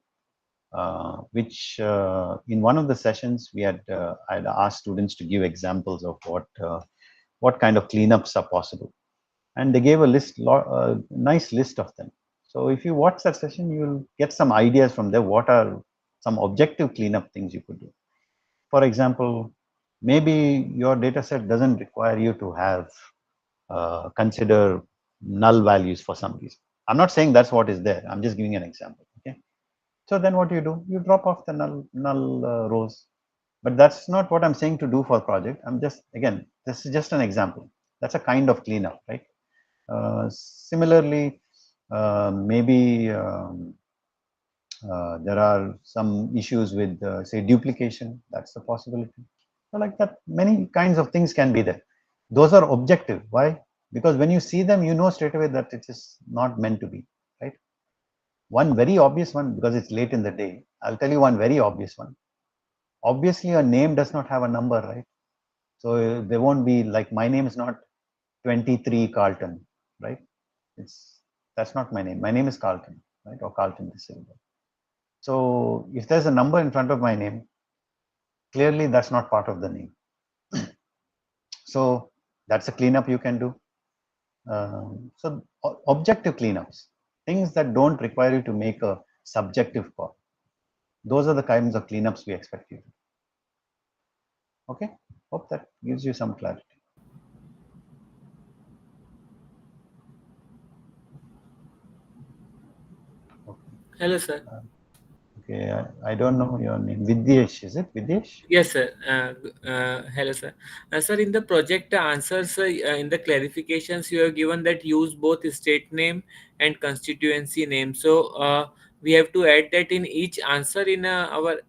which in one of the sessions we had, I'd asked students to give examples of what kind of cleanups are possible. And they gave a nice list of them. So if you watch that session, you'll get some ideas from there. What are some objective cleanup things you could do? For example, maybe your data set doesn't require you to have consider null values for some reason. I'm not saying that's what is there. I'm just giving an example. Okay. So then what do? You drop off the null rows. But that's not what I'm saying to do for a project. I'm just, again, this is just an example. That's a kind of cleanup, right? Similarly, maybe there are some issues with, say, duplication. That's a possibility. So like that, many kinds of things can be there. Those are objective. Why? Because when you see them, you know straight away that it is not meant to be, right? One very obvious one, because it's late in the day, I'll tell you one very obvious one. Obviously, a name does not have a number, right? So there won't be, like, my name is not 23 Carlton, right? That's not my name. My name is Carlton, right? Or Carlton De Silva. So if there's a number in front of my name, clearly that's not part of the name. So that's a cleanup you can do. So objective cleanups, things that don't require you to make a subjective call. Those are the kinds of cleanups we expect you to do. Okay, hope that gives you some clarity. Okay. Hello, sir. Okay, I don't know your name. Vidyesh, is it Vidyesh? Yes, sir. Hello, sir. Sir, in the project answers, in the clarifications, you have given that use both state name and constituency name. So we have to add that in each answer in our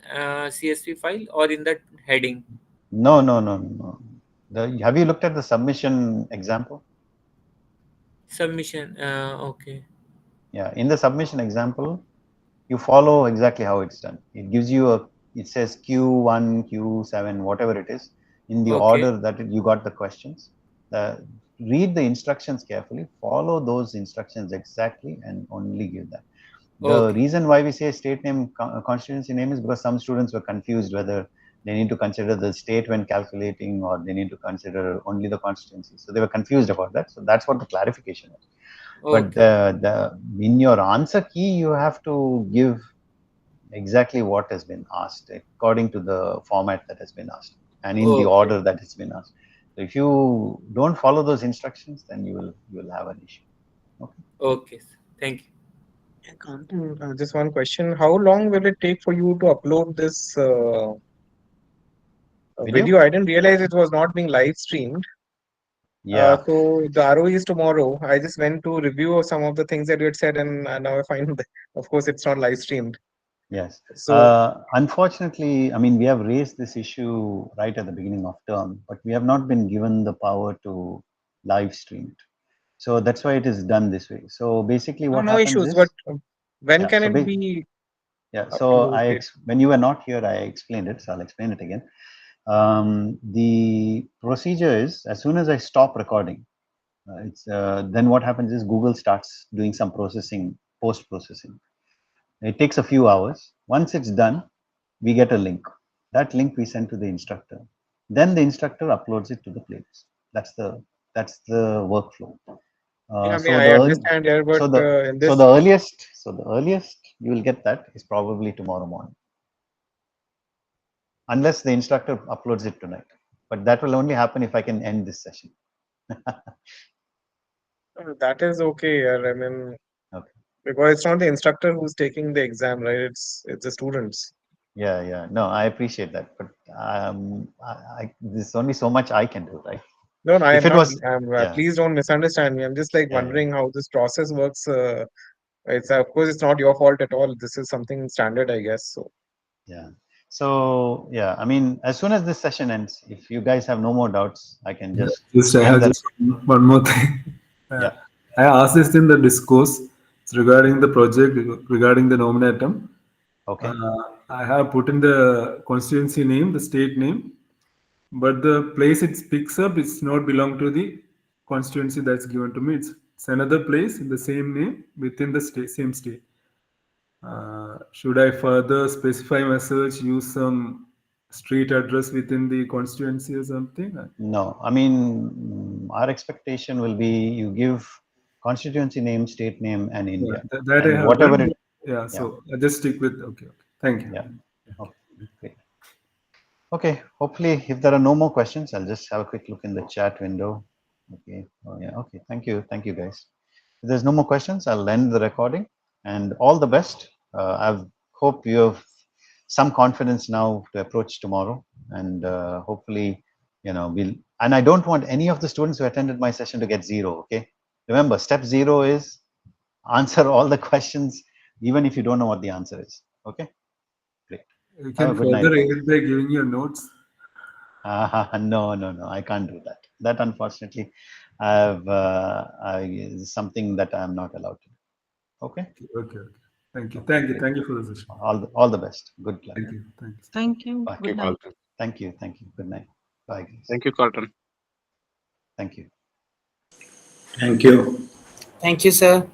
CSV file or in the heading. No. Have you looked at the submission example? Submission. Okay. Yeah, in the submission example, you follow exactly how it's done. It gives you it says Q1, Q7, whatever it is, in the Okay. order that you got the questions. Read the instructions carefully, follow those instructions exactly, and only give that. The reason why we say state name, constituency name is because some students were confused whether they need to consider the state when calculating or they need to consider only the constituency. So they were confused about that. So that's what the clarification is. But in your answer key, you have to give exactly what has been asked according to the format that has been asked and in the order that has been asked. So if you don't follow those instructions, then you will have an issue. Okay. Okay. Thank you. Just one question. How long will it take for you to upload this video? I didn't realize it was not being live streamed. Yeah. So the ROE is tomorrow. I just went to review some of the things that you had said, and now I find that, of course, it's not live streamed. Yes. So unfortunately, I mean, we have raised this issue right at the beginning of term, but we have not been given the power to live stream it. So that's why it is done this way. So basically, what no happens issues. is, But when can it be? Yeah. So when you were not here, I explained it. So I'll explain it again. The procedure is, as soon as I stop recording, then what happens is Google starts doing some processing, post processing. It takes a few hours. Once it's done, we get a link. That link we send to the instructor. Then the instructor uploads it to the playlist. That's the workflow. I mean, I understand here, but in this, the earliest you will get that is probably tomorrow morning, unless the instructor uploads it tonight. But that will only happen if I can end this session. that is okay. I mean, because it's not the instructor who's taking the exam, right? It's the students. Yeah. No, I appreciate that, but there's only so much I can do, right? No, I if am it not. was, Please don't misunderstand me. I'm just like wondering how this process works. It's of course it's not your fault at all. This is something standard, I guess. So yeah. So yeah, I mean, as soon as this session ends, if you guys have no more doubts, I can just I have just one more thing. Yeah. I asked this in the discourse. It's regarding the project, regarding the nominatum. Okay. I have put in the constituency name, the state name, but the place it picks up, it's not belong to the constituency that's given to me. It's another place in the same name within the same state. Should I further specify my search, use some street address within the constituency or something? No, I mean, our expectation will be you give constituency name, state name, and India. Yeah, that and I have whatever done. it. Yeah, so I just stick with. Okay. Thank you. Yeah. Okay. Great. Okay. Hopefully, if there are no more questions, I'll just have a quick look in the chat window. Okay. Oh yeah. Okay. Thank you, guys. If there's no more questions, I'll end the recording. And all the best. I hope you have some confidence now to approach tomorrow, and hopefully, and I don't want any of the students who attended my session to get 0. Okay. Remember, step 0 is answer all the questions, even if you don't know what the answer is. Okay. Great. You can further aid by giving your notes. No, I can't do that. That unfortunately, is something that I'm not allowed to do. Okay. Okay. Thank you for the session. All the best. Good luck. Thank you. Thank you. Bye. Good night. Thank you. Good night. Bye, guys. Thank you, Carlton. Thank you. Thank you. Thank you, sir.